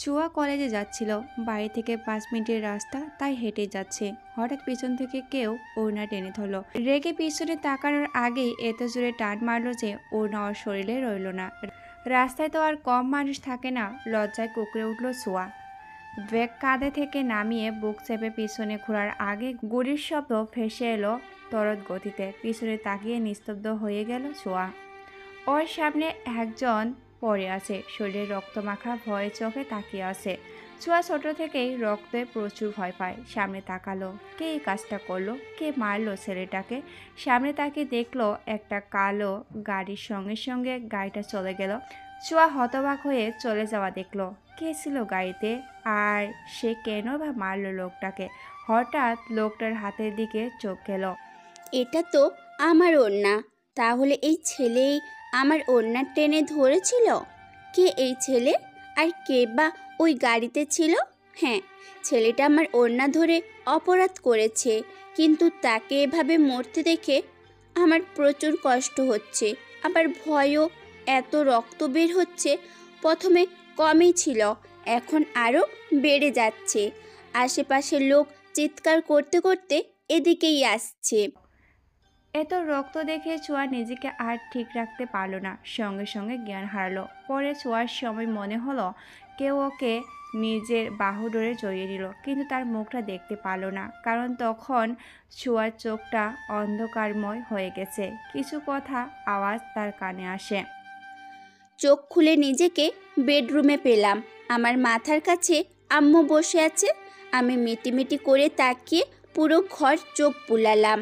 ছোঁয়া কলেজে যাচ্ছিল। বাড়ি থেকে 5 মিনিটের রাস্তা, তাই হেঁটে যাচ্ছে। হঠাৎ পিছন থেকে কেউ ওড়না টেনে ধরলো। রেগে পিছনে তাকানোর আগেই এত জোরে টান মারলো যে ওড়না ওর শরীরে রইল না। রাস্তায় তো আর কম মানুষ থাকে না। লজ্জায় কুঁকড়ে উঠল ছোঁয়া। ব্যাগ কাঁধে থেকে নামিয়ে বুক চেপে পিছনে ঘোরার আগে গুলির শব্দ ভেসে এলো তরত গতিতে। পিছনে তাকিয়ে নিস্তব্ধ হয়ে গেল ছোঁয়া। ওর সামনে একজন পড়ে আছে, শরীরে রক্তমাখা, ভয়ে চোখে তাকিয়ে আছে। ছোঁয়া ছোট থেকেই রক্তে প্রচুর ভয় পায়। সামনে তাকালো। কে এই কাজটা করলো? কে মারলো ছেলেটাকে? সামনে তাকিয়ে দেখলো একটা কালো গাড়ির সঙ্গে সঙ্গে গাড়িটা চলে গেল। ছোঁয়া হতবাক হয়ে চলে যাওয়া দেখলো। কে ছিল গাড়িতে? আর সে কেন বা মারলো লোকটাকে? হঠাৎ লোকটার হাতের দিকে চোখ গেল। এটা তো আমার ওড়না। তাহলে এই ছেলেই আমার ওড়না টেনে ধরেছিল? কে এই ছেলে? আর কে বা ওই গাড়িতে ছিল? হ্যাঁ, ছেলেটা আমার ওড়না ধরে অপরাধ করেছে, কিন্তু তাকে এভাবে মরতে দেখে আমার প্রচুর কষ্ট হচ্ছে। আবার ভয়ও। এত রক্ত বের হচ্ছে। প্রথমে কমই ছিল, এখন আরও বেড়ে যাচ্ছে। আশেপাশের লোক চিৎকার করতে করতে এদিকেই আসছে। এত রক্ত দেখে ছোঁয়া নিজেকে আর ঠিক রাখতে পারল না। সঙ্গে সঙ্গে জ্ঞান হারালো। পরে ছোঁয়ার সময় মনে হলো কেউ ওকে নিজের বাহু ধরে জড়িয়ে নিল, কিন্তু তার মুখটা দেখতে পারল না, কারণ তখন ছোঁয়ার চোখটা অন্ধকারময় হয়ে গেছে। কিছু কথা আওয়াজ তার কানে আসে। চোখ খুলে নিজেকে বেডরুমে পেলাম। আমার মাথার কাছে আম্মু বসে আছে। আমি মিটিমিটি করে তাকিয়ে পুরো ঘর চোখ বুলালাম।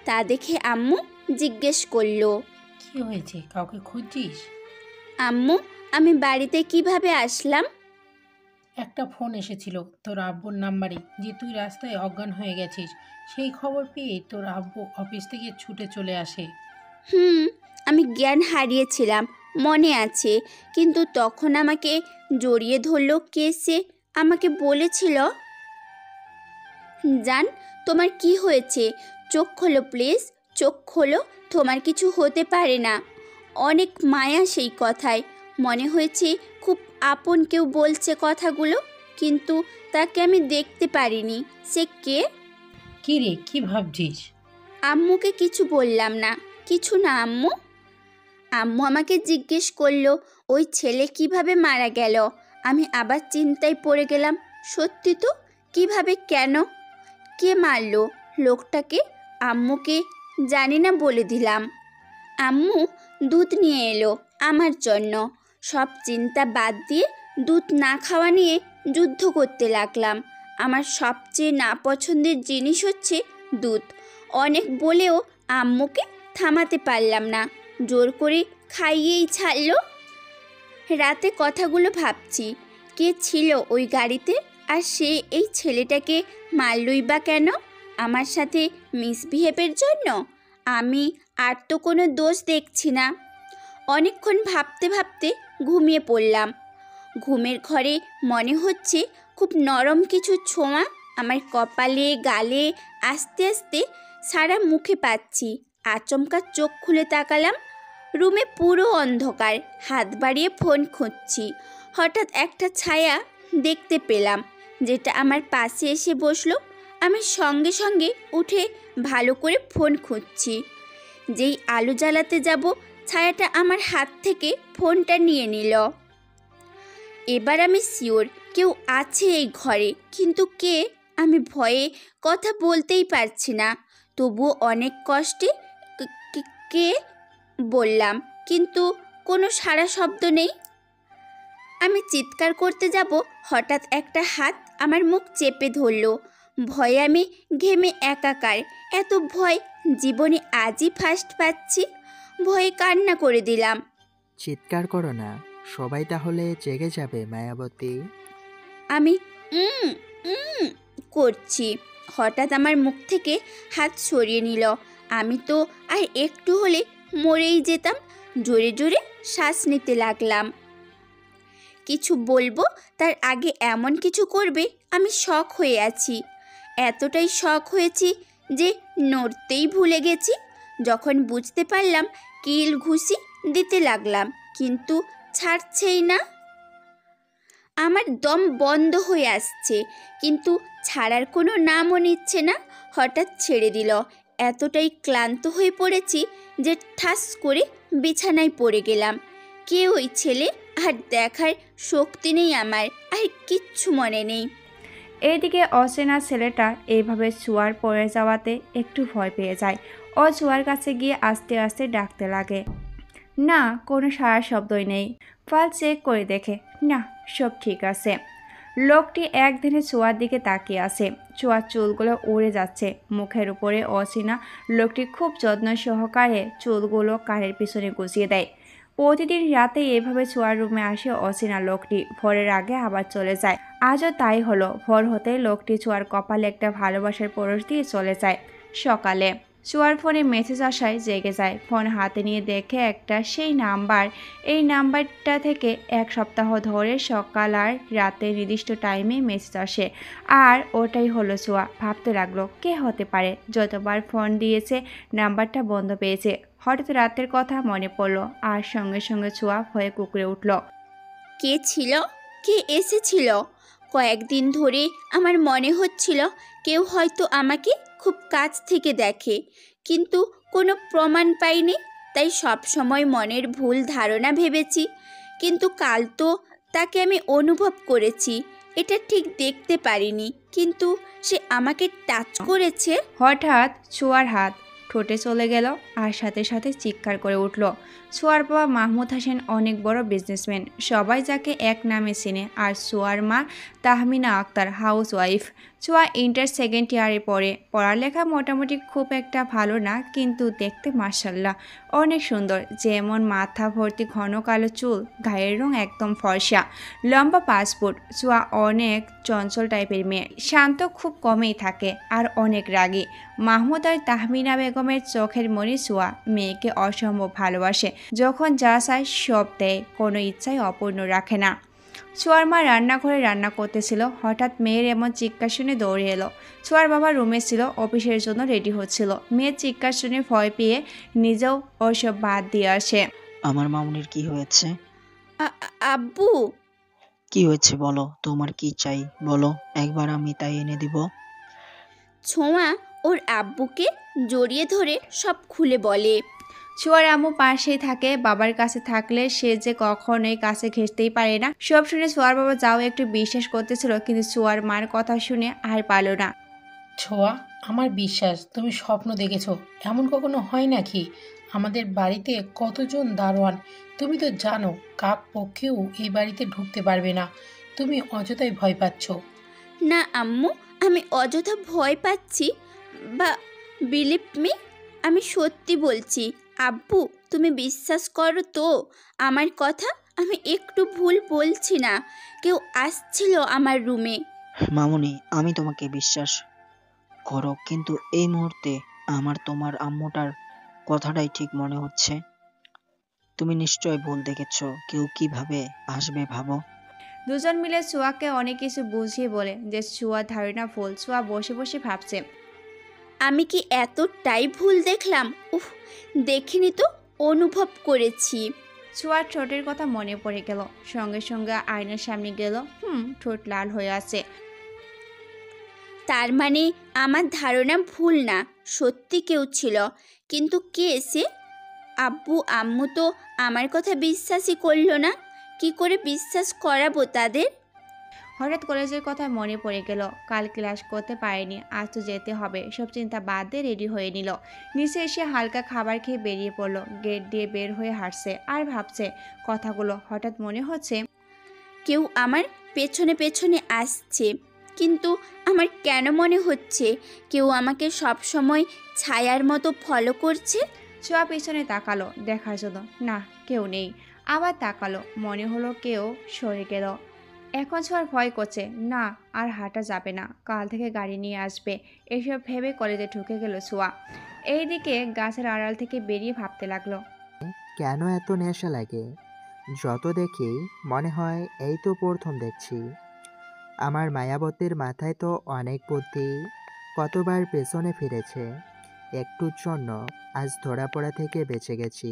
তা দেখে আম্মু জিজ্ঞেস করলো, কি হয়েছে? কাউকে খুঁজছিস? আম্মু, আমি বাড়িতে কিভাবে আসলাম? একটা ফোন এসেছিল তোর আব্বুর নাম্বারে যে তুই রাস্তায় অজ্ঞান হয়ে গেছিস। সেই খবর পেয়ে তোর আব্বু অফিস থেকে ছুটে চলে আসে। আমি জ্ঞান হারিয়েছিলাম, মনে আছে। কিন্তু তখন আমাকে জড়িয়ে ধরলো কে? সে আমাকে বলেছিল, জান, তোমার কি হয়েছে? চোখ খোলো প্লিজ, চোখ খোলো। তোমার কিছু হতে পারে না। অনেক মায়া সেই কথায়। মনে হয়েছে খুব আপন কেউ বলছে কথাগুলো, কিন্তু তাকে আমি দেখতে পারিনি। সে কে? কি রে, কি ভাবছিস? আম্মুকে কিছু বললাম না। কিছু না আম্মু। আম্মু আমাকে জিজ্ঞেস করলো ওই ছেলে কিভাবে মারা গেল। আমি আবার চিন্তায় পড়ে গেলাম। সত্যি তো? কিভাবে, কেন, কে মারলো লোকটাকে? আম্মুকে জানি না বলে দিলাম। আম্মু দুধ নিয়ে এলো আমার জন্য। সব চিন্তা বাদ দিয়ে দুধ না খাওয়া নিয়ে যুদ্ধ করতে লাগলাম। আমার সবচেয়ে নাপছন্দের জিনিস হচ্ছে দুধ। অনেক বলেও আম্মুকে থামাতে পারলাম না। জোর করে খাইয়েই ছাড়লো। রাতে কথাগুলো ভাবছি। কে ছিল ওই গাড়িতে? আর সে এই ছেলেটাকে মারলই বা কেন? আমার সাথে মিসবিহেভের জন্য? আমি আর তো কোনো দোষ দেখছি না। অনেকক্ষণ ভাবতে ভাবতে ঘুমিয়ে পড়লাম। ঘুমের ঘরে মনে হচ্ছে খুব নরম কিছু ছোঁয়া আমার কপালে, গালে, আস্তে আস্তে সারা মুখে পাচ্ছি। আচমকা চোখ খুলে তাকালাম। রুমে পুরো অন্ধকার। হাত বাড়িয়ে ফোন খুঁজছি। হঠাৎ একটা ছায়া দেখতে পেলাম, যেটা আমার পাশে এসে বসলো। আমি সঙ্গে সঙ্গে উঠে ভালো করে ফোন খুঁজছি। যেই আলো জ্বালাতে যাব, ছায়াটা আমার হাত থেকে ফোনটা নিয়ে নিল। এবার আমি শিওর কেউ আছে এই ঘরে, কিন্তু কে? আমি ভয়ে কথা বলতেই পারছি না। তবুও অনেক কষ্টে কে বললাম, কিন্তু কোনো সাড়া শব্দ নেই। আমি চিৎকার করতে যাব, হঠাৎ একটা হাত আমার মুখ চেপে ধরলো। ভয়ে আমি ঘেমে একাকার। এত ভয় জীবনে আজই ফার্স্ট পাচ্ছি। ভয়ে কান্না করে দিলাম। চিৎকার করো না, সবাই তাহলে জেগে যাবে মায়াবতী। আমি উম উম করছি। হঠাৎ আমার মুখ থেকে হাত সরিয়ে নিল। আমি তো আর একটু হলে মরেই যেতাম। জোরে জোরে শ্বাস নিতে লাগলাম। কিছু বলবো তার আগে এমন কিছু করবে, আমি শক হয়ে আছি। এতটাই শক হয়েছি যে নড়তেই ভুলে গেছি। যখন বুঝতে পারলাম কিল ঘুষি দিতে লাগলাম, কিন্তু ছাড়ছেই না। আমার দম বন্ধ হয়ে আসছে, কিন্তু ছাড়ার কোনো নামও নিচ্ছে না। হঠাৎ ছেড়ে দিল। এতটাই ক্লান্ত হয়ে পড়েছি যে ঠাস করে বিছানায় পড়ে গেলাম। কে ওই ছেলে আর দেখার শক্তি নেই আমার, আর কিচ্ছু মনে নেই। এইদিকে অচেনা ছেলেটা এইভাবে ছোঁয়ার পড়ে যাওয়াতে একটু ভয় পেয়ে যায়। ও ছোঁয়ার কাছে গিয়ে আস্তে আস্তে ডাকতে লাগে। না, কোনো সাড়া শব্দই নেই। ফাল চেক করে দেখে, না, সব ঠিক আছে। লোকটি একদিনে ছোঁয়ার দিকে তাকিয়ে আছে। ছোঁয়ার চুলগুলো উড়ে যাচ্ছে মুখের উপরে। অচেনা লোকটি খুব যত্ন সহকারে চুলগুলো কানের পিছনে গুছিয়ে দেয়। প্রতিদিন রাতে এভাবে ছোঁয়ার রুমে আসে অচেনা লোকটি। ভোরের আগে আবার চলে যায়। আজও তাই হলো। ভোর হতেই লোকটি ছোঁয়ার কপালে একটা ভালোবাসার পরশ দিয়ে চলে যায়। সকালে ছোঁয়ার ফোনে মেসেজ আসায় জেগে যায়। ফোন হাতে নিয়ে দেখে একটা সেই নাম্বার। এই নাম্বারটা থেকে এক সপ্তাহ ধরে সকাল আর রাতে নির্দিষ্ট টাইমে মেসেজ আসে, আর ওটাই হলো ছোঁয়া। ভাবতে লাগলো কে হতে পারে। যতবার ফোন দিয়েছে নাম্বারটা বন্ধ পেয়েছে। হঠাৎ রাতের কথা মনে পড়লো, আর সঙ্গে সঙ্গে ছোঁয়া ভয়ে কুঁকড়ে উঠল। কে ছিল? কে এসেছিল? কয়েকদিন ধরে আমার মনে হচ্ছিল কেউ হয়তো আমাকে খুব কাছ থেকে দেখে, কিন্তু কোনো প্রমাণ পাইনি। তাই সব সময় মনের ভুল ধারণা ভেবেছি, কিন্তু কাল তো তাকে আমি অনুভব করেছি। এটা ঠিক দেখতে পারিনি, কিন্তু সে আমাকে টাচ করেছে। হঠাৎ ছোঁয়ার হাত ঠোঁটে চলে গেল, আর সাথে সাথে চিৎকার করে উঠল। ছোঁয়ার বাবা মাহমুদ হাসান অনেক বড় বিজনেসম্যান, সবাই যাকে এক নামে চেনে। আর ছোঁয়ার মা তাহমিনা আক্তার, হাউস ওয়াইফ। ছোঁয়া ইন্টার সেকেন্ড ইয়ারে পড়ে। পড়ালেখা মোটামুটি খুব একটা ভালো না, কিন্তু দেখতে মাশাল্লাহ অনেক সুন্দর। যেমন মাথা ভর্তি ঘন কালো চুল, গায়ের রং একদম ফর্সা, লম্বা পাসপোর্ট। ছোঁয়া অনেক চঞ্চল টাইপের মেয়ে, শান্ত খুব কমেই থাকে, আর অনেক রাগী। মাহমুদ আর তাহমিনা বেগমের চোখের মনি ছোঁয়া। মেয়েকে অসম্ভব ভালোবাসে, যখন যা চায় সব দেয়, কোনো ইচ্ছাই অপূর্ণ রাখে না। ছোঁয়ার মা রান্নাঘরে রান্না করতেছিল। হঠাৎ মেয়ের এমন চিৎকার শুনে দৌড়ে এলো। ছোঁয়ার বাবা রুমে ছিল, অফিসের জন্য রেডি হচ্ছিল। মেয়ের চিৎকার শুনে ভয় পেয়ে নিজেও ওসব বাদ দিয়ে আসে। আমার মামুনির কি হয়েছে? আব্বু, কি হয়েছে বলো, তোমার কি চাই বলো, একবার আমি তাই এনে দিব। ছোঁয়া ওর আব্বুকে জড়িয়ে ধরে সব খুলে বলে। ছোঁয়ার আম্মু পাশেই থাকে। বাবার কাছে থাকলে সে যে কখনোই কাছে ঘেঁষতেই পারে না। সব শুনে ছোঁয়ার বাবা যাও একটু বিশ্বাস করতেছিল, কিন্তু ছোঁয়ার মার কথা শুনে আর পারল না। ছোঁয়া, আমার বিশ্বাস তুমি স্বপ্ন দেখেছো। এমন কখনো হয় নাকি? আমাদের বাড়িতে কতজন দারোয়ান, তুমি তো জানো। কাক পক্ষেও এই বাড়িতে ঢুকতে পারবে না। তুমি অযথাই ভয় পাচ্ছ। না আম্মু, আমি অযথা ভয় পাচ্ছি বা বিলিভ মি, আমি সত্যি বলছি। আব্বু, তুমি বিশ্বাস করো তো আমার কথা? আমি একটু ভুল বলছি না। কেউ আসছিল আমার রুমে। মামুনি, আমি তোমাকে বিশ্বাস করো, কিন্তু এই মুহূর্তে আমার তোমার আম্মুটার কথাটাই ঠিক মনে হচ্ছে। তুমি নিশ্চয় ভুল দেখেছো। কেউ কিভাবে আসবে ভাবো। দুজন মিলে ছোঁয়াকে অনেক কিছু বুঝিয়ে বলে যে ছোঁয়ার ধারণা ভুল। ছোঁয়া বসে বসে ভাবছে, আমি কি এতটাই ভুল দেখলাম? উফ, দেখিনি তো, অনুভব করেছি। ছোঁয়ার ঠোঁটের কথা মনে পড়ে গেল। সঙ্গে সঙ্গে আয়নার সামনে গেল। ঠোঁট লাল হয়ে আছে। তার মানে আমার ধারণা ভুল না, সত্যি কেউ ছিল। কিন্তু কে সে? আব্বু আম্মু তো আমার কথা বিশ্বাসই করলো না। কি করে বিশ্বাস করাবো তাদের? হঠাৎ কলেজের কথা মনে পড়ে গেল। কাল ক্লাস করতে পারেনি, আজ তো যেতে হবে। সব চিন্তা বাদ দিয়ে রেডি হয়ে নিল। নিচে এসে হালকা খাবার খেয়ে বেরিয়ে পড়ল। গেট দিয়ে বের হয়ে হাঁটছে আর ভাবছে কথাগুলো। হঠাৎ মনে হচ্ছে কেউ আমার পেছনে পেছনে আসছে, কিন্তু আমার কেন মনে হচ্ছে কেউ আমাকে সব সময় ছায়ার মতো ফলো করছে? ছোঁয়া পিছনে তাকালো দেখার জন্য, না, কেউ নেই। আবার তাকালো, মনে হলো কেউ সরে গেল। এখন ছোঁয়ার ভয় করছে। না, আর হাঁটা যাবে না, কাল থেকে গাড়ি নিয়ে আসবে। এসব ভেবে কলেজে ঢুকে গেল ছোঁয়া। এইদিকে গাছের আড়াল থেকে বেরিয়ে ভাবতে লাগলো, কেন এত নেশা লাগে? যত দেখি মনে হয় এই তো প্রথম দেখছি। আমার মায়াবতীর মাথায় তো অনেক বুদ্ধি, কতবার পেছনে ফিরেছে। একটুর জন্য আজ ধরা পড়া থেকে বেঁচে গেছি,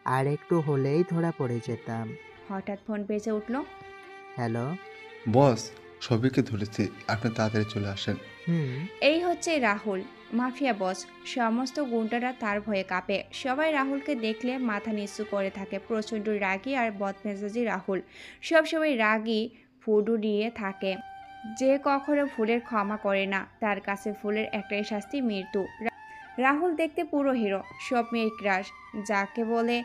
আর একটু হলেই ধরা পড়ে যেতাম। হঠাৎ ফোন বেজে উঠল। হ্যালো। বস, সবাইকে ধরেছি, আপনি তাড়াতাড়ি চলে আসেন। এই হচ্ছে রাহুল, মাফিয়া বস। সমস্ত গুন্ডারা তার ভয়ে কাঁপে। সবাই রাহুলকে দেখলে মাথা নিচু করে থাকে। প্রচণ্ড রাগী আর বদমেজাজি রাহুল, সবসময় রাগী ফুডু নিয়ে থাকে, যে কখনো ভুলের ক্ষমা করে না। তার কাছে ভুলের একটাই শাস্তি, মৃত্যু। রাহুল দেখতে পুরো হিরো, সব মেয়ের ক্রাশ, যাকে বলে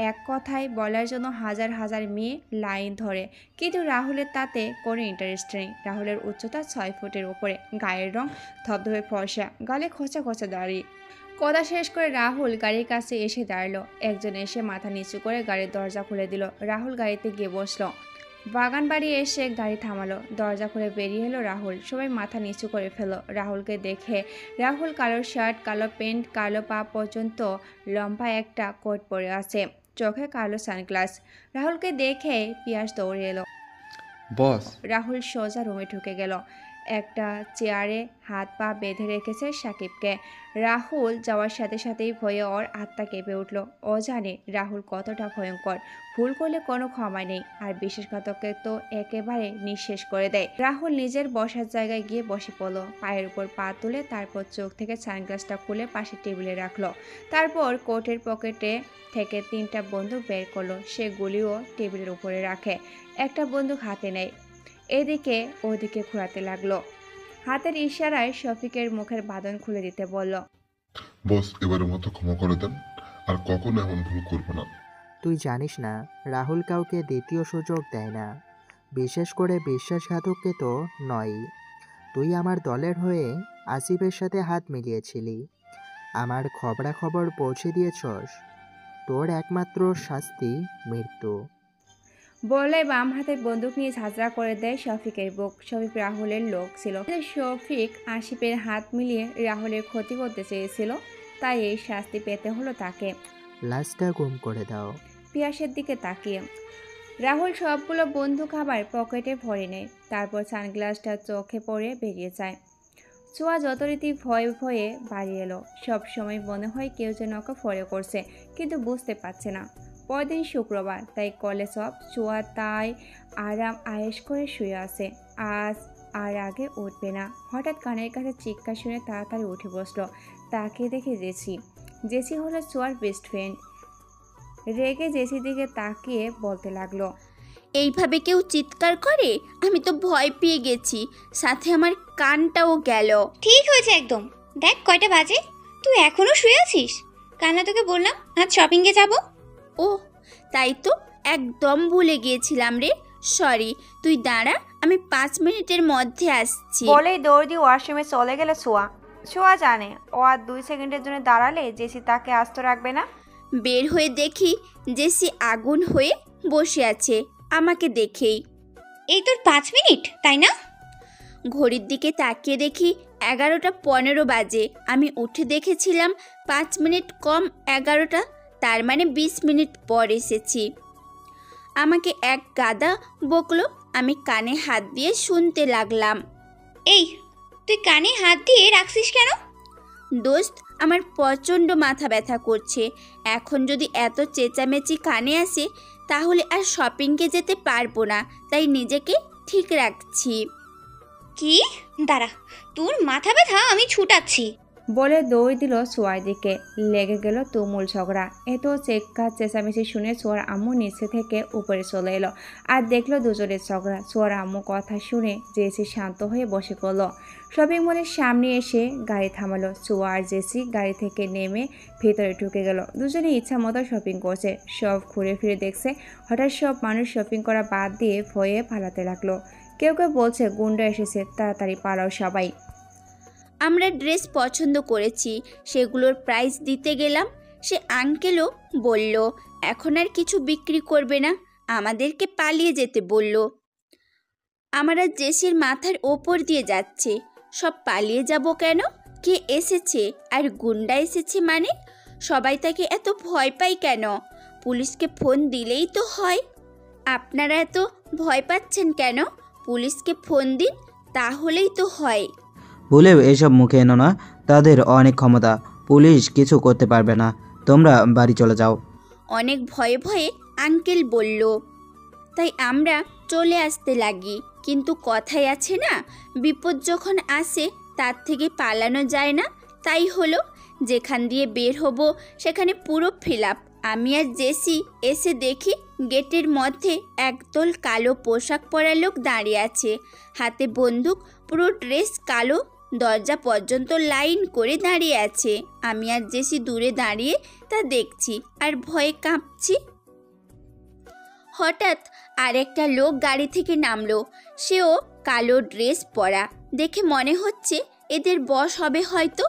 এক কথায় বলার জন্য হাজার হাজার মেয়ে লাইন ধরে। কিন্তু রাহুলের তাতে কোনো ইন্টারেস্ট নেই। রাহুলের উচ্চতা 6 ফুটের উপরে, গায়ের রং ধবধবে ফর্সা, গালে খোঁচা খোঁচা দাড়ি। কথা শেষ করে রাহুল গাড়ির কাছে এসে দাঁড়ালো। একজন এসে মাথা নিচু করে গাড়ির দরজা খুলে দিল। রাহুল গাড়িতে গিয়ে বসলো। বাগান বাড়ি এসে গাড়ি থামালো। দরজা খুলে বেরিয়ে এলো রাহুল। সবাই মাথা নিচু করে ফেলো রাহুলকে দেখে। রাহুল কালো শার্ট, কালো প্যান্ট, কালো পা পর্যন্ত লম্বা একটা কোট পরে আছে, চোখে কালো সানগ্লাস। রাহুলকে দেখে পিয়াস দৌড়ে এলো। বস, রাহুল সোজা রুমে ঢুকে গেল। একটা চেয়ারে হাত পা বেঁধে রেখেছে সাকিবকে। রাহুল যাওয়ার সাথে সাথেই ভয়ে ওর আত্মা কেঁপে উঠল। ও জানে রাহুল কতটা ভয়ঙ্কর, ভুল করলে কোনো ক্ষমা নেই, আর বিশ্বাসঘাতককে তো একেবারে নিঃশেষ করে দেয়। রাহুল নিজের বসার জায়গায় গিয়ে বসে পড়ল, পায়ের উপর পা তুলে। তারপর চোখ থেকে সানগ্লাসটা খুলে পাশে টেবিলে রাখলো। তারপর কোটের পকেটে থেকে 3টা বন্দুক বের করলো। সে গুলিও টেবিলের উপরে রাখে। একটা বন্দুক হাতে নেয়, এদিকে ওদিকে ঘোরাতে লাগলো। হাতের ইশারায় শফিকের মুখের বাঁধন খুলে দিতে বলল। বস, এবারের মতো ক্ষমা করে দেন, আর কখনো এমন ভুল করবো না। তুই জানিস না রাহুল কাউকে দ্বিতীয় সুযোগ দেয় না, বিশেষ করে বিশ্বাসঘাতককে তো নয়। তুই আমার দলের হয়ে আসিফের সাথে হাত মিলিয়েছিলি, আমার খবরাখবর পৌঁছে দিয়েছস। তোর একমাত্র শাস্তি মৃত্যু। বলে বাম হাতের বন্দুক নিয়ে ঝাঁঝরা করে দেয় শফিকের বুক। শফিক রাহুলের লোক ছিল, শফিক আসিফের হাত মিলিয়ে রাহুলের ক্ষতি করতে চেয়েছিল, তাই এই শাস্তি পেতে হলো তাকে। লাশটা গুম করে দাও। পিয়াসের দিকে তাকিয়ে রাহুল সবগুলো বন্দুক আবার পকেটে ভরে নেয়। তারপর সানগ্লাসটা চোখে পড়ে বেরিয়ে যায়। ছোঁয়া যথারীতি ভয়ে ভয়ে বাড়ি এলো। সব সময় মনে হয় কেউ যেন ওকে ফলো করছে, কিন্তু বুঝতে পারছে না। পরদিন শুক্রবার, তাই কলেজ অফ। ছোঁয়া তাই আরাম আয়েশ করে শুয়ে আছে। আজ আর আগে উঠবে না। হঠাৎ কানের কাছে চিৎকার শুনে তাড়াতাড়ি উঠে বসলো। তাকে দেখে জেসি হলো ছোঁয়ার বেস্ট ফ্রেন্ড। রেগে জেসির দিকে তাকিয়ে বলতে লাগলো, এইভাবে কেউ চিৎকার করে? আমি তো ভয় পেয়ে গেছি, সাথে আমার কানটাও গেল। ঠিক হয়েছে একদম। দেখ কয়টা বাজে, তুই এখনো শুয়ে আছিস? কান্না তোকে বললাম আজ শপিংয়ে যাব। ও তাই তো, একদম ভুলে গিয়েছিলাম রে। সরি, তুই দাঁড়া, আমি 5 মিনিটের মধ্যে আসছি। বলেই দৌড় দিয়ে ওয়াশরুমে চলে গেল ছোঁয়া। ছোঁয়া জানে ও আর 2 সেকেন্ডের জন্য দাঁড়ালে জেসি তাকে আস্ত রাখবে না। বের হয়ে দেখি জেসি আগুন হয়ে বসে আছে আমাকে দেখেই। এই তোর 5 মিনিট, তাই না? ঘড়ির দিকে তাকিয়ে দেখি 11টা 15 বাজে। আমি উঠে দেখেছিলাম 5 মিনিট কম 11টা, তার মানে 20 মিনিট পর এসেছি। আমাকে এক গাদা বকলো। আমি কানে হাত দিয়ে শুনতে লাগলাম। এই তুই কানে হাত দিয়ে রাখছিস কেন? দোস্ত, আমার প্রচণ্ড মাথা ব্যথা করছে। এখন যদি এত চেঁচামেচি কানে আসে তাহলে আর শপিংয়ে যেতে পারবো না, তাই নিজেকে ঠিক রাখছি। কি? দাঁড়া, তোর মাথা ব্যথা আমি ছুটাচ্ছি। বলে দৌড় দিল ছোঁয়ার দিকে। লেগে গেল তুমুল ঝগড়া। এত চেষ্টা চেঁচামেচি শুনে ছোঁয়ার আম্মু নিচে থেকে উপরে চলে এলো আর দেখলো দুজনের ঝগড়া। ছোঁয়ার আম্মু কথা শুনে জেসি শান্ত হয়ে বসে পড়ল। শপিং মলের সামনে এসে গাড়ি থামালো। ছোঁয়া আর জেসি গাড়ি থেকে নেমে ভেতরে ঢুকে গেল। দুজনে ইচ্ছা মতো শপিং করছে, সব ঘুরে ফিরে দেখছে। হঠাৎ সব মানুষ শপিং করা বাদ দিয়ে ভয়ে পালাতে লাগলো। কেউ কেউ বলছে গুন্ডা এসেছে, তাড়াতাড়ি পালাও সবাই। আমরা ড্রেস পছন্দ করেছি, সেগুলোর প্রাইস দিতে গেলাম। সে আঙ্কেলও বলল এখন আর কিছু বিক্রি করবে না, আমাদেরকে পালিয়ে যেতে বলল। আমরা জেসির মাথার ওপর দিয়ে যাচ্ছে। সব পালিয়ে যাব কেন? কে এসেছে? আর গুন্ডা এসেছে মানে? সবাই তাকে এত ভয় পায় কেন? পুলিশকে ফোন দিলেই তো হয়। আপনারা এত ভয় পাচ্ছেন কেন? পুলিশকে ফোন দিন, তাহলেই তো হয়। ভুলেও এসব মুখে এনো না, তাদের অনেক ক্ষমতা। পুলিশ কিছু করতে পারবে না, তোমরা বাড়ি চলে যাও। অনেক ভয়ে ভয়ে আঙ্কেল বলল। তাই আমরা চলে আসতে লাগি, কিন্তু কথাই আছে না, বিপদ যখন আসে তার থেকে পালানো যায় না। তাই হলো, যেখান দিয়ে বের হব সেখানে পুরো ফিলাপ। আমি আর জেসি এসে দেখি গেটের মধ্যে একদল কালো পোশাক পরা লোক দাঁড়িয়ে আছে, হাতে বন্দুক, পুরো ড্রেস কালো, দরজা পর্যন্ত লাইন করে দাঁড়িয়ে আছে। আমি আর জেসি দূরে দাঁড়িয়ে তা দেখছি আর ভয়ে কাঁপছি। হঠাৎ আরেকটা লোক গাড়ি থেকে নামলো, সেও কালো ড্রেস পরা, দেখে মনে হচ্ছে এদের বস হবে হয়তো।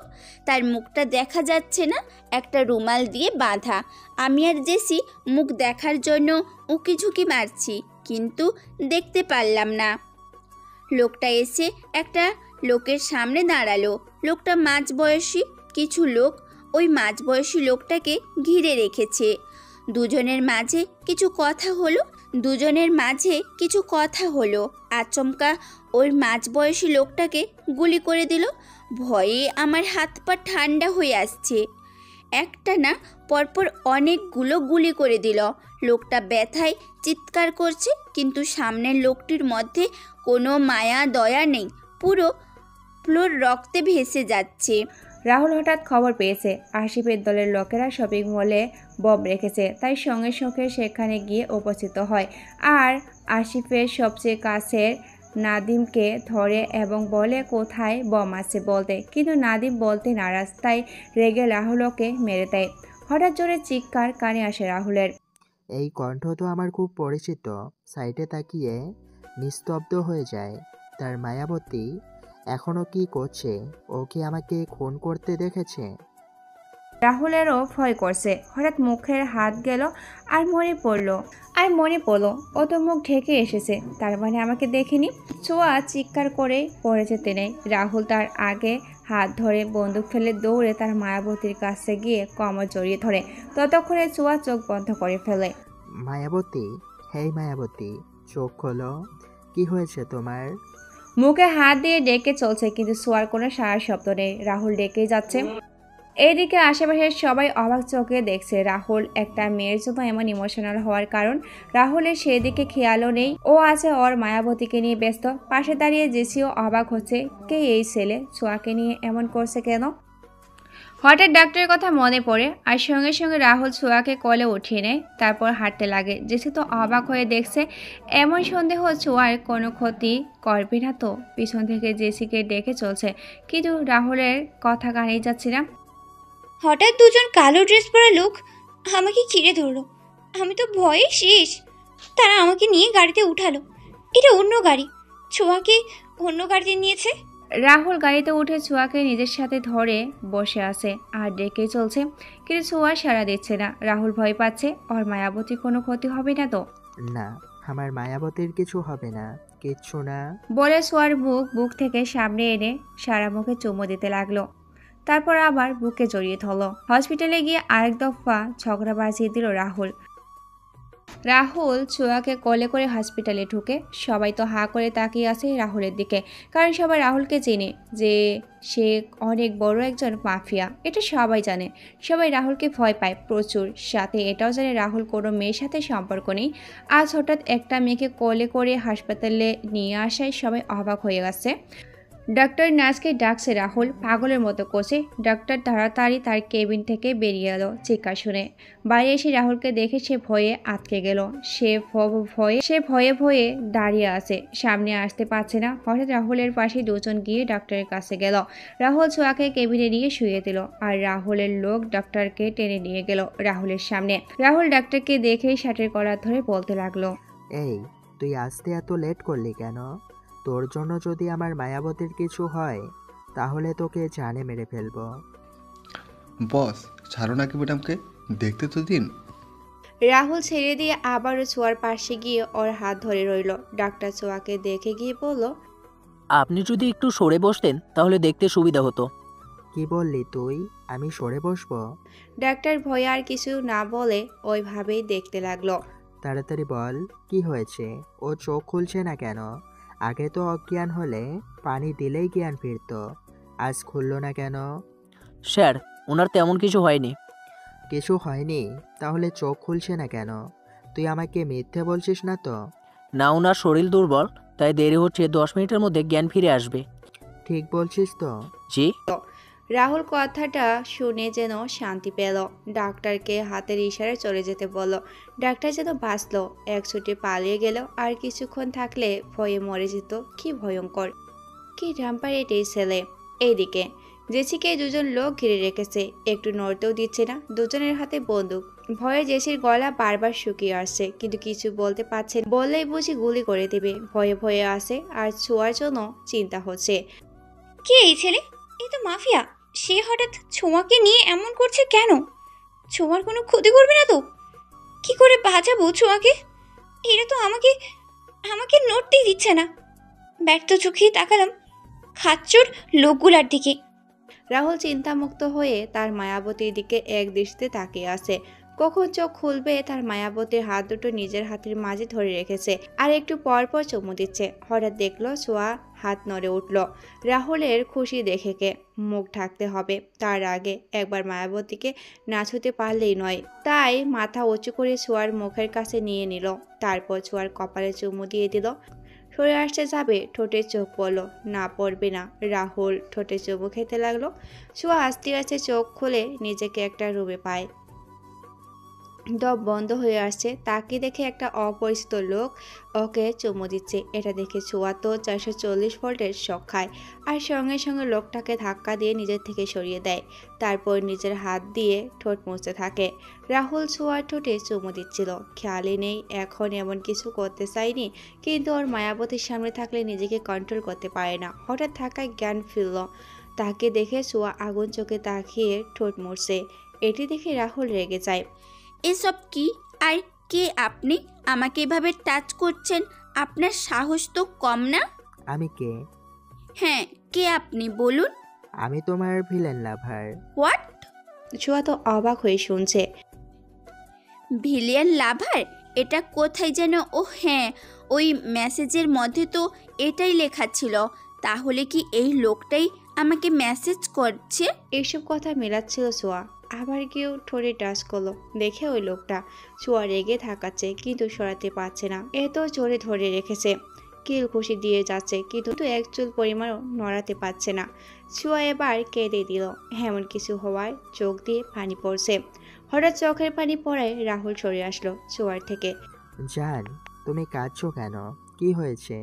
তার মুখটা দেখা যাচ্ছে না, একটা রুমাল দিয়ে বাঁধা। আমি আর জেসি মুখ দেখার জন্য উকিঝুঁকি মারছি, কিন্তু দেখতে পারলাম না। লোকটা এসে একটা লোকের সামনে দাঁড়ালো। লোকটা মাঝবয়সী, কিছু লোক ওই মাঝবয়সী লোকটাকে ঘিরে রেখেছে। দুজনের মাঝে কিছু কথা হলো। আচমকা ওই মাঝবয়সী লোকটাকে গুলি করে দিল। ভয়ে আমার হাত পা ঠান্ডা হয়ে আসছে। একটা না, পরপর অনেকগুলো গুলি করে দিল। লোকটা ব্যথায় চিৎকার করছে, কিন্তু সামনের লোকটির মধ্যে কোনো মায়া দয়া নেই, পুরো ফ্লোর রক্তে ভেসে যাচ্ছে। রাহুল হঠাৎ খবর পেয়েছে আসিফের দলের লোকেরা শপিং মলে বম রেখেছে, তাই সঙ্গে সঙ্গে সেখানে গিয়ে উপস্থিত হয় আর আসিফের সবচেয়ে কাছের নাদিমকে ধরে এবং বলে কোথায় বম আছে বলতে, কিন্তু নাদিম বলতে নারাজ, তাই রেগে রাহুলকে মেরে দেয়। হঠাৎ জোরে চিৎকার কানে আসে রাহুলের। এই কণ্ঠ তো আমার খুব পরিচিত। সাইডে তাকিয়ে নিস্তব্ধ হয়ে যায়। তার মায়াবতী এখনো কি করছে? ও কি আমাকে খুন করতে দেখেছে? রাহুলেরও ভয় করছে। হঠাৎ মুখের হাত গেল আর মনে পড়লো ও তো মুখ ঢেকে এসেছে, তার মানে আমাকে দেখেনি। ছোঁয়া চিৎকার করে পড়েছে টেনে। রাহুল তার আগে হাত ধরে বন্দুক ফেলে দৌড়ে তার মায়াবতীর কাছে গিয়ে কোমর জড়িয়ে ধরে। ততক্ষণে ছোঁয়া চোখ বন্ধ করে ফেলে। মায়াবতী, হেই মায়াবতী, চোখ খোলো। কি হয়েছে তোমার? মুখে হাত দিয়ে ডেকে চলছে, কিন্তু ছোঁয়ার কোনো সারা শব্দ নেই। রাহুল ডেকেই যাচ্ছে। এইদিকে আশেপাশের সবাই অবাক চোখে দেখছে রাহুল একটা মেয়ের জন্য এমন ইমোশনাল হওয়ার কারণ। রাহুলের সেদিকে খেয়ালও নেই, ও আছে ওর মায়াবতীকে নিয়ে ব্যস্ত। পাশে দাঁড়িয়ে জেসিও অবাক হচ্ছে, কে এই ছেলে, ছোঁয়াকে নিয়ে এমন করছে কেন? হঠাৎ ডাক্তারের কথা মনে পড়ে আর সঙ্গে সঙ্গে রাহুল ছোঁয়াকে কোলে উঠিয়ে নেয়, তারপর হাঁটতে লাগে। জেসি তো অবাক হয়ে দেখছে, এমন সন্দেহ ছোঁয়ার কোনো ক্ষতি করবে না তো। পিছন থেকে জেসিকে ডেকে চলছে, কিন্তু রাহুলের কথা কানেই যাচ্ছে না। হঠাৎ দুজন কালো ড্রেস পরা লোক আমাকে ঘিরে ধরলো। আমি তো ভয়ে শেষ। তারা আমাকে নিয়ে গাড়িতে উঠালো। এটা অন্য গাড়ি, ছোঁয়াকে অন্য গাড়িতে নিয়েছে। রাহুল গাড়িতে উঠে ছোঁয়াকে নিজের সাথে ধরে বসে আছে আর ডেকে চলছে, কিন্তু ছোঁয়া সাড়া দিচ্ছে না। রাহুল ভয় পাচ্ছে, ওর মায়াবতীর কোনো ক্ষতি হবে না তো? না, আমার মায়াবতীর কিছু হবে না, কিচ্ছু না বলে ছোঁয়ার বুক থেকে সামনে এনে সারা মুখে চুমু দিতে লাগলো। তারপর আবার বুকে জড়িয়ে ধরলো। হসপিটালে গিয়ে আরেক দফা ঝগড়া বাজিয়ে দিল রাহুল। ছোঁয়াকে কোলে করে হসপিটালে ঢুকে। সবাই তো হা করে তাকিয়ে আছে রাহুলের দিকে, কারণ সবাই রাহুলকে চেনে যে সে অনেক বড় একজন মাফিয়া। এটা সবাই জানে। সবাই রাহুলকে ভয় পায় প্রচুর, সাথে এটাও জানে রাহুল কোনো মেয়ের সাথে সম্পর্ক নেই। আজ হঠাৎ একটা মেয়েকে কোলে করে হাসপাতালে নিয়ে আসায় সবাই অবাক হয়ে গেছে। ডাক্তার নার্সকে ডাকছে রাহুল, পাগলের মতো করছে। ডাক্তার তাড়াতাড়ি তার কেবিন থেকে বেরিয়ে এলো চিৎকার শুনে। বাইরে এসে রাহুলকে দেখে সে ভয়ে আটকে গেল। সে ভয়ে দাঁড়িয়ে আছে, সামনে আসতে পারছে না। হঠাৎ রাহুলের পাশে দুজন গিয়ে ডাক্তারের কাছে গেল। রাহুল ছোঁয়াকে কেবিনে নিয়ে শুয়ে দিল, আর রাহুলের লোক ডাক্তারকে টেনে নিয়ে গেল রাহুলের সামনে। রাহুল ডাক্তারকে দেখে শার্টের কলার ধরে বলতে লাগলো, এই তুই আসতে এত লেট করলি কেন? তোর জন্য যদি আমার মায়াবতীর কিছু হয় তাহলে তোকে জানে মেরে ফেলবো। বস, ছাড়ো নাকি ম্যাডামকে, দেখতে তো দিন। রাহুল ছেড়ে দিয়ে আবারও ছোঁয়ার পাশে গিয়ে ওর হাত ধরে রইল। ডাক্তার ছোঁয়াকে দেখে গিয়ে বলল, আপনি যদি একটু সরে বসতেন তাহলে দেখতে সুবিধা হতো। কি বললি তুই? আমি সরে বসবো? ডাক্তার ভয়ে আর কিছু না বলে ওইভাবেই দেখতে লাগলো। তাড়াতাড়ি বল, কি হয়েছে? ও চোখ খুলছে না কেন? আগে তো অজ্ঞান হলে পানি দিলেই জ্ঞান ফিরত, আজ খুললো না কেন? স্যার, ওনার তেমন কিছু হয়নি। কিছু হয়নি? তাহলে চোখ খুলছে না কেন? তুই আমাকে মিথ্যে বলছিস না তো? না, ওনার শরীর দুর্বল, তাই দেরি হচ্ছে, 10 মিনিটের মধ্যে জ্ঞান ফিরে আসবে। ঠিক বলছিস তো? জি। রাহুল কথাটা শুনে যেন শান্তি পেল। ডাক্তারকে হাতের ইশারায় চলে যেতে বলল। ডাক্তার যেন বাঁচলো, এক ছুটে পালিয়ে গেল। আর কিছুক্ষণ থাকলে ভয়ে মরে যেত। কি ভয়ঙ্কর, কি রামপারেট এই ছেলে। এইদিকে জেসিকে দুজন লোক ঘিরে রেখেছে, একটু নড়তেও দিচ্ছে না। দুজনের হাতে বন্দুক। ভয়ে জেসির গলা বারবার শুকিয়ে আসছে, কিন্তু কিছু বলতে পারছে না। বললেই বুঝি গুলি করে দেবে। ভয়ে ভয়ে আসে, আর ছোঁয়ার জন্য চিন্তা হচ্ছে। কে এই ছেলে? এই তো মাফিয়া। সে হঠাৎ ছোঁয়াকে নিয়ে এমন করছে কেন? ছোঁয়ার কোনো ক্ষতি করবে না তো? কি করে বাঁচাবো ছোঁয়াকে? এরা তো আমাকে আমাকে নড়তেই দিচ্ছে না। ব্যর্থ চোখেই তাকালাম খাচ্চর লোকগুলার দিকে। রাহুল চিন্তামুক্ত হয়ে তার মায়াবতীর দিকে এক দৃষ্টিতে তাকিয়ে আছে। কখন চোখ খুলবে, তার মায়াবতীর হাত দুটো নিজের হাতের মাঝে ধরে রেখেছে, আর একটু পর পর চুমু দিচ্ছে। হঠাৎ দেখলো ছোঁয়া হাত নড়ে উঠল। রাহুলের খুশি দেখে কে মুখ ঢাকতে হবে, তার আগে একবার মায়াবতীকে না ছুতে পারলেই নয়। তাই মাথা উঁচু করে ছোঁয়ার মুখের কাছে নিয়ে নিল। তারপর ছোঁয়ার কপালে চুমু দিয়ে দিল। সরে আসতে যাবে, ঠোঁটে চোখ পড়ল। না, পড়বে না। রাহুল ঠোঁটে চুমু খেতে লাগলো। ছোঁয়া আস্তে আস্তে চোখ খুলে নিজেকে একটা রুমে পায়। দম বন্ধ হয়ে আসছে। তাকে দেখে একটা অপরিচিত লোক ওকে চুমু দিচ্ছে। এটা দেখে ছোঁয়া তো 440 ভোল্টের শক খায়, আর সঙ্গে সঙ্গে লোকটাকে ধাক্কা দিয়ে নিজের থেকে সরিয়ে দেয়। তারপর নিজের হাত দিয়ে ঠোঁট মুছতে থাকে। রাহুল ছোঁয়ার ঠোঁটে চুমু দিচ্ছিল, খেয়ালই নেই এখন এমন কিছু করতে চাইনি, কিন্তু ওর মায়াবতীর সামনে থাকলে নিজেকে কন্ট্রোল করতে পারে না। হঠাৎ থাকায় জ্ঞান ফিরল। তাকে দেখে ছোঁয়া আগুন চোখে তাকিয়ে ঠোঁট মুছছে। এটি দেখে রাহুল রেগে যায়। এসব কি? আর কে আপনি? আমাকে এভাবে টাচ করছেন? আপনার সাহস তো কম না? আমি কে? হ্যাঁ, কে আপনি বলুন? আমি তোমার ভিলেন লাভার। হোয়াট? ছোঁয়া তো অবাক হয়ে শুনছে। ভিলিয়ান লাভার? এটা কোথায় যেন? ও হ্যাঁ, ওই মেসেজের মধ্যে তো এটাই লেখা ছিল। তাহলে কি এই লোকটাই আমাকে মেসেজ করছে? এইসব কথা মেলাচ্ছিল ছোঁয়া। আবার কেউ ঠোঁটে টাচ করলো, দেখে ওই লোকটা। ছোঁয়া রেগে থাকাচ্ছে, কিন্তু সরাতে পারছে না। এত জোরে ধরে রেখেছে, কিল খুশি দিয়ে যাচ্ছে, কিন্তু এক চুল পরিমাণও নড়াতে পারছে না। ছোঁয়া এবার কেঁদে দিল। এমন কিছু হওয়ায় চোখ দিয়ে পানি পড়ছে। হঠাৎ চোখের পানি পড়ায় রাহুল সরে আসলো ছোঁয়ার থেকে। জান, তুমি কাঁদছো কেন? কি হয়েছে?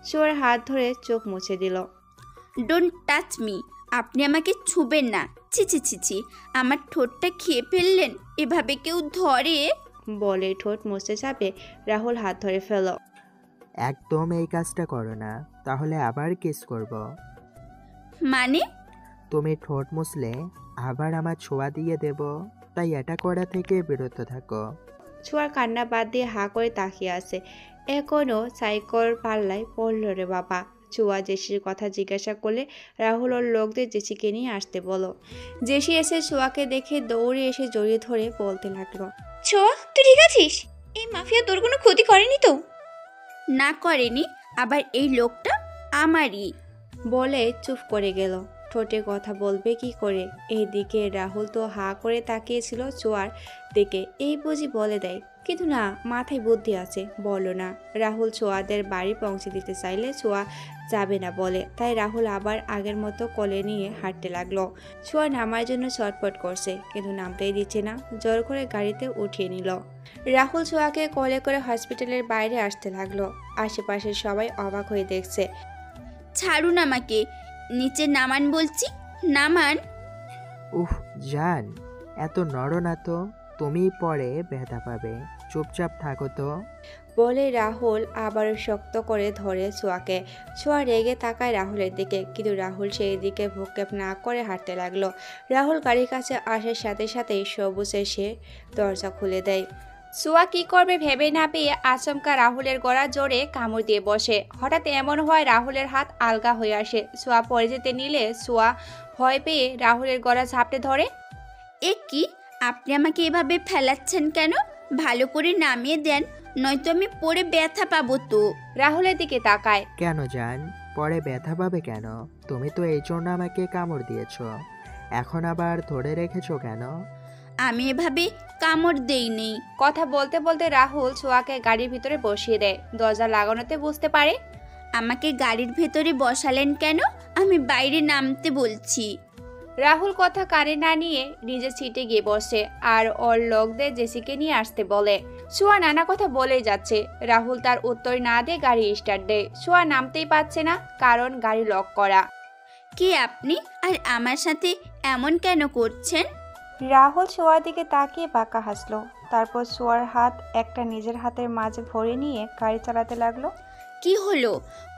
ছোঁয়ার হাত ধরে চোখ মুছে দিল। Don't touch me. আপনি আমাকে ছুবেন না। ছি ছি ছি ছি, আমার ঠোঁটটা খেয়ে ফেললেন। এভাবে কেউ ধরে? বলে ঠোঁট মুছতে যাবে, রাহুল হাত ধরে ফেল। একদম এই কাজটা করো না, তাহলে আবার কিস করব। মানে? তুমি ঠোঁট মুছলে আবার আমার ছোঁয়া দিয়ে দেব, তাই এটা করা থেকে বিরত থাকো। ছোঁয়ার কান্না বাদ দিয়ে হা করে তাকিয়ে আছে। এখনো সাইকোর পাল্লায় পড়ল রে বাবা। ছোঁয়া জেসির কথা জিজ্ঞাসা করলে রাহুল ওর লোকদের জেসিকে নিয়ে আসতে বলো। জেসি এসে ছোঁয়াকে দেখে দৌড়ে এসে জড়িয়ে ধরে বলতে লাগলো। ছোঁয়া, তুই ঠিক আছিস? এই মাফিয়া তোর কোনো ক্ষতি করেনি তো? না করেনি। আবার এই লোকটা আমারই। বলে চুপ করে গেল। ঠোঁটে কথা বলবে কি করে? এইদিকে রাহুল তো হা করে তাকিয়েছিল ছোঁয়ার দিকে। এই বুঝি বলে দেয়, কিন্তু না, মাথায় বুদ্ধি আছে, বলো না। রাহুল ছোঁয়াদের বাড়ি পৌঁছে দিতে চাইলে ছোঁয়া যাবে না বলে, তাই রাহুল আবার আগের মতো কোলে নিয়ে হাঁটতে লাগলো। ছোঁয়া নামার জন্য ছটফট করছে, কিন্তু নামতেই দিচ্ছে না। জোর করে গাড়িতে উঠিয়ে নিল। রাহুল ছোঁয়াকে কোলে করে হসপিটালের বাইরে আসতে লাগলো। আশেপাশের সবাই অবাক হয়ে দেখছে। ছাড়ুন আমাকে, নিচে নামান বলছি, নামান। উফ জান, এত নড়ো না তো, তুমি পরে ব্যথা পাবে। চুপচাপ থাকো তো। বলে রাহুল আবারও শক্ত করে ধরে ছোঁয়াকে। ছোঁয়া রেগে তাকায় রাহুলের দিকে, কিন্তু রাহুল সেই দিকে ভ্রুক্ষেপ না করে হাঁটতে লাগলো। রাহুল গাড়ির কাছে আসার সাথে সাথেই সবুজ এসে দরজা খুলে দেয়। ছোঁয়া কি করবে ভেবে না পেয়ে আচমকা রাহুলের গলা জোরে কামড় দিয়ে বসে। হঠাৎ এমন হয় রাহুলের হাত আলগা হয়ে আসে। ছোঁয়া পড়ে যেতে নিলে ছোঁয়া ভয় পেয়ে রাহুলের গলা ঝাপটে ধরে। এ কি? আপনি আমাকে এভাবে ফেলাচ্ছেন কেন? ভালো করে নামিয়ে দেন, নয়তো আমি পড়ে ব্যথা পাবো তো। রাহুলের দিকে তাকায়। কেন জান, পরে ব্যথা পাবে কেন? তুমি তো এই জন্য আমাকে কামড় দিয়েছো। এখন আবার ধরে রেখেছো কেন? আমি এভাবে কামড় দেইনি। কথা বলতে বলতে রাহুল ছোঁয়াকে গাড়ির ভিতরে বসিয়ে দেয়। দরজা লাগানোতে বুঝতে পারে। আমাকে গাড়ির ভেতরে বসালেন কেন? আমি বাইরে নামতে বলছি। রাহুল কথা কানে না নিয়ে নিজের সিটে গিয়ে বসে আর ওর লোকদের জেসিকে নিয়ে আসতে বলে। ছোঁয়া নানা কথা বলেই যাচ্ছে। রাহুল তার উত্তর না দিয়ে গাড়ি স্টার্ট দেয়। ছোঁয়া নামতেই পারছে না, কারণ গাড়ি লক করা। কে আপনি, আর আমার সাথে এমন কেন করছেন? রাহুল ছোঁয়ার দিকে তাকিয়ে বাঁকা হাসলো। তারপর ছোঁয়ার হাত একটা নিজের হাতের মাঝে ভরে নিয়ে গাড়ি চালাতে লাগলো। কি হলো,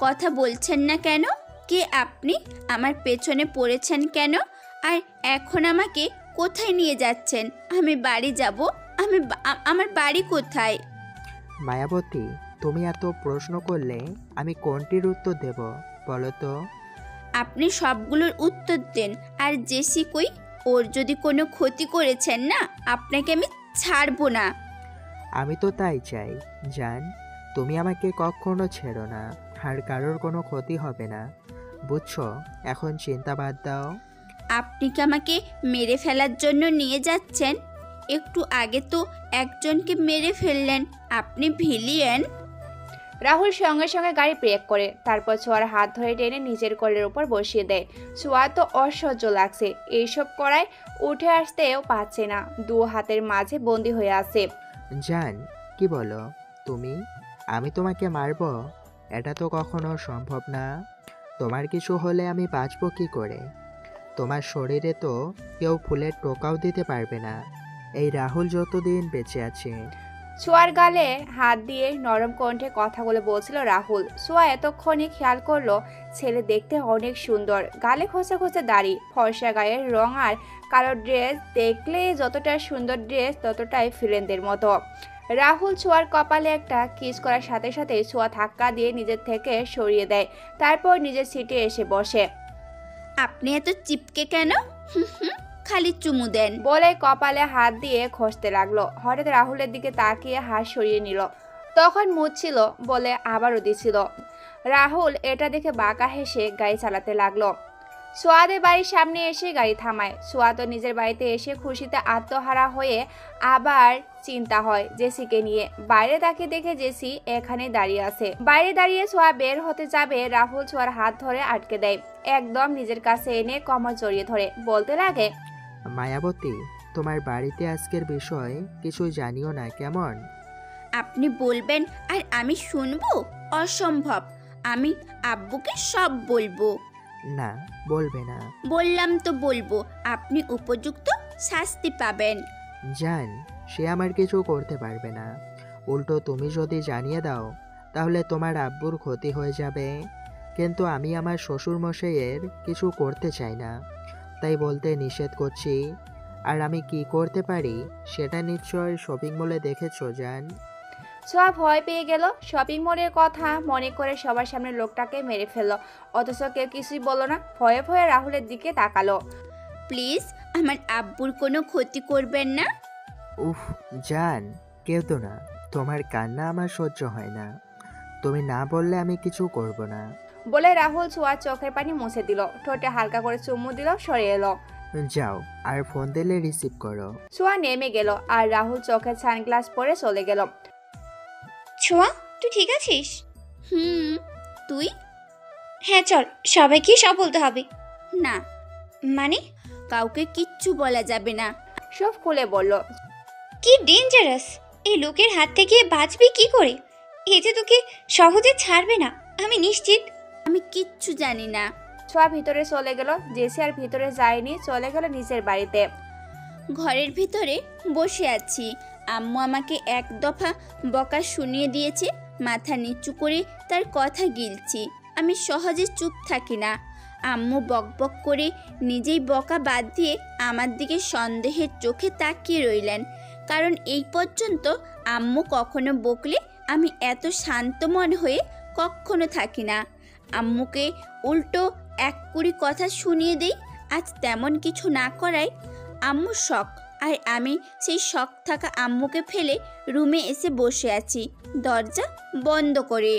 কথা বলছেন না কেন? কে আপনি? আমার পেছনে পড়েছেন কেন? আর এখন আমাকে কোথায় নিয়ে যাচ্ছেন? আমি বাড়ি যাব। আমার বাড়ি কোথায়? মায়াবতী, তুমি এত প্রশ্ন করলে আমি কোনটির উত্তর দেব বলো তো? আপনি সবগুলোর উত্তর দেন। আর জেসি কই? ওর যদি কোনো ক্ষতি করেছেন না, আপনাকে আমি ছাড়বো না। আমি তো তাই চাই জান, তুমি আমাকে কখনো ছেড়ো না, আর কারোর কোনো ক্ষতি হবে না, বুঝছো? এখন চিন্তা বাদ দাও। আপনি কি আমাকে মেরে ফেলার জন্য নিয়ে যাচ্ছেন? একটু আগে তো একজনকে মেরে ফেললেন। আপনি ভিলিয়েন। রাহুল সঙ্গে সঙ্গে গাড়ি ব্রেক করে, তারপর ছোঁয়ার হাত ধরে টেনে নিজের কোলের উপর বসিয়ে দেয়। ছোঁয়া তো অসহ্য লাগছে, এইসব করায় উঠে আসতেও পারছে না, দু হাতের মাঝে বন্দি হয়ে আছে। জান, কি বলো তুমি? আমি তোমাকে মারবো? এটা তো কখনো সম্ভব না। তোমার কিছু হলে আমি বাঁচবো কি করে? তোমার শরীরে তো কেউ ফুলের টোকাও দিতে পারবে না, এই রাহুল যতদিন বেঁচে আছে। ছোঁয়ার গালে হাত দিয়ে নরম কণ্ঠে কথাগুলো বলছিল রাহুল। ছোঁয়া এতক্ষণে খেয়াল করলো ছেলে দেখতে অনেক সুন্দর, গালে খোঁচা খোঁচা দাড়ি, ফর্সা গায়ের রং আর কালো ড্রেস, দেখলে যতটা সুন্দর ড্রেস ততটাই ফিরেনদের মতো। রাহুল ছোঁয়ার কপালে একটা কিস করার সাথে সাথে ছোঁয়া ধাক্কা দিয়ে নিজের থেকে সরিয়ে দেয়, তারপর নিজের সিটে এসে বসে। আপনি এত চিপকে কেন? খালি চুমু দেন বলে কপালে হাত দিয়ে ঘষতে লাগলো। হঠাৎ রাহুলের দিকে তাকিয়ে হাত সরিয়ে নিল, তখন মুছছিল বলে আবারও দিছিল। রাহুল এটা দেখে বাঁকা হেসে গাড়ি চালাতে লাগলো। সোয়াদের বাড়ির সামনে এসে গাড়ি থামায়। সোয়াদ নিজের বাড়িতে এসে খুশিতে আত্মহারা হয়ে আবার চিন্তা হয় জেসিকে নিয়ে। বাইরে তাকে দেখে জেসি এখানে দাঁড়িয়ে আছে। বাইরে দাঁড়িয়ে সোয়া বের হতে যাবে, রাহুল সোয়ার হাত ধরে আটকে দেয়, একদম নিজের কাছে এনে কোমর জড়িয়ে ধরে বলতে লাগে, মায়াবতী, তোমার বাড়িতে আজকের বিষয় কিছু জানিও না, কেমন? আপনি বলবেন আর আমি শুনবো? অসম্ভব। আমি আব্বুকে সব বলবো। না, বলবে না। বললাম তো বলবো। আপনি উপযুক্ত শাস্তি পাবেন। জান, সে আমার কিছু করতে পারবে না। উল্টো তুমি যদি জানিয়ে দাও তাহলে তোমার আব্বুর ক্ষতি হয়ে যাবে। কিন্তু আমি আমার শ্বশুর মশাইয়ের কিছু করতে চাই না, তাই বলতে নিষেধ করছি। আর আমি কি করতে পারি সেটা নিশ্চয় শপিং মলে দেখেছো জান। সোয়া ভয় পেয়ে গেল। শপিং মলের কথা মনে করে সবার সামনে লোকটাকে মেরে ফেললো, অথচ কেউ কিছুই বলল না। ভয়ে ভয়ে রাহুলের দিকে তাকালো। প্লিজ আমার আব্বুর কোনো ক্ষতি করবেন না। উফ জান, কেঁদো না, তোমার কান্না আমার সহ্য হয় না। তুমি না বললে আমি কিছু করব না। বলে রাহুল ছোঁয়ার চোখের পানি মুছে দিল, ঠোঁটে হালকা করে চুমু দিল, সরে এলো। যাও, আর ফোন দিলে রিসিভ করো। ছোঁয়া নেমে গেল আর রাহুল চোখে সানগ্লাস পরে চলে গেল। ছোঁয়া, তুই ঠিক আছিস? তুই? হ্যাঁ চল, সবাইকে সব বলতে হবে। না। মানে? কাউকে কিচ্ছু বলা যাবে না। সব খুলে বলল। কি ডেঞ্জারাস! এই লোকের হাত থেকে বাঁচবি কি করে? এ যে তোকে সহজে ছাড়বে না, আমি নিশ্চিত। আমি কিচ্ছু জানি না। ছোঁয়া ভিতরে চলে গেল। জেসি আর ভিতরে যায়নি, চলে গেল নিজের বাড়িতে। ঘরের ভিতরে বসে আছি। আম্মু আমাকে এক দফা বকা শুনিয়ে দিয়েছে, মাথা নিচু করে তার কথা গিলছি। আমি সহজে চুপ থাকি না। আম্মু বকবক করে নিজেই বকা বাদ দিয়ে আমার দিকে সন্দেহের চোখে তাকিয়ে রইলেন, কারণ এই পর্যন্ত আম্মু কখনো বকলে আমি এত শান্ত মন হয়ে কখনো থাকি না। আম্মুকে উল্টো এক কুড়ি কথা শুনিয়ে দেই। আজ তেমন কিছু না করায় আম্মু শখ, আর আমি সেই শখ থাকা আম্মুকে ফেলে রুমে এসে বসে আছি দরজা বন্ধ করে।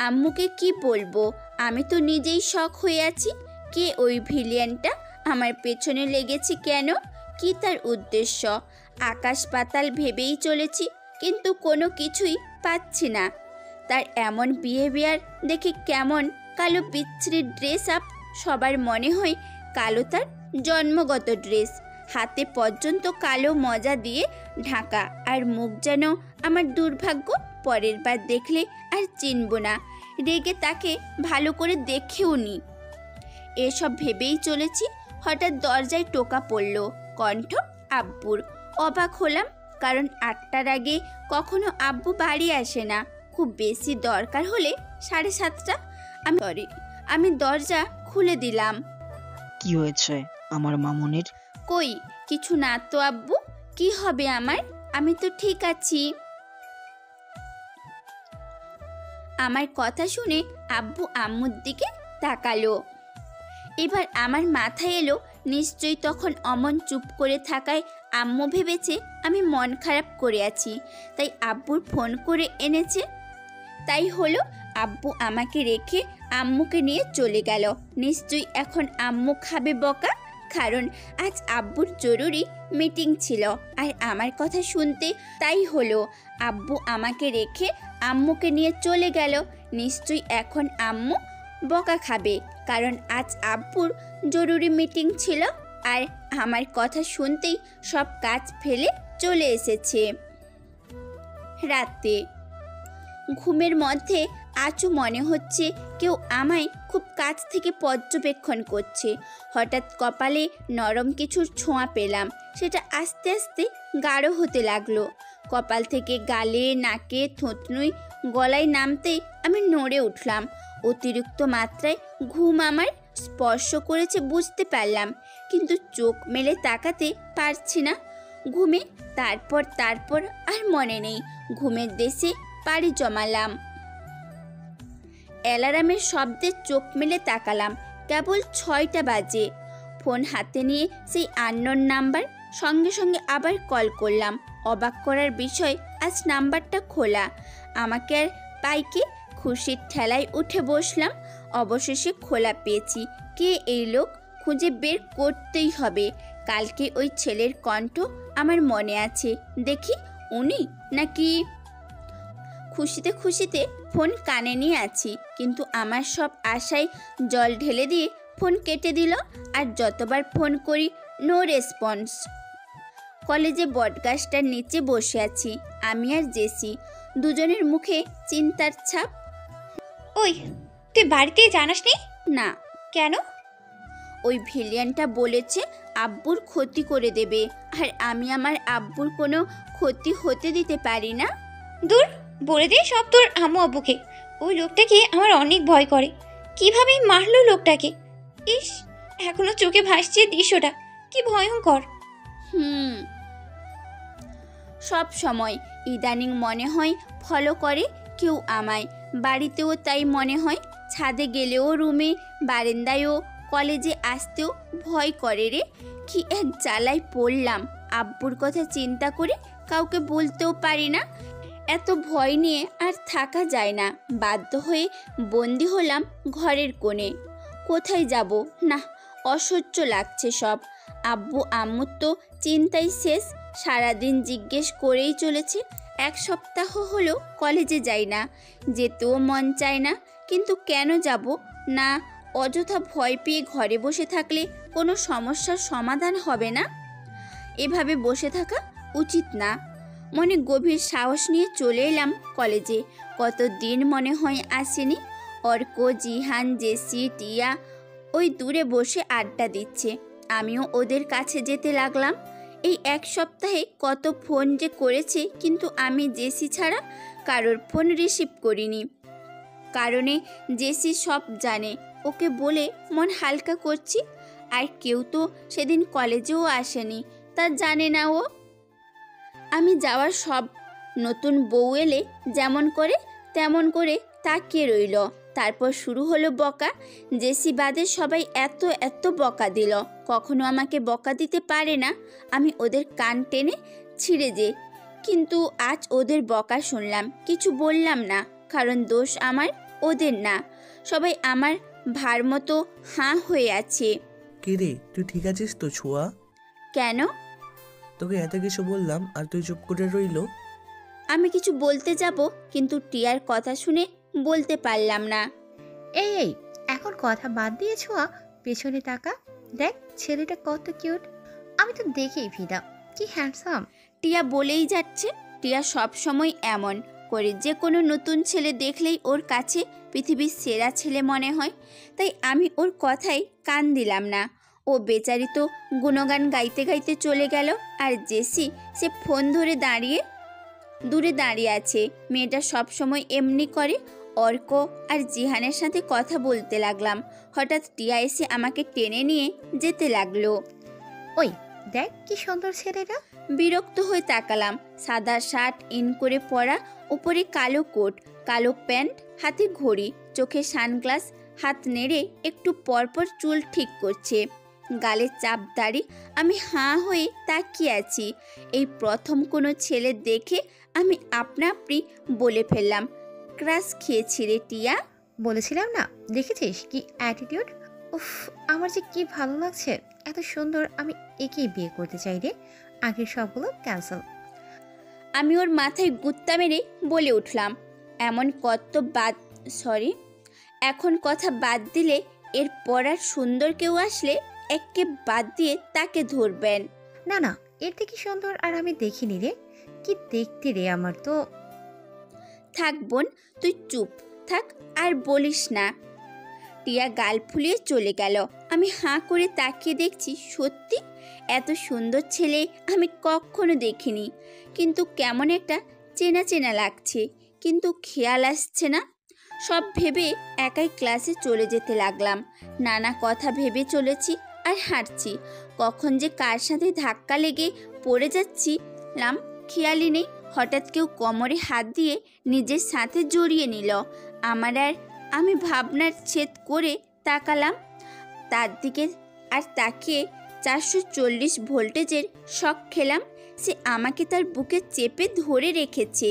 আম্মুকে কি বলবো? আমি তো নিজেই শখ হয়ে আছি। কে ওই ভিলিয়ানটা? আমার পেছনে লেগেছি কেন? কি তার উদ্দেশ্য? আকাশ পাতাল ভেবেই চলেছি, কিন্তু কোনো কিছুই পাচ্ছি না। তার এমন বিহেভিয়ার দেখে কেমন কালো বিচ্ছিরি ড্রেস আপ, সবার মনে হয় কালো তার জন্মগত ড্রেস, হাতে পর্যন্ত কালো মজা দিয়ে ঢাকা, আর মুখ যেন আমার দুর্ভাগ্য, পরের বার দেখলে আর চিনব না, রেগে তাকে ভালো করে দেখেও নি। এসব ভেবেই চলেছি, হঠাৎ দরজায় টোকা পড়ল, কণ্ঠ আব্বুর। অবাক হলাম, কারণ 8টার আগে কখনো আব্বু বাড়ি আসে না, খুব বেশি দরকার হলে 7:30। আমি দরজা খুলে দিলাম। কি হয়েছে আমার মামুনির? কই কিছু না তো আব্বু, কি হবে আমার? আমি তো ঠিক আছি। আমার কথা শুনে আব্বু আম্মুর দিকে তাকালো। এবার আমার মাথায় এলো, নিশ্চয়ই তখন অমন চুপ করে থাকায় আম্মু ভেবেছে আমি মন খারাপ করে আছি, তাই আব্বুর ফোন করে এনেছে। তাই হলো, আব্বু আমাকে রেখে আম্মুকে নিয়ে চলে গেল। নিশ্চয়ই এখন আম্মু খাবে বকা, কারণ আজ আব্বুর জরুরি মিটিং ছিল। আর আমার কথা শুনতে তাই হলো, আব্বু আমাকে রেখে আম্মুকে নিয়ে চলে গেল। নিশ্চয়ই এখন আম্মু বকা খাবে, কারণ আজ আব্বুর জরুরি মিটিং ছিল। আর আমার কথা শুনতেই সব কাজ ফেলে চলে এসেছে। রাতে ঘুমের মধ্যে আচু মনে হচ্ছে কেউ আমায় খুব কাছ থেকে পর্যবেক্ষণ করছে। হঠাৎ কপালে নরম কিছুর ছোঁয়া পেলাম, সেটা আস্তে আস্তে গাঢ় হতে লাগলো। কপাল থেকে গালে, নাকে, থুতনুই, গলায় নামতেই আমি নড়ে উঠলাম। অতিরিক্ত মাত্রায় ঘুম আমার স্পর্শ করেছে বুঝতে পারলাম, কিন্তু চোখ মেলে তাকাতে পারছি না। ঘুমে তারপর আর মনে নেই। ঘুমের দেশে পাড়ি জমালাম। অ্যালার্মের শব্দে চোখ মেলে তাকালাম, কেবল 6টা বাজে। ফোন হাতে নিয়ে সেই আননোন নাম্বার, সঙ্গে সঙ্গে আবার কল করলাম। অবাক করার বিষয়, আজ নাম্বারটা খোলা। আমাকে আর পাইকে খুশির ঠেলায় উঠে বসলাম। অবশেষে খোলা পেয়েছি। কে এই লোক খুঁজে বের করতেই হবে। কালকে ওই ছেলের কণ্ঠ আমার মনে আছে, দেখি উনি নাকি। খুশিতে খুশিতে ফোন কানে নিয়ে আছি, কিন্তু আমার সব আশায় জল ঢেলে দিয়ে ফোন কেটে দিল। আর যতবার ফোন করি, নো রেসপন্স। কলেজে বটগাছটার নিচে বসে আছি, আমি আর জেসি, দুজনের মুখে চিন্তার ছাপ। ওই, তুই বাড়িতে জানাসনি? না। কেন? ওই ভিলিয়ানটা বলেছে আব্বুর ক্ষতি করে দেবে, আর আমি আমার আব্বুর কোনো ক্ষতি হতে দিতে পারি না। দূর, বলে দে সব তোর আম্মু আব্বুকে। ওই লোকটাকে আমার অনেক ভয় করে। কিভাবে মারলো লোকটাকে! ইস, এখনো চোখে ভাসছে দৃশ্যটা, কি ভয়ঙ্কর। সব সময় ইদানিং মনে হয় ফলো করে কেউ আমায়। বাড়িতেও তাই মনে হয়, ছাদে গেলেও, রুমে, বারান্দায়ও, কলেজে আসতেও ভয় করে রে। কি এক জ্বালায় পড়লাম। আব্বুর কথা চিন্তা করে কাউকে বলতেও পারি না। এত ভয় নিয়ে আর থাকা যায় না। বাধ্য হয়ে বন্দি হলাম ঘরের কোণে। কোথায় যাব? না, অসহ্য লাগছে সব। আব্বু আম্মুর তো চিন্তাই শেষ, সারাদিন জিজ্ঞেস করেই চলেছে। 1 সপ্তাহ হলো কলেজে যাই না, যেতেও মন চায় না, কিন্তু কেন যাব না? অযথা ভয় পেয়ে ঘরে বসে থাকলে কোনো সমস্যার সমাধান হবে না। এভাবে বসে থাকা উচিত না। মনে গভীর সাহস নিয়ে চলে এলাম কলেজে। কতদিন মনে হয় আসেনি। অর্ক, জিহান, জেসি, টিয়া ওই দূরে বসে আড্ডা দিচ্ছে, আমিও ওদের কাছে যেতে লাগলাম। এই 1 সপ্তাহে কত ফোন যে করেছে, কিন্তু আমি জেসি ছাড়া কারোর ফোন রিসিভ করিনি। কারণে জেসি সব জানে, ওকে বলে মন হালকা করছি। আর কেউ তো সেদিন কলেজেও আসেনি, তা জানে না ও। আমি যাওয়ার সব নতুন বউ এলে যেমন করে তেমন করে তাকিয়ে রইল। তারপর শুরু হলো বকা। জেসি বাদে সবাই এত বকা দিল। কখনো আমাকে বকা দিতে পারে না, আমি ওদের কান টেনে ছিঁড়ে যে। কিন্তু আজ ওদের বকা শুনলাম, কিছু বললাম না, কারণ দোষ আমার, ওদের না। সবাই আমার ভার মতো হাঁ হয়ে আছে। কে রে, তুই ঠিক আছিস তো ছোঁয়া? কেন? তোকে এত কিছু বললাম আর তুই চুপ করে রইলো। আমি কিছু বলতে যাব, কিন্তু টিয়ার কথা শুনে বলতে পারলাম না। এই এখন কথা বাদ দিয়ে ছোঁয়া, পেছনে তাকা, দেখ ছেলেটা কত কিউট। আমি তো দেখেই ফিদা, কি হ্যান্ডসাম। টিয়া বলেই যাচ্ছে, টিয়া সব সময় এমন করে, যে কোনো নতুন ছেলে দেখলেই ওর কাছে পৃথিবীর সেরা ছেলে মনে হয়। তাই আমি ওর কথায় কান দিলাম না। ও বেচারি তো গুণগান গাইতে গাইতে চলে গেল, আর জেসি সে ফোন ধরে দূরে দাঁড়িয়ে আছে। মেয়েটা সব সময় এমনি করে। অর্ক আর জিহানের সাথে কথা বলতে লাগলাম। হঠাৎ টিয়া এসে আমাকে টেনে নিয়ে যেতে লাগলো। ওই দেখ কি সুন্দর ছেলেটা। বিরক্ত হয়ে তাকালাম। সাদা শার্ট ইন করে পরা, উপরে কালো কোট, কালো প্যান্ট, হাতে ঘড়ি, চোখে সানগ্লাস, হাত নেড়ে একটু পরপর চুল ঠিক করছে, গালে চাপ দাড়ি। আমি হাঁ হয়ে তাকিয়ে আছি। এই প্রথম কোনো ছেলে দেখে আমি আপনা আপনি বলে ফেললাম, ক্রাশ খেয়েছি রে টিয়া। বলেছিলাম না, দেখেছিস কি অ্যাটিটিউড। উফ, আমার যে কি ভালো লাগছে, এত সুন্দর। আমি একেই বিয়ে করতে চাই রে। আগের সবগুলো ক্যান্সেল। আমি ওর মাথায় গুত্তা মেরে বলে উঠলাম, এখন কথা বাদ দিলে এরপর আর সুন্দর কেউ আসলে একে বাদ দিয়ে তাকে ধরবেন। না না, এর থেকে সুন্দর আর আমি দেখিনি রে। কি দেখতে রে আমার তো। থাক বোন, তুই চুপ থাক আর বলিস না। টিয়া গাল ফুলিয়ে চলে গেল। আমি হাঁ করে তাকিয়ে দেখছি, সত্যি এত সুন্দর ছেলে আমি কখনো দেখিনি। কিন্তু কেমন একটা চেনা চেনা লাগছে, কিন্তু খেয়াল আসছে না। সব ভেবে একাই ক্লাসে চলে যেতে লাগলাম। নানা কথা ভেবে চলেছি আর হাঁটছি। কখন যে কার সাথে ধাক্কা লেগে পড়ে যাচ্ছিলাম খেয়ালই নেই। হঠাৎ কেউ কোমরে হাত দিয়ে নিজের সাথে জড়িয়ে নিল। আমি ভাবনার ছেদ করে তাকালাম তার দিকে, আর তাকিয়ে 440 ভোল্টেজের শক খেলাম। সে আমাকে তার বুকে চেপে ধরে রেখেছে।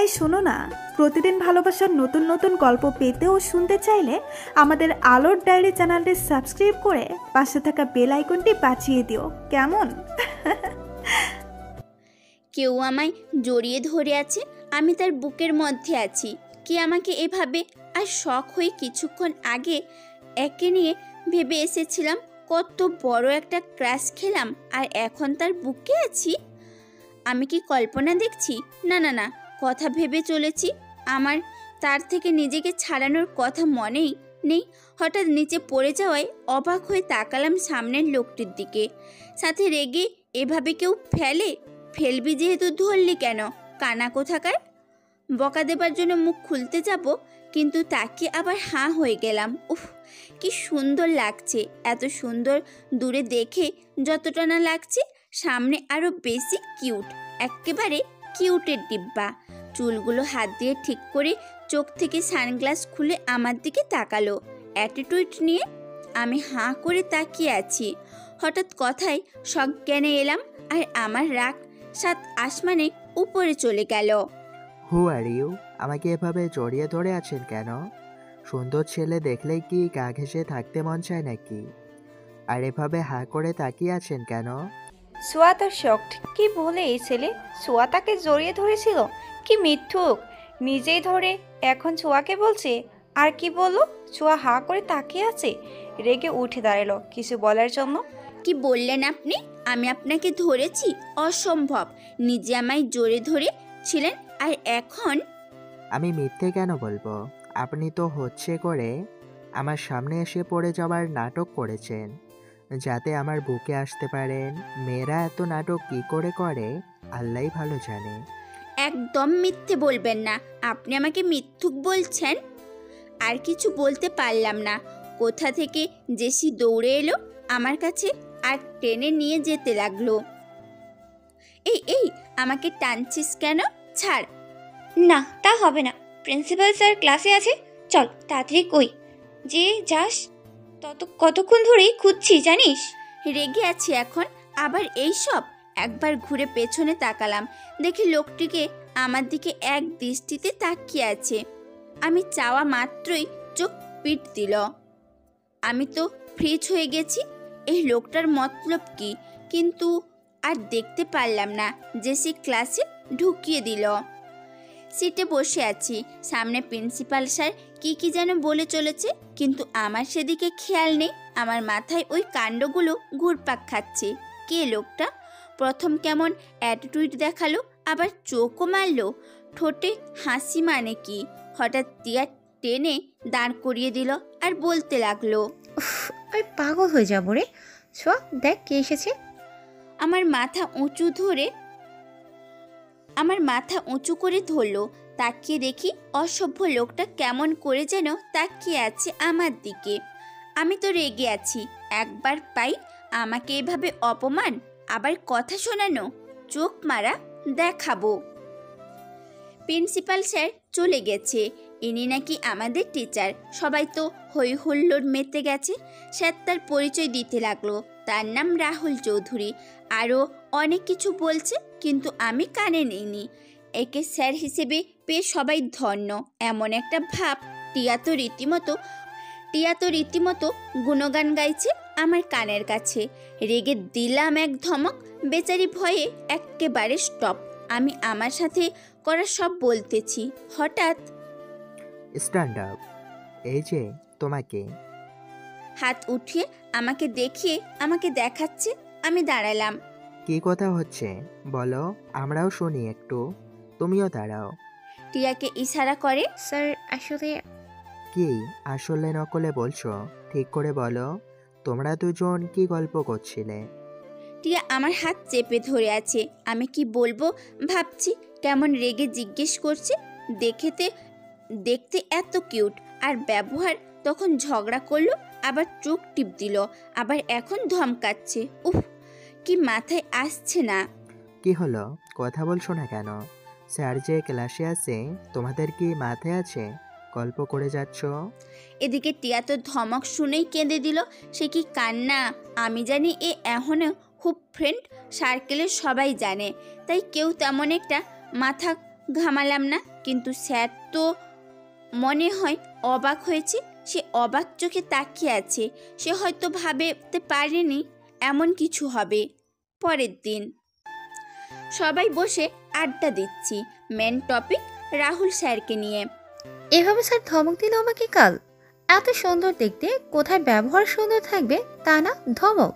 এই শোনো না, প্রতিদিন ভালোবাসার নতুন নতুন গল্প পেতে ও শুনতে চাইলে আমাদের আলোর ডায়েরি চ্যানেলটি সাবস্ক্রাইব করে পাশে থাকা বেল আইকনটি বাজিয়ে দিও, কেমন? কেউ আমায় জড়িয়ে ধরে আছে, আমি তার বুকের মধ্যে আছি। কে আমাকে এভাবে, আর শখ হয়ে কিছুক্ষণ আগে একে নিয়ে ভেবে এসেছিলাম কত বড় একটা ক্রাশ খেলাম, আর এখন তার বুকে আছি। আমি কি কল্পনা দেখছি? না না না, কথা ভেবে চলেছি। আমার তার থেকে নিজেকে ছাড়ানোর কথা মনেই নেই। হঠাৎ নিচে পড়ে যাওয়ায় অবাক হয়ে তাকালাম সামনের লোকটির দিকে। সাথে রেগে, এভাবে কেউ ফেলবি যেহেতু ধরলি কেন, কানা কোথাকার। বকা দেবার জন্য মুখ খুলতে যাব, কিন্তু তাকে আবার হাঁ হয়ে গেলাম। উফ, কি সুন্দর লাগছে। এত সুন্দর দূরে দেখে যতটা না লাগছে, সামনে আরো বেশি কিউট, একেবারে কিউটের ডিব্বা। চুলগুলো হাত দিয়ে ঠিক করে চোখ থেকে সানগ্লাস খুলে আমার দিকে তাকালো অ্যাটিটিউড নিয়ে। আমি হাঁ করে তাকিয়ে আছি। হঠাৎ কথায় সজ্ঞানে এলাম, আর আমার রাগ 7 আসমানে উপরে চলে গেল। হু আর ইউ? আমাকে এভাবে জড়িয়ে ধরে আছেন কেন? সুন্দর ছেলে দেখলেই কি গা ঘেঁষে থাকতে মন চায় নাকি? আর এভাবে হাঁ করে তাকিয়ে আছেন কেন? সোয়া তো শকড। কি বলে এই ছেলে? সোয়া তাকে জড়িয়ে ধরেছিল? কি মিথ্যুক! নিজেই ধরে এখন ছোয়াকে বলছে। আর কি বললো? ছোয়া হাঁ করে তাকিয়ে আছে। রেগে উঠে দাঁড়ালো কিছু বলার জন্য। কি বললেন আপনি? আমি আপনাকে ধরেছি? অসম্ভব। নিজে আমায় জোরে ধরেছিলেন, আর এখন? আমি মিথ্যে কেন বলবো? আপনি তো হচ্ছে করে আমার সামনে এসে পড়ে যাওয়ার নাটক করেছেন, যাতে আমার বুকে আসতে পারেন। মেয়েরা এত নাটক কি করে করে আল্লাহই ভালো জানে। একদম মিথ্যে বলবেন না। আপনি আমাকে মিথ্যুক বলছেন? আর কিছু বলতে পারলাম না। কোথা থেকে জেসি দৌড়ে এলো আমার কাছে, আর টেনে নিয়ে যেতে লাগলো। এই আমাকে টানছিস কেন? ছাড়। না, তা হবে না। প্রিন্সিপাল স্যার ক্লাসে আছে, চল তাড়াতাড়ি কই যে যাস। কতক্ষণ ধরেই খুঁজছি জানিস। রেগে আছি এখন, আবার এই সব। একবার ঘুরে পেছনে তাকালাম, দেখি লোকটিকে আমার দিকে এক দৃষ্টিতে তাকিয়ে আছে। আমি চাওয়া মাত্রই চোখ পিট দিল। আমি তো ফ্রিজ হয়ে গেছি। এই লোকটার মতলব কি? কিন্তু আর দেখতে পারলাম না। জেসি ক্লাসে ঢুকিয়ে দিল। সিটে বসে আছি, সামনে প্রিন্সিপাল স্যার কি যেন বলে চলেছে, কিন্তু আমার সেদিকে খেয়াল নেই। আমার মাথায় ওই কাণ্ডগুলো ঘুরপাক খাচ্ছে। কে লোকটা? প্রথম কেমন অ্যাটিটিউড দেখালো, আবার চোখও মারলো। ঠোঁটে হাসি মানে কি? হঠাৎ টিয়া টেনে দাঁড় করিয়ে দিল আর বলতে লাগলো, আমি পাগল হয়ে যাবো রে। ছোঁয়া, দেখ কে এসেছে। আমার মাথা উঁচু করে ধরলো। তাকিয়ে দেখি অসভ্য লোকটা কেমন করে যেন তাকিয়ে আছে আমার দিকে। আমি তো রেগে আছি। একবার পাই আমাকে এভাবে অপমান, আবার কথা শোনানো, চোখ মারা দেখাবো। প্রিন্সিপাল স্যার চলে গেছে। ইনি নাকি আমাদের টিচার। সবাই তো হই হুল্লোড় মেতে গেছে। স্যার তার পরিচয় দিতে লাগলো। তার নাম রাহুল চৌধুরী। আরও অনেক কিছু বলছে, কিন্তু আমি কানে নিইনি। একে স্যার হিসেবে পেয়ে সবাই ধন্য, এমন একটা ভাব। টিয়া তো রীতিমতো গুণগান গাইছে আমার কানের কাছে। রেগে দিলাম এক ধমক। বেচারি ভয়ে একেবারে স্টপ। আমি আমার সাথে করা সব বলতেছি। হঠাৎ স্ট্যান্ড আপ। এই যে তোমাকে। হাত উঠিয়ে আমাকে দেখিয়ে আমাকে দেখাচ্ছে। আমি দাঁড়ালাম। কি কথা হচ্ছে বলো, আমরাও শুনি একটু। তুমিও দাঁড়াও। টিয়াকে ইশারা করে, স্যার আসলে। কি আসলে নকলে বলছো? ঠিক করে বলো, তোমরা দুজন কি গল্প করছিলে? টিয়া আমার হাত চেপে ধরে আছে। আমি কি বলবো ভাবছি। কেমন রেগে জিজ্ঞেস করছে। দেখতে এত কিউট, আর ব্যবহার। তখন ঝগড়া করলো, আবার চোখ টিপ দিল, আবার এখন ধমকাচ্ছে। উফ, কি মাথায় আসছে না। কি হলো, কথা বলছো না কেন? স্যার যে ক্লাসে আছে, তোমাদের কি মাথায় আছে? গল্প করে যাচ্ছ। এদিকে টিয়া তো ধমক শুনেই কেঁদে দিল। সে কি কান্না! আমি জানি এ এখনও খুব ফ্রেন্ড সার্কেলের সবাই জানে, তাই কেউ তেমন একটা মাথা ঘামালাম না। কিন্তু স্যার তো মনে হয় অবাক হয়েছে। সে অবাক চোখে তাকিয়ে আছে। সে হয়তো ভাবতে পারেনি এমন কিছু হবে। পরের দিন সবাই বসে আড্ডা দিচ্ছি। মেন টপিক রাহুল স্যারকে নিয়ে। এভাবে স্যার ধমক দিল আমাকে কাল। এত সুন্দর দেখতে, কোথায় ব্যবহার সুন্দর থাকবে তা না, ধমক।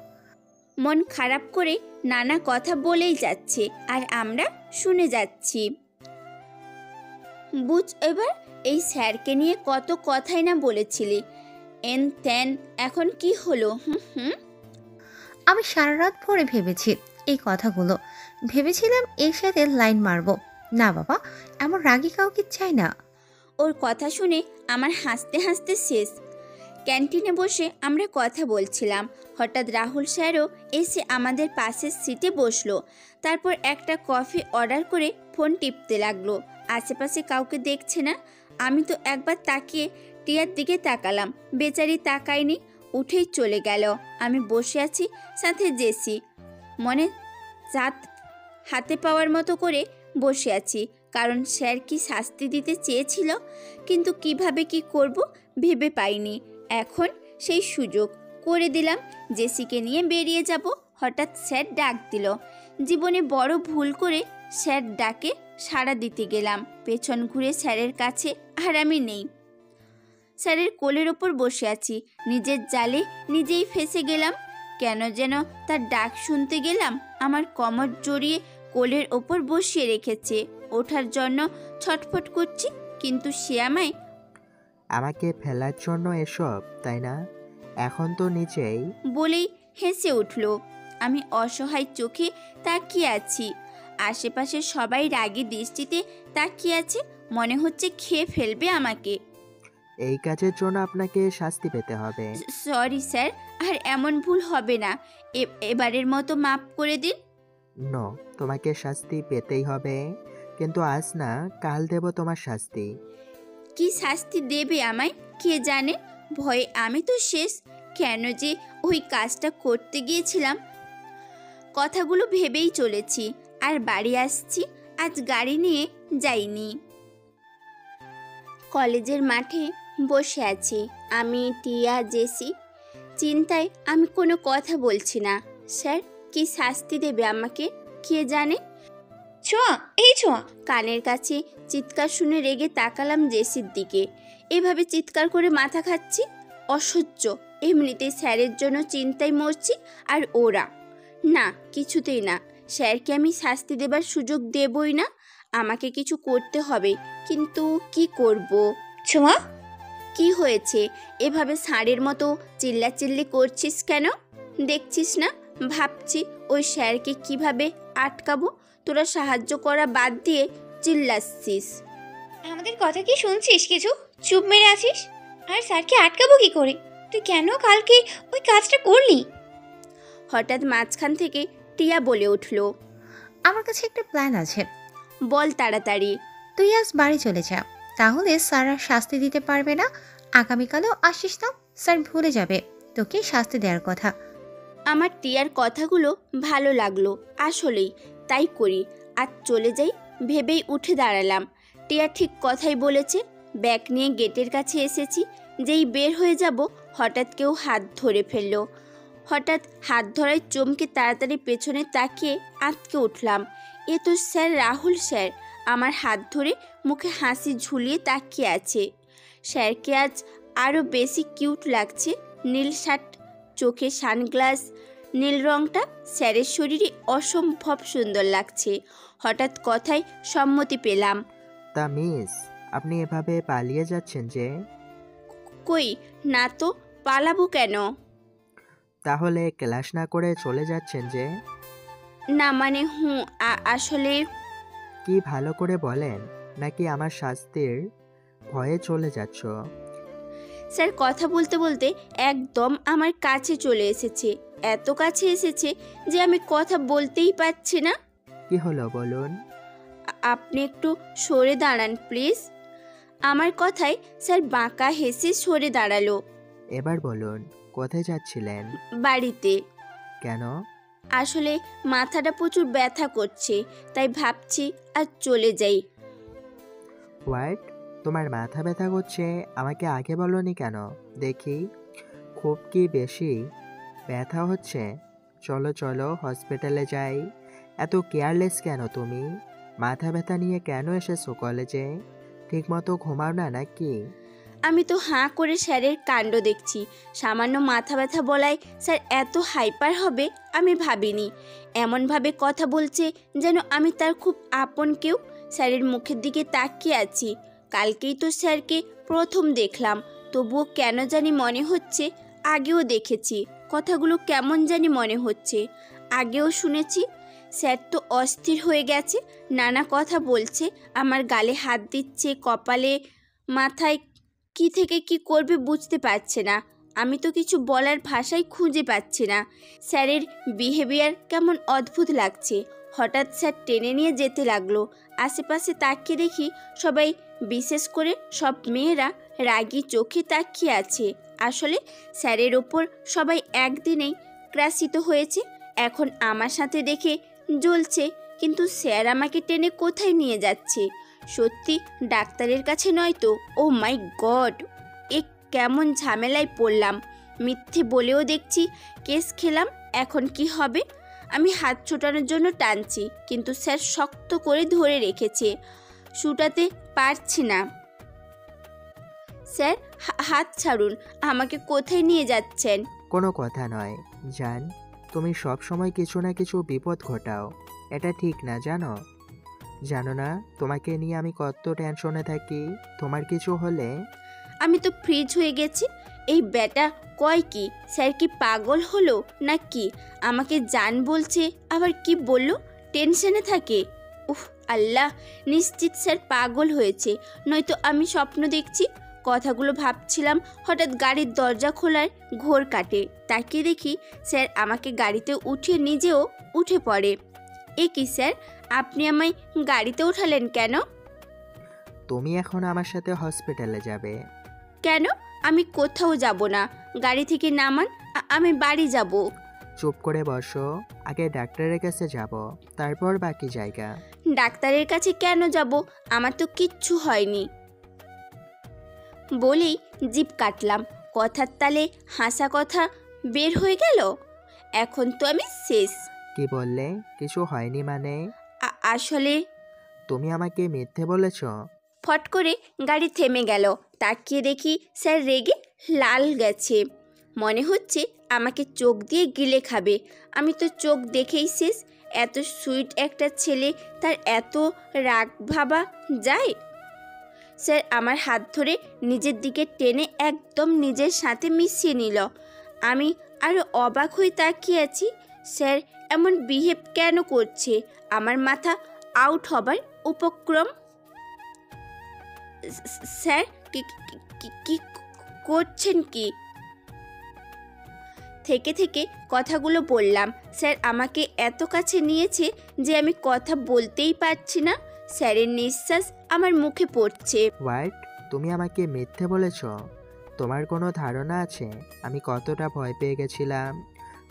মন খারাপ করে নানা কথা বলেই যাচ্ছে, আর আমরা শুনে যাচ্ছি। বুঝ এবার, এই স্যারকে নিয়ে কত কথাই না বলেছিলি। এন তেন, এখন কি হলো? আমি সারা রাত ভরে ভেবেছি এই কথাগুলো। ভেবেছিলাম এর সাথে লাইন মারবো। না বাবা, এমন রাগী কাউকে চাই না। ওর কথা শুনে আমার হাসতে হাসতে শেষ। ক্যান্টিনে বসে আমরা কথা বলছিলাম। হঠাৎ রাহুল স্যারও এসে আমাদের পাশের সিটে বসলো। তারপর একটা কফি অর্ডার করে ফোন টিপতে লাগলো। আশেপাশে কাউকে দেখছে না। আমি তো একবার তাকিয়ে টিয়ার দিকে তাকালাম। বেচারি তাকায়নি, উঠেই চলে গেল। আমি বসে আছি, সাথে জেসি। মনে চাঁদ হাতে পাওয়ার মতো করে বসে আছি। কারণ স্যার কি শাস্তি দিতে চেয়েছিল, কিন্তু কিভাবে কি করব ভেবে পাইনি। এখন সেই সুযোগ করে দিলাম। জেসিকে নিয়ে বেরিয়ে যাব। হঠাৎ স্যার ডাক দিল। জীবনে বড় ভুল করে স্যার ডাকে সাড়া দিতে গেলাম। পেছন ঘুরে স্যারের কাছে, আর আমি নেই। স্যারের কোলের ওপর বসে আছি। নিজের জালে নিজেই ফেঁসে গেলাম। কেন যেন তার ডাক শুনতে গেলাম। আমার কোমর জড়িয়ে কোলের ওপর বসিয়ে রেখেছে। ওঠার জন্য ছটফট করছি, কিন্তু সে আমাকে ফেলার জন্য এসব, তাই না? এখন তো নিচেই বলেই হেসে উঠল। আমি অসহায় চোখে তাকিয়ে আছি। আশেপাশে সবাই রাগী দৃষ্টিতে তাকিয়ে আছে। মনে হচ্ছে খেয়ে ফেলবে আমাকে। এই কাজের জন্য আপনাকে শাস্তি পেতে হবে। সরি স্যার, আর এমন ভুল হবে না। এবারের মতো মাফ করে দিন। নো, তোমাকে শাস্তি পেতেই হবে, কিন্তু আজ না, কাল দেব তোমার শাস্তি। কি শাস্তি দেবে আমায় কে জানে। ভয়ে আমি তো শেষ। কেন যে ওই কাজটা করতে গিয়েছিলাম। কথাগুলো ভেবেই চলেছি, আর বাড়ি আসছি। আজ গাড়ি নিয়ে যাইনি। কলেজের মাঠে বসে আছি আমি, টিয়া, জেসি। চিন্তায় আমি কোনো কথা বলছি না। স্যার কি শাস্তি দেবে আমাকে কে জানে। ছোঁয়া, এই ছোঁয়া। কানের কাছে চিৎকার শুনে রেগে তাকালাম জেসির দিকে। এভাবে চিৎকার করে মাথা খাচ্ছি, অসহ্য। এমনিতেই স্যারের জন্য চিন্তায় মরছি, আর ওরা না, কিছুতেই না। স্যারকে আমি শাস্তি দেবার সুযোগ দেবই না। আমাকে কিছু করতে হবে, কিন্তু কি করব? ছোঁয়া, কি হয়েছে? এভাবে ষাঁড়ের মতো চিল্লাচিল্লি করছিস কেন? দেখছিস না ভাবছি ওই স্যারকে কিভাবে আটকাবো। তোরা সাহায্য করা বাদ দিয়ে চিল্লাচ্ছিস। আমাদের কথা কি শুনছিস? কিছু চুপ মেরে আছিস। আর স্যারকে আটকাবো কি করে? তুই কেন কালকে ওই কাজটা করলি? হঠাৎ মাঝখান থেকে টিয়া বলে উঠল, আমার কাছে একটা প্ল্যান আছে। বল তাড়াতাড়ি। তুই আজ বাড়ি চলে যা, তাহলে স্যার আর শাস্তি দিতে পারবে না। আগামীকালও আসিস না, স্যার ভুলে যাবে তোকে শাস্তি দেওয়ার কথা। আমার টিয়ার কথাগুলো ভালো লাগলো, আসলেই তাই করি। আজ চলে যাই ভেবেই উঠে দাঁড়ালাম। টিয়া ঠিক কথাই বলেছে। ব্যাগ নিয়ে গেটের কাছে এসেছি, যেই বের হয়ে যাব হঠাৎ কেউ হাত ধরে ফেললো। হঠাৎ হাত ধরায় চমকে তাড়াতাড়ি পেছনে তাকিয়ে আঁতকে উঠলাম। এ তো স্যার রাহুল স্যার। আমার হাত ধরে মুখে হাসি ঝুলিয়ে তাকিয়ে আছে। স্যারকে আজ আরও বেশি কিউট লাগছে। নীল শার্ট, চোখে সানগ্লাস, নীল রংটা স্যারের শরীরে অসম্ভব সুন্দর লাগছে। হঠাৎ কথায় সম্মতি পেলাম। তা মিস, আপনি এভাবে পালিয়ে যাচ্ছেন যে? কই না তো, পালাবো কেন? তাহলে ক্লাস না করে চলে যাচ্ছেন যে? না মানে আসলে। কি ভালো করে বলেন, নাকি আমার শাস্তির ভয়ে চলে যাচ্ছ? স্যার কথা বলতে বলতে একদম আমার কাছে চলে এসেছে। এত কাছে এসেছে যে আমি কথা বলতেই পারছি না। কি হলো বলুন? আপনি একটু সরে দাঁড়ান প্লিজ। আমার কথায় স্যার বাঁকা হেসে সরে দাঁড়ালো। এবার বলুন, কোথায় যাচ্ছিলেন? বাড়িতে। কেন? আসলে মাথাটা প্রচুর ব্যথা করছে, তাই ভাবছি আর চলে যাই। হোয়াট? তোমার মাথা ব্যথা করছে, আমাকে আগে বলনি কেন? দেখি খুব কি বেশি ব্যথা হচ্ছে? চলো চলো হসপিটালে যাই। এত কেয়ারলেস কেন তুমি? মাথা ব্যথা নিয়ে কেন এসেছো কলেজে? ঠিকমতো ঘুমাও না নাকি? আমি তো হাঁ করে স্যারের কাণ্ড দেখছি। সামান্য মাথা ব্যথা বলায় স্যার এত হাইপার হবে আমি ভাবিনি। এমনভাবে কথা বলছে যেন আমি তার খুব আপন কেউ। স্যারের মুখের দিকে তাকিয়ে আছি। কালকেই তো স্যারকে প্রথম দেখলাম, তবুও কেন জানি মনে হচ্ছে আগেও দেখেছি। কথাগুলো কেমন জানি মনে হচ্ছে আগেও শুনেছি। স্যার তো অস্থির হয়ে গেছে, নানা কথা বলছে, আমার গালে হাত দিচ্ছে, কপালে, মাথায়। কি থেকে কি করবে বুঝতে পারছে না। আমি তো কিছু বলার ভাষাই খুঁজে পাচ্ছি না। স্যারের বিহেভিয়ার কেমন অদ্ভুত লাগছে। হঠাৎ স্যার টেনে নিয়ে যেতে লাগলো। আশেপাশে তাকিয়ে দেখি সবাই, বিশেষ করে সব মেয়েরা রাগী চোখে তাকিয়ে আছে। আসলে স্যারের ওপর সবাই একদিনেই ক্রাসিত হয়েছে। এখন আমার সাথে দেখে জ্বলছে, কিন্তু স্যার আমাকে টেনে কোথায় নিয়ে যাচ্ছে? সত্যি ডাক্তারের কাছে নয় তো? ও মাই গড, এ কেমন ঝামেলায় পড়লাম। মিথ্যে বলেও দেখছি কেস খেলাম। এখন কি হবে? আমি হাত ছোটানোর জন্য টানছি, কিন্তু স্যার শক্ত করে ধরে রেখেছে, ছুটাতে পারছি না। স্যার হাত ছাড়ুন, আমাকে কোথায় নিয়ে যাচ্ছেন? কোনো কথা নয় জান, তুমি সব সময় কিছু না কিছু বিপদ ঘটাও, এটা ঠিক না জানো? জানো না তোমাকে নিয়ে আমি কত টেনশনে থাকি? তোমার কিছু হলে আমি তো ফ্রিজ হয়ে গেছি। এই ব্যাটা কয় কি? স্যার কি পাগল হলো নাকি? আমাকে জান বলছে, আবার কি বললো? টেনশনে থাকে। উফ আল্লাহ, নিশ্চিত স্যার পাগল হয়েছে, নয়তো আমি স্বপ্ন দেখছি। কথাগুলো ভাবছিলাম, হঠাৎ গাড়ির দরজা খোলার ঘোর কাটে। তাকিয়ে দেখি স্যার আমাকে গাড়িতে উঠিয়ে নিজেও উঠে পড়ে। এ কি স্যার, আপনি আমায় গাড়িতে উঠালেন কেন? তুমি এখন আমার সাথে হসপিটালে যাবে। কেন? আমি কোথাও যাব না। গাড়ি থেকে নামান, আমি বাড়ি যাব। চুপ করে বসো, আগে ডাক্তারের কাছে যাব, তারপর বাকি জায়গা। ডাক্তারের কাছে কেন যাব? আমার তো কিচ্ছু হয়নি বলেই জিভ কাটলাম। কথার তালে হাসা কথা বের হয়ে গেল। এখন তো আমি শেষ। কি বললে? কিছু হয়নি মানে? আসলে তুমি আমাকে মিথ্যে বলেছ? ফট করে গাড়ি থেমে গেল। তাকিয়ে দেখি স্যার রেগে লাল গেছে। মনে হচ্ছে আমাকে চোখ দিয়ে গিলে খাবে। আমি তো চোখ দেখেই শেষ। এত সুইট একটা ছেলে, তার এত রাগ ভাবা যায়? স্যার আমার হাত ধরে নিজের দিকে টেনে একদম নিজের সাথে মিশিয়ে নিল। আমি আরও অবাক হয়ে তাকিয়ে আছি। স্যার এমন বিহেভ কেন করছে? আমার মাথা আউট হবার উপক্রম। স্যার কি করছেন কি? থেকে থেকে কথাগুলো বললাম। স্যার আমাকে এত কাছে নিয়েছে যে আমি কথা বলতেই পারছি না। স্যারের নিঃশ্বাস আমার মুখে পড়ছে। হোয়াট? তুমি আমাকে মিথ্যে বলেছ? তোমার কোনো ধারণা আছে আমি কতটা ভয় পেয়ে গেছিলাম?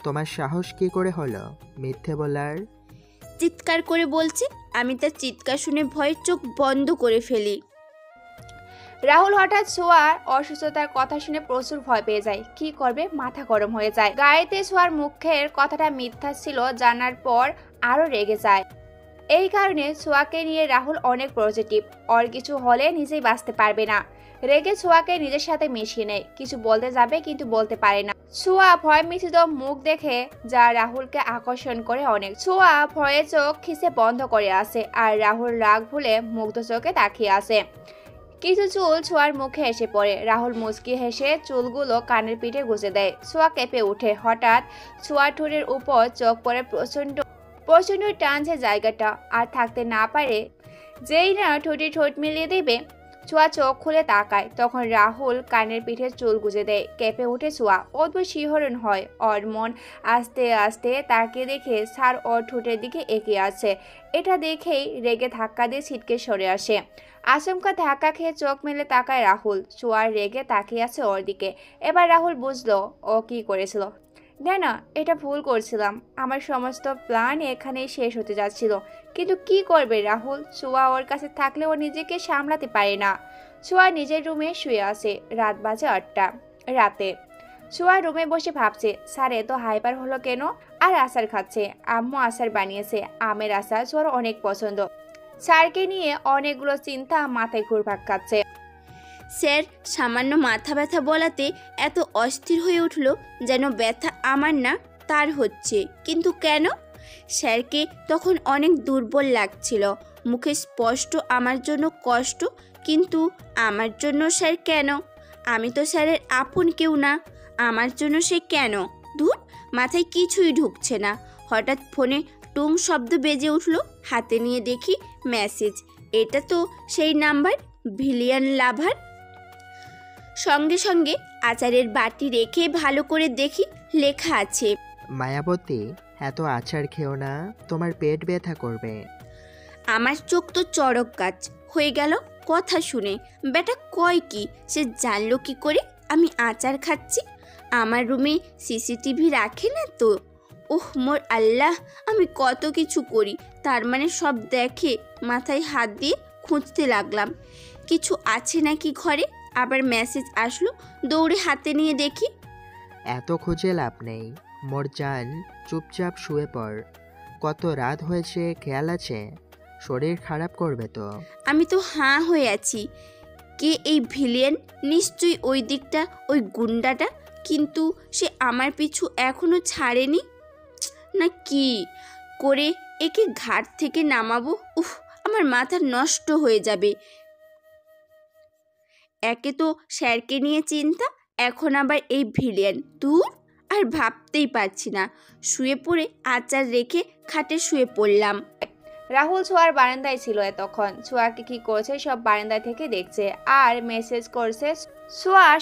তোমার সাহস কি করে হলো মিথ্যে বলার? চিৎকার করে বলছে। আমি তার চিৎকার শুনে ভয়ে চোখ বন্ধ করে ফেলি। রাহুল হঠাৎ ছোঁয়ার অসুস্থতার কথা শুনে প্রচুর ভয় পেয়ে যায়। কি করবে মাথা গরম হয়ে যায়। গায়েতে ছোঁয়ার মুখের কথাটা মিথ্যা ছিল জানার পর আরো রেগে যায়। এই কারণে ছোঁয়াকে নিয়ে রাহুল অনেক পজিটিভ। ওর কিছু হলে নিজেই বাঁচতে পারবে না। রেগে ছোঁয়াকে নিজের সাথে মিশিয়ে নেয়। কিছু বলতে যাবে কিন্তু বলতে পারে না। ছোঁয়া ভয় মিশ্রিত মুখ দেখে যা রাহুলকে আকর্ষণ করে অনেক। ছোঁয়া ভয়ে চোখ খিসে বন্ধ করে আসে আর রাহুল রাগ ভুলে মুগ্ধ চোখে তাকিয়ে আসে। কিছু চুল ছোঁয়ার মুখে এসে পড়ে। রাহুল মুচকি হেসে চুলগুলো কানের পিঠে গুঁজে দেয়। ছোঁয়া কেঁপে ওঠে। হঠাৎ ছোঁয়ার ঠোঁটের উপর চোখ পড়ে প্রচন্ড টানছে জায়গাটা। আর থাকতে না পারে যেই না ঠোঁটে ঠোঁট মিলিয়ে দেবে, ছোঁয়া চোখ খুলে তাকায়। তখন রাহুল কানের পিঠে চুল গুঁজে দেয়। কেঁপে ওঠে ছোঁয়া। অদ্ভুত শিহরণ হয় ওর। মন আস্তে আস্তে তাকে দেখে স্যার ওর ঠোঁটের দিকে এগিয়ে আছে। এটা দেখেই রেগে ধাক্কা দিয়ে ছিটকে সরে আসে। আচমকা ধাক্কা খেয়ে চোখ মেলে তাকায় রাহুল। ছোঁয়ার রেগে তাকিয়ে আছে ওর দিকে। এবার রাহুল বুঝলো ও কি করেছিল। না, এটা ভুল করছিলাম। আমার সমস্ত প্ল্যান এখানেই শেষ হতে যাচ্ছিল। কিন্তু কি করবে রাহুল? ছোঁয়া ওর কাছে থাকলে ও নিজেকে সামলাতে পারে না। ছোঁয়া নিজের রুমে শুয়ে আছে। রাত বাজে 8টা রাতে। ছোঁয়া রুমে বসে ভাবছে স্যার এত হাইপার হলো কেন? আর আচার খাচ্ছে। আম্মু আচার বানিয়েছে। আমের আচার ছোঁয়ার অনেক পছন্দ। স্যারকে নিয়ে অনেকগুলো চিন্তা মাথায় ঘুরপাক খাচ্ছে। স্যার সামান্য মাথা ব্যথা বলাতে এত অস্থির হয়ে উঠল যেন ব্যথা আমার না তার হচ্ছে। কিন্তু কেন? স্যারকে তখন অনেক দুর্বল লাগছিল। মুখে স্পষ্ট আমার জন্য কষ্ট, কিন্তু আমার জন্য স্যার কেন? আমি তো স্যারের আপন কেউ না। আমার জন্য সে কেন? ধুর, মাথায় কিছুই ঢুকছে না। হঠাৎ ফোনে টুং শব্দ বেজে উঠল। হাতে নিয়ে দেখি মেসেজ। এটা তো সেই নাম্বার, ভিলিয়ান লাভার। সঙ্গে সঙ্গে আচারের বাটি রেখে ভালো করে দেখি লেখা আছে, মায়াবতী এত আচার খেও না, তোমার পেট ব্যথা করবে। আমার চোখ তো চড়ক গাছ হয়ে গেল কথা শুনে। বেটা কয় কি? সে জানলো কি করে আমি আচার খাচ্ছি? আমার রুমে সিসিটিভি রাখে না তো? ওহ মোর আল্লাহ, আমি কত কিছু করি, তার মানে সব দেখে। মাথায় হাত দিয়ে খুঁজতে লাগলাম কিছু আছে নাকি ঘরে। আবার মেসেজ আসলো। দৌড়ে হাতে নিয়ে দেখি। এত খুঁজে লাভ নেই মোর জান, চুপচাপ শুয়ে পড়। কত রাত হয়েছে খেয়াল আছে? শরীর খারাপ করবে তো। আমি তো হাঁ হয়ে আছি। কে এই ভিলিয়ান? নিশ্চয়ই ওই দিকটা, ওই গুন্ডাটা। কিন্তু সে আমার পিছু এখনো ছাড়েনি না। কি করে একে ঘাট থেকে নামাবো? উফ, আমার মাথা নষ্ট হয়ে যাবে। একে তো স্যারকে নিয়ে চিন্তা, এখন আবার এই ভিলিয়ান। দূর, আর ভাবতেই পারছি না। শুয়ে পড়ে আচার রেখে খাটে শুয়ে পড়লাম। রাহুল ছোঁয়ার বারান্দায় ছিল এতক্ষণ। ছোঁয়াকে কি করছে সব বারান্দা থেকে দেখছে আর মেসেজ করছে।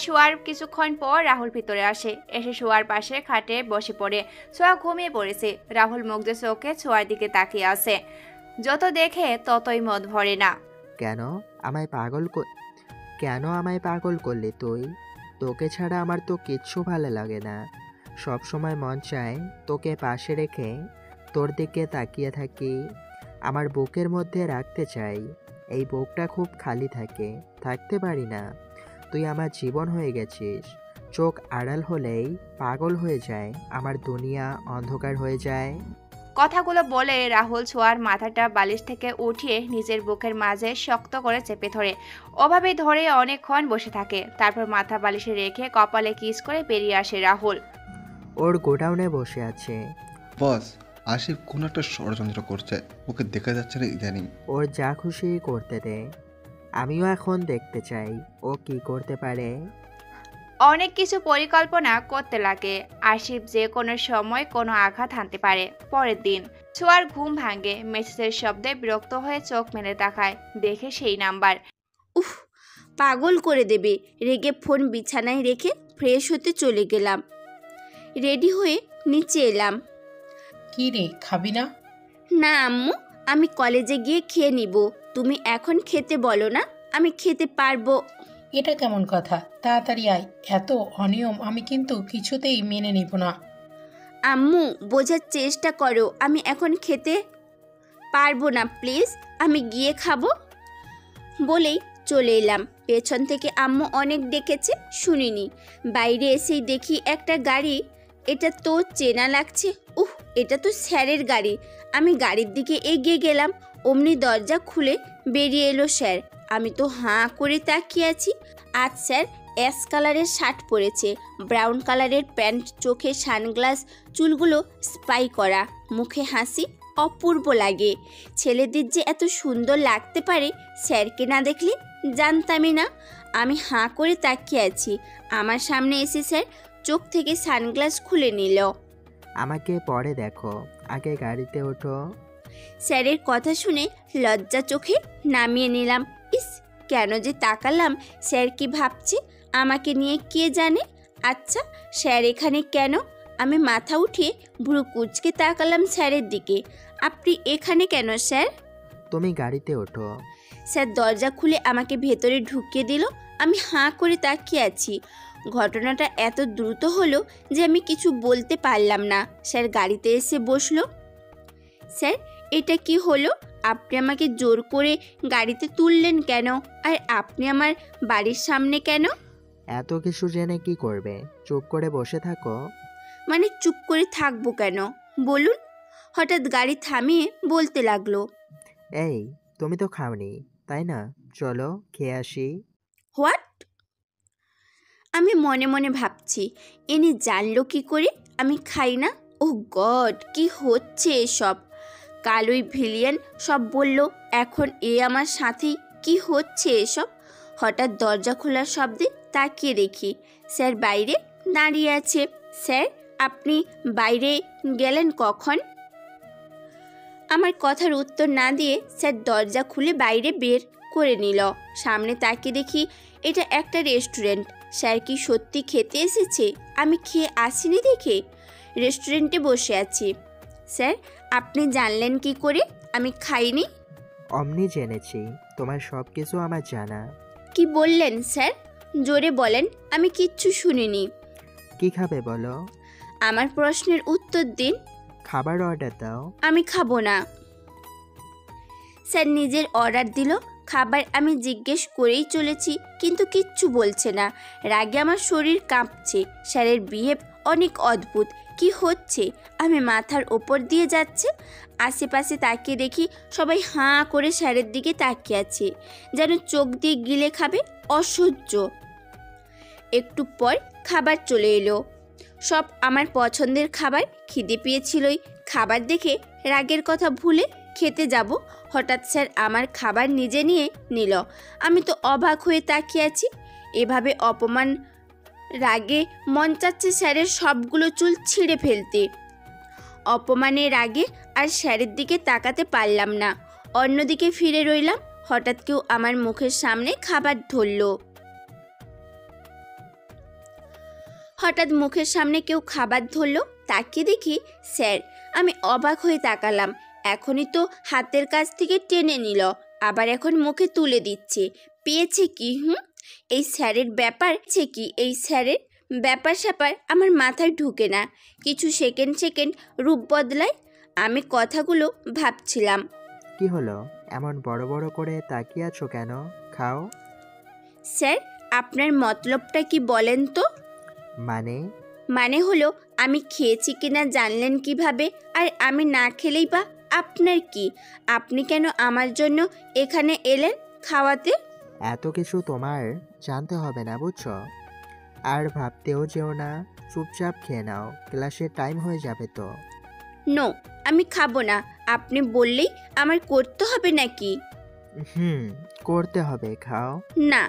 শোয়ার কিছুক্ষণ পর রাহুল ভিতরে আসে। এসে শোয়ার পাশে খাটে বসে পড়ে। ছোঁয়া ঘুমিয়ে পড়েছে। রাহুল মুগ্ধ চোখে ছোঁয়ার দিকে তাকিয়ে আছে। যত দেখে ততই মত ভরে না। কেন আমায় পাগল করলি তুই? তোকে ছাড়া আমার তো কিচ্ছু ভালো লাগে না। সব সময় মন চায় তোকে পাশে রেখে তোর দিকে তাকিয়ে থাকি। আমার বুকের মধ্যে রাখতে চাই। এই বুকটা খুব খালি থাকে, থাকতে পারি না। তুই আমার জীবন হয়ে গেছিস। চোখ আড়াল হলেই পাগল হয়ে যায়, আমার দুনিয়া অন্ধকার হয়ে যায়। কথাগুলো বলে রাহুল ছোঁয়ার মাথাটা বালিশ থেকে উঠিয়ে নিজের বুকের মাঝে শক্ত করে চেপে ধরে ওভাবে ধরে অনেকক্ষণ বসে থাকে। তারপর মাথা বালিশে রেখে কপালে কিস করে বেরিয়ে আসে রাহুল। ওর গোডাউনে বসে আছে। বস, আশিফ কোনো একটা ষড়যন্ত্র করছে, ওকে দেখা যাচ্ছে না ইদানিং। ওর যা খুশি করতে দে, আমিও এখন দেখতে চাই ও কি করতে পারে। অনেক কিছু পরিকল্পনা করতে লাগে। আশিফ যে কোনো সময় কোনো আঘাত হানতে পারে। পরের দিন ছোঁয়ার ঘুম ভাঙে, মেসেজের শব্দে বিরক্ত হয়ে চোখ মেলে তাকায়, দেখে সেই নাম্বার। উফ, পাগল করে দেবে। রেগে ফোন বিছানায় রেখে ফ্রেশ হতে চলে গেলাম। রেডি হয়ে নিচে এলাম। কি রে, খাবি না? না আম্মু, আমি কলেজে গিয়ে খেয়ে নিব। তুমি এখন খেতে বলো না, আমি খেতে পারবো। এটা কেমন কথা? তাড়াতাড়ি আয়। এত অনিয়ম আমি কিন্তু কিছুতেই মেনে নিব না। আম্মু, বোঝার চেষ্টা করো, আমি এখন খেতে পারবো না, প্লিজ আমি গিয়ে খাবো। বলেই চলে এলাম। পেছন থেকে আম্মু অনেক ডেকেছে, শুনিনি। বাইরে এসেই দেখি একটা গাড়ি। এটা তো চেনা লাগছে। এটা তো স্যারের গাড়ি। আমি গাড়ির দিকে এগিয়ে গেলাম, অমনি দরজা খুলে বেরিয়ে এলো স্যার। আমি তো হাঁ করে তাকিয়ে আছি। আজ স্যার অ্যাশ কালারের শার্ট পরেছে, ব্রাউন কালারের প্যান্ট, চোখে সানগ্লাস, চুলগুলো স্পাই করা, মুখে হাসি, অপূর্ব লাগে। ছেলেদের যে এত সুন্দর লাগতে পারে স্যারকে না দেখলে জানতামই না। আমি হাঁ করে তাকিয়ে আছি। আমার সামনে এসে স্যার চোখ থেকে সানগ্লাস খুলে নিল। আমাকে পরে দেখো, আগে গাড়িতে ওঠো। স্যারের কথা শুনে লজ্জা চোখে নামিয়ে নিলাম। ইস, কেন যে তাকালাম, স্যার কি ভাবছে আমাকে নিয়ে কে জানে। আচ্ছা, স্যার এখানে কেন? আমি মাথা উঠিয়ে ভ্রু কুঁচকে তাকালাম স্যারের দিকে। আপনি এখানে কেন স্যার? তুমি গাড়িতে ওঠো। স্যার দরজা খুলে আমাকে ভেতরে ঢুকিয়ে দিল। আমি হাঁ করে তাকিয়ে আছি। ঘটনাটা এত দ্রুত হলো যে আমি কিছু বলতে পারলাম না। স্যার গাড়িতে এসে বসলো। স্যার, এটা কি হলো? আপনি আমাকে জোর করে গাড়িতে তুললেন কেন? আর আপনি আমার বাড়ির সামনে কেন? এত কিছু জেনে কি করবে? চুপ করে বসে থাকো। মানে চুপ করে থাকবো কেন বলুন? হঠাৎ গাড়ি থামিয়ে বলতে লাগলো, এই, তুমি তো খাওনি তাই না? চলো খেয়ে আসি। হোয়াট? আমি মনে মনে ভাবছি, এনে জানলো কি করে আমি খাই না? ও গড, কি হচ্ছে এসব? কালোই ভিলিয়ান সব বলল, এখন এ আমার সাথেই। কি হচ্ছে এসব? হঠাৎ দরজা খোলার শব্দে তাকিয়ে দেখি স্যার বাইরে দাঁড়িয়ে আছে। স্যার, আপনি বাইরে গেলেন কখন? আমার কথার উত্তর না দিয়ে স্যার দরজা খুলে বাইরে বের করে নিল। সামনে তাকিয়ে দেখি এটা একটা রেস্টুরেন্ট। স্যার কি সত্যি খেতে এসেছে? আমি খেয়ে আসিনি দেখে রেস্টুরেন্টে বসে আছি। স্যার, আপনি জানলেন কি করে আমি খাইনি? অমনি জেনেছি, তোমার সব কিছু আমার জানা। কি বললেন স্যার? জোরে বলেন, আমি কিচ্ছু শুনিনি। কি খাবে বলো? আমার প্রশ্নের উত্তর দিন। খাবার অর্ডার দাও। আমি খাবো না। স্যার নিজের অর্ডার দিল খাবার। আমি জিজ্ঞেস করেই চলেছি, কিন্তু কিচ্ছু বলছে না। রাগে আমার শরীর কাঁপছে। স্যারের বিহেভ অনেক অদ্ভুত। কি হচ্ছে? আমি মাথার ওপর দিয়ে যাচ্ছে। আশেপাশে তাকিয়ে দেখি সবাই হাঁ করে স্যারের দিকে তাকিয়ে আছে, যেন চোখ দিয়ে গিলে খাবে। অসহ্য। একটু পর খাবার চলে এলো। সব আমার পছন্দের খাবার। খিদে পেয়েছিলই। খাবার দেখে রাগের কথা ভুলে খেতে যাব। হঠাৎ স্যার আমার খাবার নিজে নিয়ে নিল। আমি তো অবাক হয়ে তাকিয়ে আছি। এভাবে অপমান রাগে মন চাচ্ছে স্যারের সবগুলো চুল ছিঁড়ে ফেলতে। অপমানের রাগে আর স্যারের দিকে তাকাতে পারলাম না। অন্যদিকে ফিরে রইলাম। হঠাৎ কেউ আমার মুখের সামনে খাবার ধরল। তাকিয়ে দেখি স্যার। আমি অবাক হয়ে তাকালাম। এখনই তো হাতের কাছ থেকে টেনে নিল, আবার এখন মুখে তুলে দিচ্ছে। পেয়েছে কি? এই স্যারের ব্যাপার স্যাপার আমার মাথায় ঢুকে না। কিছু সেকেন্ড রূপ বদলায়। আমি কথাগুলো ভাবছিলাম। কি হলো? এমন বড় বড় করে তাকিয়ে আছো কেন? খাও। স্যার, আপনার মতলবটা কি বলেন তো? মানে? মানে হলো আমি খেয়েছি কিনা জানলেন কিভাবে? আর আমি না খেলেই বা আপনার কি? আপনি কেন আমার জন্য এখানে এলেন খাওয়াতে? এত কিছু তোমার জানতে হবে না, বুঝছো? আর ভাবতেও যেও না, চুপচাপ খেয়ে নাও, ক্লাসের টাইম হয়ে যাবে তো। নো, আমি খাবো না। আপনি বললেই আমার করতে হবে নাকি? করতে হবে, খাও। না,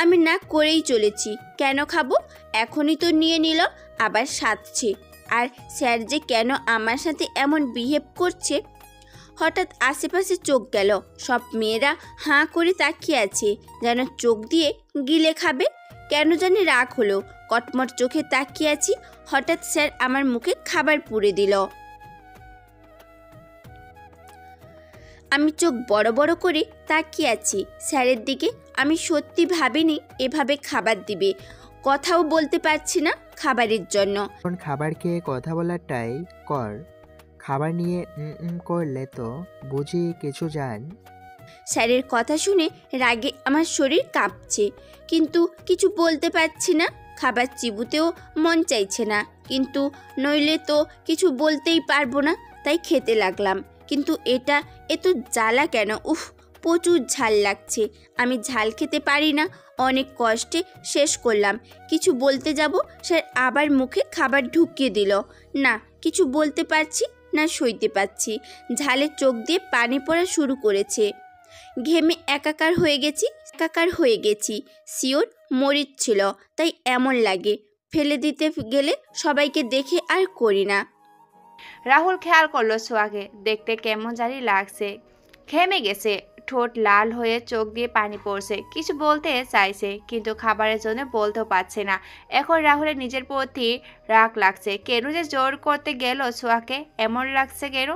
আমি না করেই চলেছি। কেন খাবো? এখনই তো নিয়ে নিল, আবার সাধছে। আর স্যার যে কেন আমার সাথে এমন বিহেভ করছে। হঠাৎ আশেপাশে চোখ গেল, সব মেয়েরা হাঁ করে তাকিয়ে আছে, যেন চোখ দিয়ে গিলে খাবে। কেন জানি রাগ হলো, কটমট চোখে তাকিয়ে আছি। হঠাৎ স্যার আমার মুখে খাবার পুরে দিল। আমি চোখ বড় বড় করে তাকিয়ে আছি স্যারের দিকে। আমি সত্যি ভাবিনি এভাবে খাবার দিবে। কথাও বলতে পারছি না খাবারের জন্য। এখন খাবার খেয়ে কথা বলাটাই কর। খাবার নিয়ে করলে তো বুঝি কিছু জান। স্যারের কথা শুনে রাগে আমার শরীর কাঁপছে, কিন্তু কিছু বলতে পারছি না। খাবার চিবুতেও মন চাইছে না, কিন্তু নইলে তো কিছু বলতেই পারবো না, তাই খেতে লাগলাম। কিন্তু এটা এত জ্বালা কেন? উফ, প্রচুর ঝাল লাগছে। আমি ঝাল খেতে পারি না। অনেক কষ্টে শেষ করলাম। কিছু বলতে যাব, স্যার আবার মুখে খাবার ঢুকিয়ে দিল। না কিছু বলতে পারছি না সইতে পারছি। ঝালে চোখ দিয়ে পানি পড়া শুরু করেছে। ঘেমে একাকার হয়ে গেছি। শিওর মরিচ ছিল, তাই এমন লাগে। ফেলে দিতে গেলে সবাইকে দেখে আর করি না। রাহুল খেয়াল করলো ছোঁয়াকে দেখতে কেমন জানি লাগছে, ঘেমে গেছে, ঠোঁট লাল হয়ে চোখ দিয়ে পানি পড়ছে। কিছু বলতে চাইছে, কিন্তু খাবারের জন্য বলতেও পারছে না। এখন রাহুলের নিজের প্রতি রাগ লাগছে। কেন যে জোর করতে গেল ছোঁয়াকে, এমন লাগছে কেন?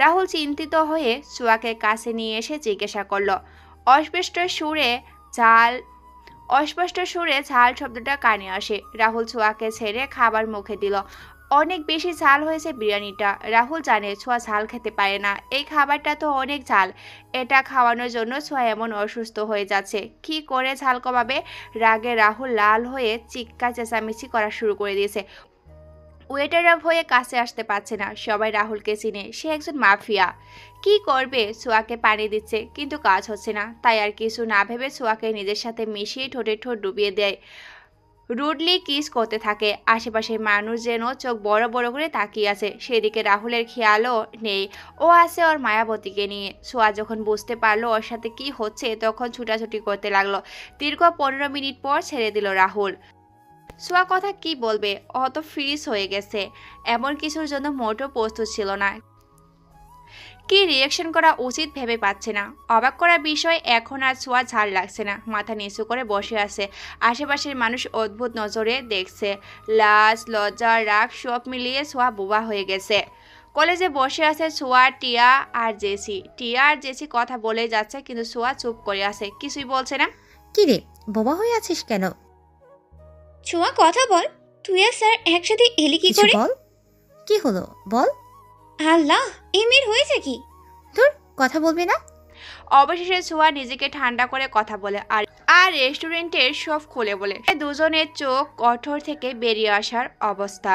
রাহুল চিন্তিত হয়ে ছোঁয়াকে কাছে নিয়ে এসে জিজ্ঞাসা করলো। অস্পষ্ট সুরে ঝাল শব্দটা কানে আসে। রাহুল ছোঁয়াকে ছেড়ে খাবার মুখে দিল। অনেক বেশি ঝাল হয়েছে বিরিয়ানিটা। রাহুল জানে ছোঁয়া ঝাল খেতে পারে না। এই খাবারটা তো অনেক ঝাল। এটা খাওয়ানোর জন্য ছোঁয়া এমন অসুস্থ হয়ে যাচ্ছে। কি করে ঝাল কমাবে? রাগে রাহুল লাল হয়ে চিৎকার চেঁচামেচি করা শুরু করে দিয়েছে। ওয়েটাররা ভয়ে কাছে আসতে পারছে না। সবাই রাহুলকে চিনে, সে একজন মাফিয়া। কি করবে? ছোঁয়াকে পানি দিচ্ছে, কিন্তু কাজ হচ্ছে না। তাই আর কিছু না ভেবে ছোঁয়াকে নিজের সাথে মিশিয়ে ঠোঁটে ঠোঁট ডুবিয়ে দেয়। রুডলি কিস করতে থাকে। আশেপাশের মানুষ যেন চোখ বড় বড় করে তাকিয়ে আছে। সেদিকে রাহুলের খেয়ালও নেই, ও আছে ওর মায়াবতীকে নিয়ে। ছোঁয়া যখন বুঝতে পারলো ওর সাথে কি হচ্ছে, তখন ছুটাছুটি করতে লাগলো। দীর্ঘ 15 মিনিট পর ছেড়ে দিল রাহুল। ছোঁয়া কথা কি বলবে, অত ফ্রিজ হয়ে গেছে। এমন কিছুর জন্য মোটেও প্রস্তুত ছিল না। কি রিয়াকশন করা উচিত ভেবে পাচ্ছে না। অবাক করার বিষয়, এখন আর ছোঁয়া ঝাল লাগছে না। মাথা নিচু করে বসে আছে। আশেপাশের মানুষ অদ্ভুত নজরে দেখছে। লাজ, লজ্জা, রাগ সব মিলিয়ে ছোঁয়া বোবা হয়ে গেছে। কলেজে বসে আছে ছোঁয়া, টিয়া আর জেসি কথা বলে যাচ্ছে, কিন্তু ছোঁয়া চুপ করে আছে, কিছুই বলছে না। কি রে, বোবা হয়ে আছিস কেন? ছোঁয়া কথা বল, তুই আর স্যার একসাথে এলি কি করে? বল, কি হলো বল। আল্লাহ, এই মেয়ের হয়েছে কি? তোর কথা বলবি না? অবশেষে ছোঁয়া নিজেকে ঠান্ডা করে কথা বলে আর রেস্টুরেন্টের সব খুলে বলে। দুজনের চোখ কঠোর থেকে বেরিয়ে আসার অবস্থা।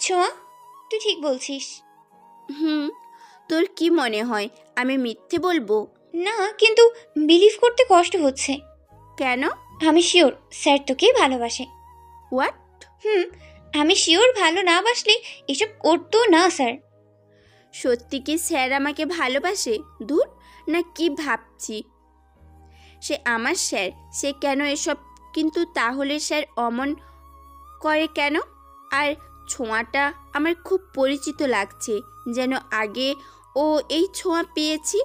ছোঁয়া, তুই ঠিক বলছিস। তোর কি মনে হয় আমি মিথ্যে বলবো? না, কিন্তু বিলিভ করতে কষ্ট হচ্ছে। কেন? আমি শিওর স্যার তোকেই ভালোবাসে। হোয়াট? আমি শিওর ভালো না বাসলে এসব করতো না স্যার। সত্যি কি স্যার আমাকে ভালোবাসে? দূর, না কি ভাবছি? সে আমার স্যার, সে কেন এসব? কিন্তু তাহলে স্যার অমন করে কেন? আর ছোঁয়াটা আমার খুব পরিচিত লাগছে, যেন আগে ও এই ছোঁয়া পেয়েছি।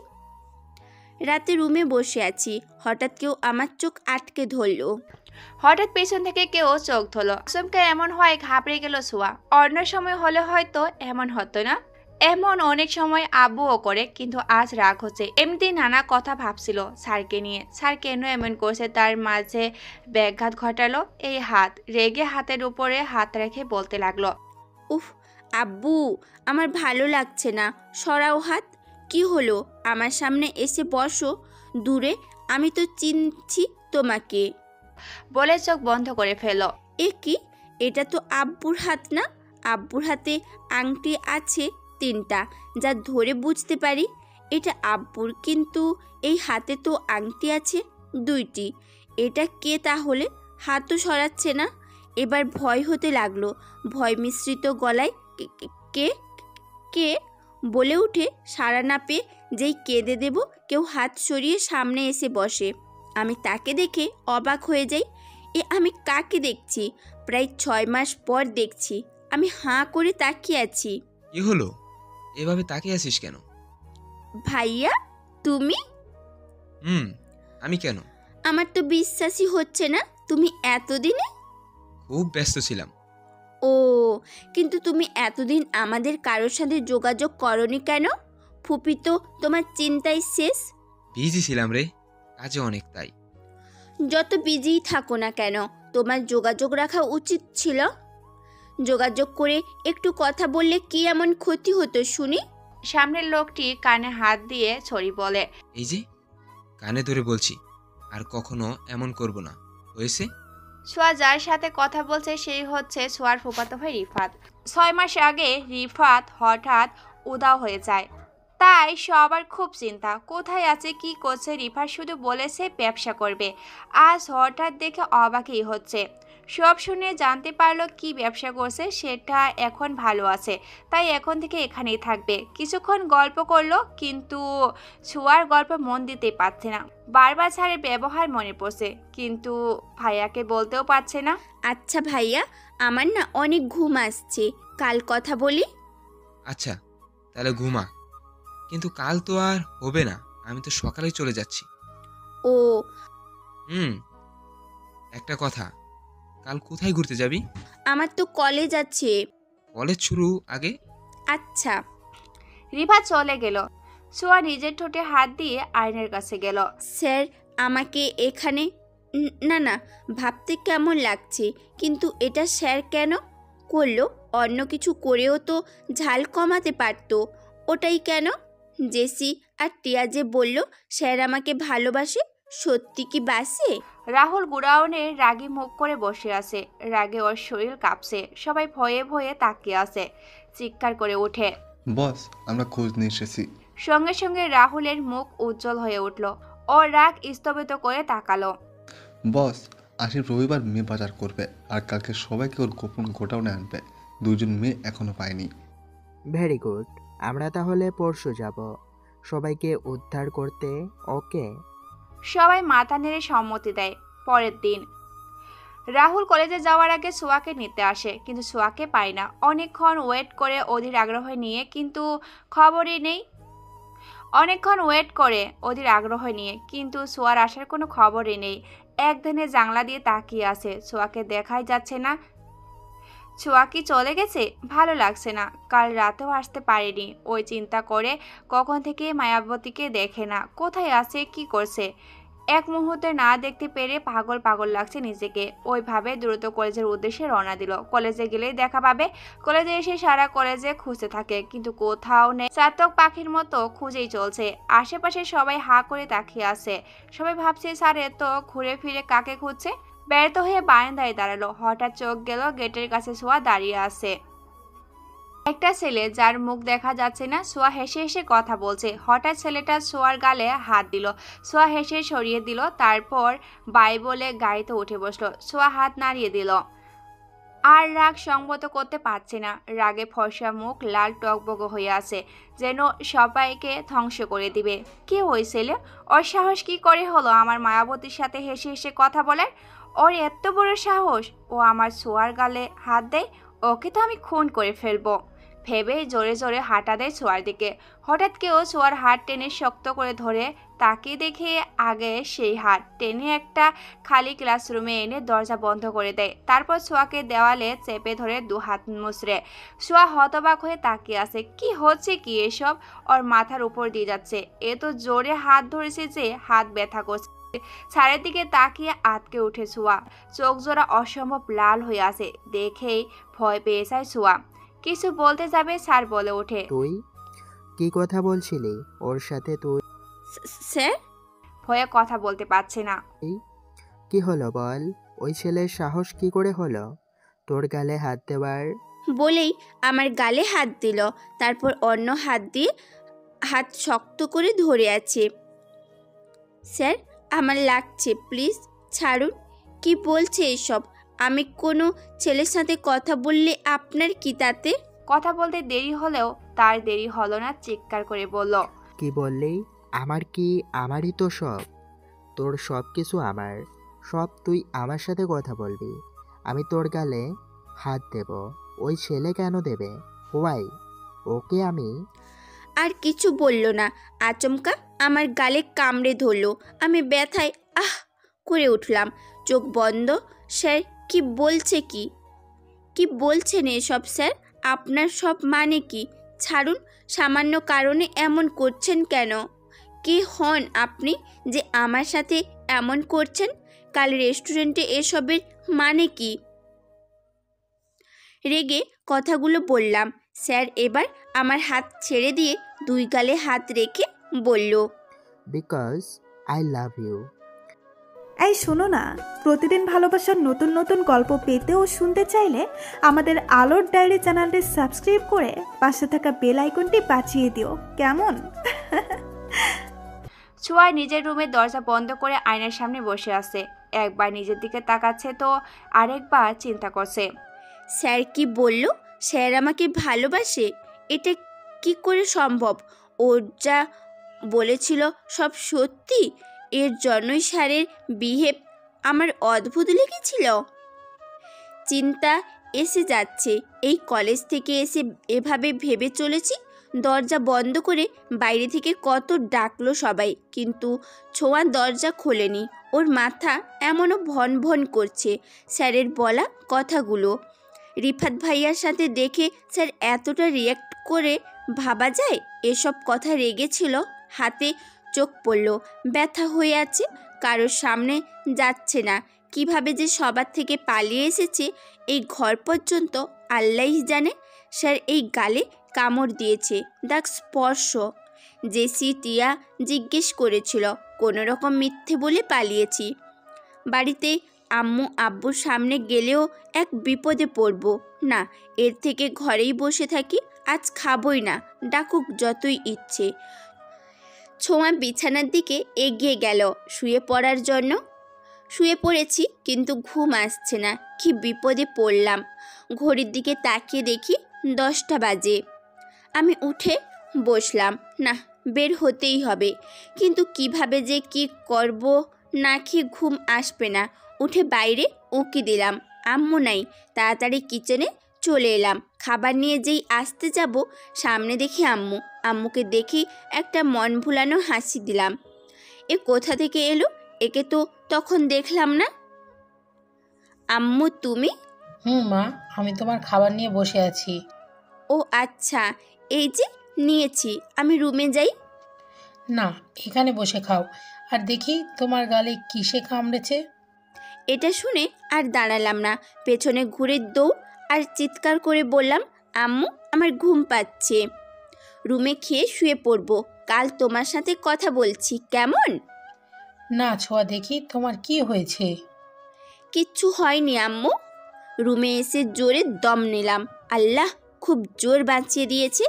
রাতে রুমে বসে আছি, হঠাৎ কেউ আমার চোখ আটকে ধরলো। হঠাৎ পেছন থেকে কেউ চোখ ধরলো। চমকে এমন হয় ঘাবড়ে গেল ছোঁয়া। অন্য সময় হলে হয়তো এমন হতো না। এমন অনেক সময় আব্বুও করে, কিন্তু আজ রাগ হচ্ছে। এমনি নানা কথা ভাবছিল স্যারকে নিয়ে। স্যার কেন এমন করছে, তার মাঝে ব্যাঘাত ঘটালো এই হাত। রেগে হাতের উপরে হাত রেখে বলতে লাগলো, উফ আব্বু, আমার ভালো লাগছে না, সরাও হাত। কি হলো? আমার সামনে এসে বসো দূরে, আমি তো চিনছি তোমাকে। বলে চোখ বন্ধ করে ফেলল। এ কি? এটা তো আব্বুর হাত না? আব্বুর হাতে আংটি আছে 3টা, যা ধরে বুঝতে পারি এটা আব্বুর, কিন্তু এই হাতে তো আংটি আছে 2টি। এটা কে তাহলে? হাতও সরাচ্ছে না। এবার ভয় হতে লাগলো। ভয় মিশ্রিত গলায় কে কে বলে উঠে, সাড়া না পেয়ে যেই কেঁদে দেব, কেউ হাত সরিয়ে সামনে এসে বসে। আমি তাকে দেখে অবাক হয়ে যাই। আমি কাকে দেখছি? প্রায় 6 মাস পর দেখছি। আমি হাঁ করে তাকিয়ে আছি। কি হলো? এভাবে তাকিয়ে আছিস কেন? ভাইয়া, তুমি? আমি কেন? আমার তো বিশ্বাসই হচ্ছে না তুমি এতদিনে। খুব ব্যস্ত ছিলাম। ও, কিন্তু তুমি এতদিন আমাদের কারোর সাথে যোগাযোগ করনি কেন? ফুপি তো তোমার চিন্তায় শেষ। বিজি ছিলাম রে, কাজে অনেক, তাই। যত বিজিই থাকো না কেন, তোমার যোগাযোগ রাখা উচিত ছিল। যোগাযোগ করে একটু কথা বললে কি এমন ক্ষতি হতো শুনি? সামনের লোকটি কানে হাত দিয়ে ছড়ি বলে, এই যে কানে ধরে বলছি, আর কখনো এমন করব না, হয়েছে? সোয়া যার সাথে কথা বলছে সেই হচ্ছে সোয়ার ফুফাতো ভাই রিফাত। 6 মাস আগে রিফাত হঠাৎ উধাও হয়ে যায়, তাই সবার খুব চিন্তা কোথায় আছে, কি করছে। রিফাত শুধু বলেছে ব্যবসা করবে। আজ হঠাৎ দেখে অবাকই হচ্ছে। সব শুনে জানতে পারলো কি ব্যবসা করছে, সেটা এখন ভালো আছে, তাই এখন থেকে এখানেই থাকবে। কিছুক্ষণ গল্প করলো, কিন্তু ছোঁয়ার গল্প মন দিতে পারছে না। বারবার স্যারের ব্যবহার মনে পড়ছে, কিন্তু ভাইয়াকে বলতেও পারছে না। আচ্ছা ভাইয়া, আমার না অনেক ঘুম আসছে, কাল কথা বলি। আচ্ছা তাহলে ঘুমা, কিন্তু কাল তো আর হবে না, আমি তো সকালেই চলে যাচ্ছি। ও, একটা কথা, কাল কোথায় ঘুরতে যাবি? আমার তো কলেজ আছে। কলেজ শুরু আগে। আচ্ছা। রিফা চলে গেল। সোয়া নিজের ঠোঁটে হাত দিয়ে আয়নার কাছে গেল। স্যার, আমাকে এখানে না না ভাবতে কেমন লাগছে, কিন্তু এটা স্যার কেন করলো? অন্য কিছু করেও তো ঝাল কমাতে পারতো, ওটাই কেন? জেসি আর টিয়া যে বলল স্যার আমাকে ভালোবাসে, সত্যি কি বাসে? রাহুল গুড়াউনে রাগী মুখ করে বসে আছে। রাগে ওর শরীর কাঁপছে। সবাই ভয়ে ভয়ে তাকিয়ে আছে। চিৎকার করে ওঠে, বস, আমরা খোঁজ নিয়ে এসেছি। সঙ্গে সঙ্গে রাহুলের মুখ উজ্জ্বল হয়ে উঠল। ও রাগ স্থগিত করে তাকালো। বস, আসিফ রবিবার মেয়ে বাজার করবে, আর কালকে সবাইকে ওর গোপন গোডাউনে আনবে। 2 জন মেয়ে এখনো পায়নি। ভেরি গুড, আমরা তাহলে পরশু যাব সবাইকে উদ্ধার করতে। ওকে। সবাই মাথা নেড়ে সম্মতি দেয়। পরের দিন রাহুল কলেজে যাওয়ার আগে সোয়াকে নিতে আসে, কিন্তু সোয়াকে পায় না। অনেকক্ষণ ওয়েট করে অধীর আগ্রহ নিয়ে, কিন্তু খবরই নেই। কিন্তু সোয়ার আসার কোনো খবরই নেই। একদিনে জানলা দিয়ে তাকিয়ে আছে, সোয়াকে দেখাই যাচ্ছে না। ছোঁয়া কি চলে গেছে? ভালো লাগছে না। কাল রাতেও আসতে পারেনি। ওই চিন্তা করে কখন থেকে মায়াবতীকে দেখে না, কোথায় আছে, কি করছে। এক মুহূর্তে না দেখতে পেরে পাগল পাগল লাগছে নিজেকে। ওইভাবে দ্রুত কলেজের উদ্দেশ্যে রওনা দিল। কলেজে গেলেই দেখা পাবে। কলেজে এসে সারা কলেজে খুঁজতে থাকে, কিন্তু কোথাও নেই। চাতক পাখির মতো খুঁজেই চলছে। আশেপাশে সবাই হা করে তাকিয়ে আছে। সবাই ভাবছে স্যার এত ঘুরে ফিরে কাকে খুঁজছে। ব্যর্থ হয়ে বারান্দায় দাঁড়ালো। হঠাৎ চোখ গেল গেটের কাছে সোয়া দাঁড়িয়ে আছে। একটা ছেলে, যার মুখ দেখা যাচ্ছে না। সোয়া হেসে হেসে কথা বলছে। হঠাৎ ছেলেটা সোয়ার গালে হাত দিল। সোয়া হেসে সরিয়ে দিল, তারপর বাই বলে গাড়িতে উঠে বসলো। সোয়া হাত নাড়িয়ে দিল। আর রাগ সংযত করতে পারছে না। রাগে ফর্সা মুখ লাল টকবক হয়ে আছে, যেন সবাইকে ধ্বংস করে দিবে। কে ওই ছেলে? ওর সাহস কি করে হলো আমার মায়াবতীর সাথে হেসে হেসে কথা বলার? ওর এত বড় সাহস! ও আমার সোয়ার গালে হাত দেয়। ওকে তো আমি খুন করে ফেলবো ভেবে জোরে জোরে হাঁটা দেয় সোয়ার দিকে। হঠাৎ কেউ সোয়ার হাত টেনে শক্ত করে ধরে। তাকে দেখে আগে সেই হাত টেনে একটা খালি ক্লাসরুমে এনে দরজা বন্ধ করে দেয়। তারপর সোয়াকে দেওয়ালে চেপে ধরে 2 হাত মুচড়ে। সোয়া হতবাক হয়ে তাকিয়ে আছে। কি হচ্ছে কি এসব? ওর মাথার উপর দিয়ে যাচ্ছে। এ তো জোরে হাত ধরেছে যে হাত ব্যথা করছে। ছাড়ের দিকে তাকিয়ে আটকে উঠে সোয়া। চোখ জোড়া অসম্ভব লাল হয়ে আছে। দেখেই ভয় পেয়ে যায় সোয়া। কিছু বলতে যাবে, স্যার বলে ওঠে, তুই কি কথা বলছিলি ওর সাথে? তুই স্যার? ভয়ে কথা বলতে পারছে না। কি হলো বল? ওই ছেলের সাহস কি করে হলো তোর গালে হাত দেওয়ার? বলেই আমার গালে হাত দিল, তারপর অন্য হাত দিয়ে হাত শক্ত করে ধরে আছে। স্যার, আমার লাগছে, প্লিজ ছাড়ুন। কি বলছে এসব? আমি কোনো ছেলের সাথে কথা বললে আপনার কি তাতে? কথা বলতে দেরি হলেও তার দেরি হলো না, চিৎকার করে বলল, কি বললি? আমার কি? আমারই তো সব। তোর সব কিছু আমার। সব তুই আমার সাথে কথা বলবি। আমি তোর গালে হাত দেব। ওই ছেলে কেন দেবে? হোয়াই? ওকে আমি। আর কিছু বলল না, আচমকা আমার গালে কামড়ে ধরলো। আমি ব্যথায় আহ করে উঠলাম, চোখ বন্ধ। স্যার, কি বলছে? কি বলছেন এসব স্যার? আপনার সব মানে কি? ছাড়ুন। সামান্য কারণে এমন করছেন কেন? কে হন আপনি যে আমার সাথে এমন করছেন? কাল রেস্টুরেন্টে এসবের মানে কি? রেগে কথাগুলো বললাম। স্যার এবার আমার হাত ছেড়ে দিয়ে দুই গালে হাত রেখে বলল, বিকজ আই লাভ ইউ। এই শোনো না, প্রতিদিন ভালোবাসার নতুন নতুন গল্প পেতে ও শুনতে চাইলে আমাদের আলোর ডায়েরি চ্যানেলটি সাবস্ক্রাইব করে পাশে থাকা বেল আইকনটি বাজিয়ে দিও, কেমন? ছোঁয়া নিজের রুমের দরজা বন্ধ করে আয়নার সামনে বসে আছে। একবার নিজের দিকে তাকাচ্ছে তো আরেকবার চিন্তা করছে। স্যার কি বলল? স্যার আমাকে ভালোবাসে? এটা কি করে সম্ভব? ওর যা বলেছিল সব সত্যি? এর জন্যই স্যারের বিহেভ আমার অদ্ভুত লেগেছিল। চিন্তা এসে যাচ্ছে। এই কলেজ থেকে এসে এভাবে ভেবে চলেছি। দরজা বন্ধ করে বাইরে থেকে কত ডাকলো সবাই, কিন্তু ছোঁয়া দরজা খোলেনি। ওর মাথা এমনও ভন ভন করছে স্যারের বলা কথাগুলো। রিফাত ভাইয়ার সাথে দেখে স্যার এতটা রিয়্যাক্ট করে ভাবা যায়? এসব কথা রেগেছিল। হাতে চোখ পড়ল, ব্যথা হয়ে আছে, কারোর সামনে যাচ্ছে না। কিভাবে যে সবার থেকে পালিয়ে এসেছে এই ঘর পর্যন্ত আল্লাহই জানে। স্যার এই গালে কামড় দিয়েছে, দাগ স্পর্শ। জেসি টিয়া জিজ্ঞেস করেছিল, কোনো রকম মিথ্যে বলে পালিয়েছি। বাড়িতে আম্মু আব্বুর সামনে গেলেও এক বিপদে পড়ব না, এর থেকে ঘরেই বসে থাকি। আজ খাবই না, ডাকুক যতই ইচ্ছে। ছোঁয়া বিছানার দিকে এগিয়ে গেল শুয়ে পড়ার জন্য। শুয়ে পড়েছি, কিন্তু ঘুম আসছে না। কি বিপদে পড়লাম। ঘড়ির দিকে তাকিয়ে দেখি 10টা বাজে। আমি উঠে বসলাম। না, বের হতেই হবে, কিন্তু কিভাবে যে কি করব? না খেয়ে ঘুম আসবে না। উঠে বাইরে উঁকি দিলাম, আম্মু নাই। তাড়াতাড়ি কিচেনে চলে এলাম। খাবার নিয়ে যেই আসতে যাব, সামনে দেখি আম্মু। আম্মুকে দেখি একটা মন ভুলানো হাসি দিলাম। এ কোথা থেকে এলো? একে তো তখন দেখলাম না। আম্মু তুমি? মা, আমি তোমার খাবার নিয়ে বসে আছি। ও আচ্ছা, এই যে নিয়েছি। আমি রুমে যাই? না, এখানে বসে খাও। আর দেখি তোমার গালে কিসে কামড়েছে। এটা শুনে আর দাঁড়ালাম না, পেছনে ঘুরে দৌড় আর চিৎকার করে বললাম, আম্মু আমার ঘুম পাচ্ছে, রুমে খেয়ে শুয়ে পড়বো। কাল তোমার সাথে কথা বলছি, কেমন? না ছোঁয়া, দেখি তোমার কি হয়েছে। কিচ্ছু হয়নি আম্মু। রুমে এসে জোরে দম নিলাম। আল্লাহ খুব জোর বাঁচিয়ে দিয়েছে।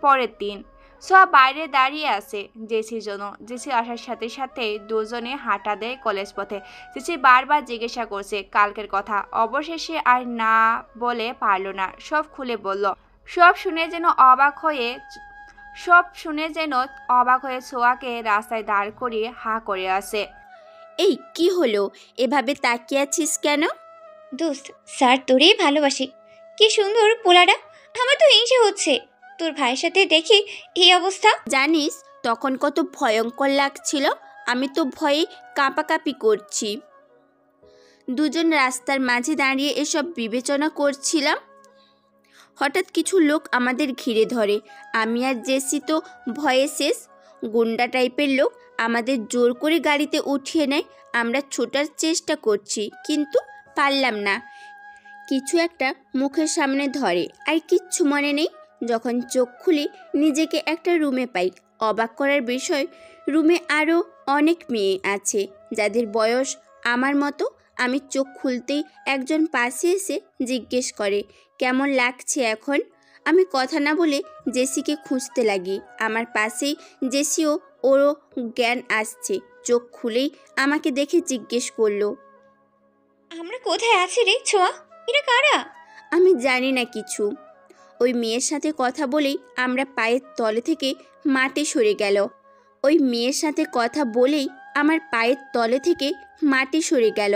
পরের দিন ছোঁয়া বাইরে দাঁড়িয়ে আছে জেসির জন্য। জেসি আসার সাথে সাথে দুজনে হাঁটা দেয় কলেজ পথে। জেসি বারবার জিজ্ঞাসা করছে কালকের কথা। অবশেষে আর না বলে পারল না, সব খুলে বলল। সব শুনে যেন অবাক হয়ে ছোঁয়াকে রাস্তায় দাঁড় করিয়ে হাঁ করে আসে। এই কি হলো? এভাবে তাকিয়ে আছিস কেন? দোস্ত, স্যার তোরেই ভালোবাসি। কি সুন্দর পোলাটা, আমার তো হিংসে হচ্ছে। তোর ভাইয়ের সাথে দেখি এই অবস্থা। জানিস তখন কত ভয়ঙ্কর লাগছিল? আমি তো ভয়ে কাঁপাকাঁপি করছি। দুজন রাস্তার মাঝে দাঁড়িয়ে এসব বিবেচনা করছিলাম। হঠাৎ কিছু লোক আমাদের ঘিরে ধরে। আমি আর জেসি তো ভয়ে শেষ। গুন্ডা টাইপের লোক আমাদের জোর করে গাড়িতে উঠিয়ে নেয়। আমরা ছোটার চেষ্টা করছি, কিন্তু পারলাম না। কিছু একটা মুখের সামনে ধরে, আর কিচ্ছু মনে নেই। যখন চোখ খুলি নিজেকে একটা রুমে পাই। অবাক করার বিষয়, রুমে আরও অনেক মেয়ে আছে যাদের বয়স আমার মতো। আমি চোখ খুলতেই একজন পাশে এসে জিজ্ঞেস করে, কেমন লাগছে এখন? আমি কথা না বলে জেসিকে খুঁজতে লাগি। আমার পাশেই জেসিও, ওরও জ্ঞান আসছে। চোখ খুলেই আমাকে দেখে জিজ্ঞেস করলো, আমরা কোথায় আছি রে ছোঁয়া? এরা কারা? আমি জানি না কিছু। ওই মেয়ের সাথে কথা বলেই আমরা পায়ের তলে থেকে মাটি সরে গেল। ওই মেয়ের সাথে কথা বলেই আমার পায়ের তলে থেকে মাটি সরে গেল।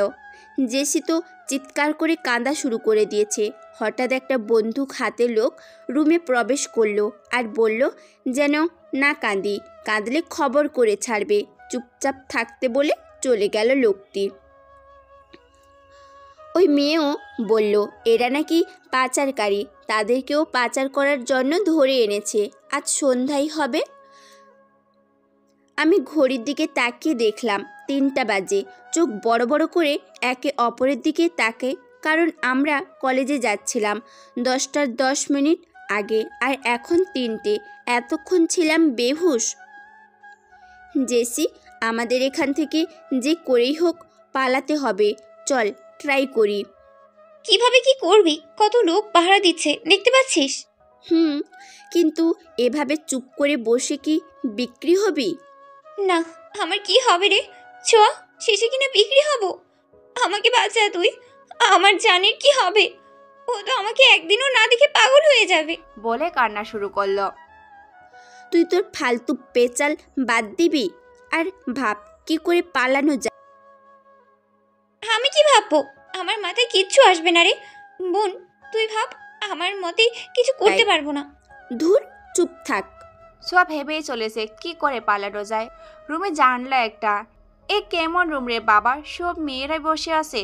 জেসি তো চিৎকার করে কাঁদা শুরু করে দিয়েছে। হঠাৎ একটা বন্দুক হাতে লোক রুমে প্রবেশ করলো আর বলল যেন না কাঁদি, কাঁদলে খবর করে ছাড়বে। চুপচাপ থাকতে বলে চলে গেল লোকটি। ওই মেয়েও বলল এরা নাকি পাচারকারী, তাদেরকেও পাচার করার জন্য ধরে এনেছে। আজ সন্ধ্যাই হবে। আমি ঘড়ির দিকে তাকিয়ে দেখলাম 3টা বাজে। চোখ বড় বড় করে একে অপরের দিকে তাকাই, কারণ আমরা কলেজে যাচ্ছিলাম 10টার 10 মিনিট আগে, আর এখন 3টে। এতক্ষণ ছিলাম বেহুশ। জেসি, আমাদের এখান থেকে যে করেই হোক পালাতে হবে। চল ট্রাই করি। কিভাবে কি করবি? কত লোক পাহারা দিচ্ছে, দেখতে পাচ্ছিস? কিন্তু এভাবে চুপ করে বসে কি বিক্রি হবি? না, আমার কি হবে রে ছোঁয়া? শেষে কিনা বিক্রি হব? আমাকে বাঁচা তুই। আমার জানির কি হবে? ও তো আমাকে একদিনও না দেখে পাগল হয়ে যাবে। বলে কান্না শুরু করলো। তুই তোর ফালতু পেচাল বাদ দিবি আর ভাব কি করে পালানো যায়। আমি কি ভাববো? আমার মাথায় কিচ্ছু আসবে না রে বোন, তুই ভাব। আমার মতে কিছু করতে পারবো না। ধুর, চুপ থাক। ছোঁয়া ভেবেই চলেছে কি করে পালানো যায়। রুমে জানলা একটা। এ কেমন রুম রে বাবা, সব মেয়েরাই বসে আছে।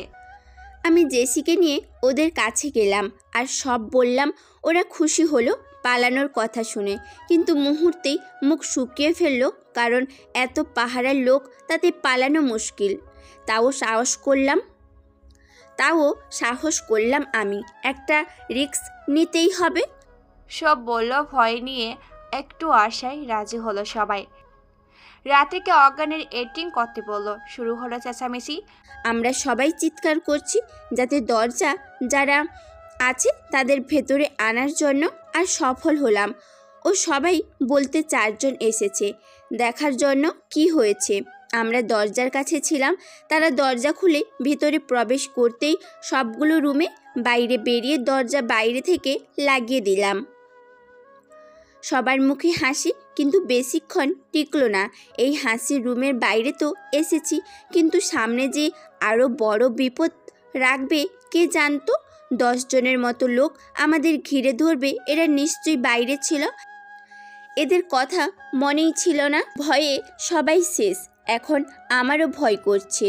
আমি জেসিকে নিয়ে ওদের কাছে গেলাম আর সব বললাম। ওরা খুশি হলো পালানোর কথা শুনে, কিন্তু মুহূর্তেই মুখ শুকিয়ে ফেললো, কারণ এত পাহারার লোক, তাতে পালানো মুশকিল। তাও সাহস করলাম আমি, একটা রিস্ক নিতেই হবে। সব বলল ভয় নিয়ে, একটু আশায় রাজি হলো সবাই। রাত্রিকে অজ্ঞানের এডিটিং করতে বললো। শুরু হলো চেঁচামেচি। আমরা সবাই চিৎকার করছি যাতে দরজা যারা আছে তাদের ভেতরে আনার জন্য, আর সফল হলাম। ও সবাই বলতে 4 জন এসেছে দেখার জন্য কি হয়েছে। আমরা দরজার কাছে ছিলাম। তারা দরজা খুলে ভিতরে প্রবেশ করতেই সবগুলো রুমে বাইরে বেরিয়ে দরজা বাইরে থেকে লাগিয়ে দিলাম। সবার মুখে হাসি, কিন্তু বেশিক্ষণ টিকলো না। এই হাসি রুমের বাইরে তো এসেছি, কিন্তু সামনে যে আরও বড় বিপদ রাখবে কে জানতো। 10 জনের মতো লোক আমাদের ঘিরে ধরবে, এরা নিশ্চয়ই বাইরে ছিল। এদের কথা মনেই ছিল না। ভয়ে সবাই শেষ। এখন আমারও ভয় করছে।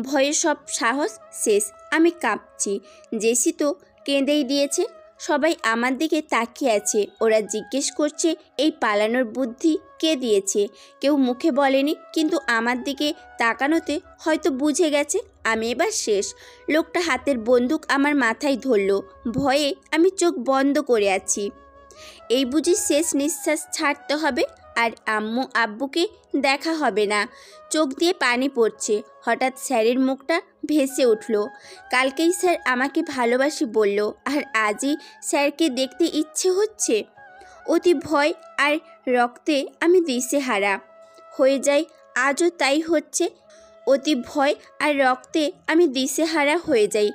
ভয়ে সব সাহস শেষ। আমি কাঁপছি। জেসি তো কেঁদেই দিয়েছে। সবাই আমার দিকে তাকিয়ে আছে। ওরা জিজ্ঞেস করছে এই পালানোর বুদ্ধি কে দিয়েছে। কেউ মুখে বলেনি, কিন্তু আমার দিকে তাকানোতে হয়তো বুঝে গেছে আমি এবার শেষ। লোকটা হাতের বন্দুক আমার মাথায় ধরলো। ভয়ে আমি চোখ বন্ধ করে আছি। এই বুঝি শেষ নিঃশ্বাস ছাড়তে হবে, আর আম্মু আব্বুকে দেখা হবে না। চোখ দিয়ে পানি পড়ছে। হঠাৎ স্যারের মুখটা ভেসে উঠল। কালকেই স্যার আমাকে ভালোবাসি বলল, আর আজই স্যারকে দেখতে ইচ্ছে হচ্ছে। অতি ভয় আর রক্তে আমি দিশেহারা হয়ে যাই। আজও তাই হচ্ছে। অতি ভয় আর রক্তে আমি দিশেহারা হয়ে যাই।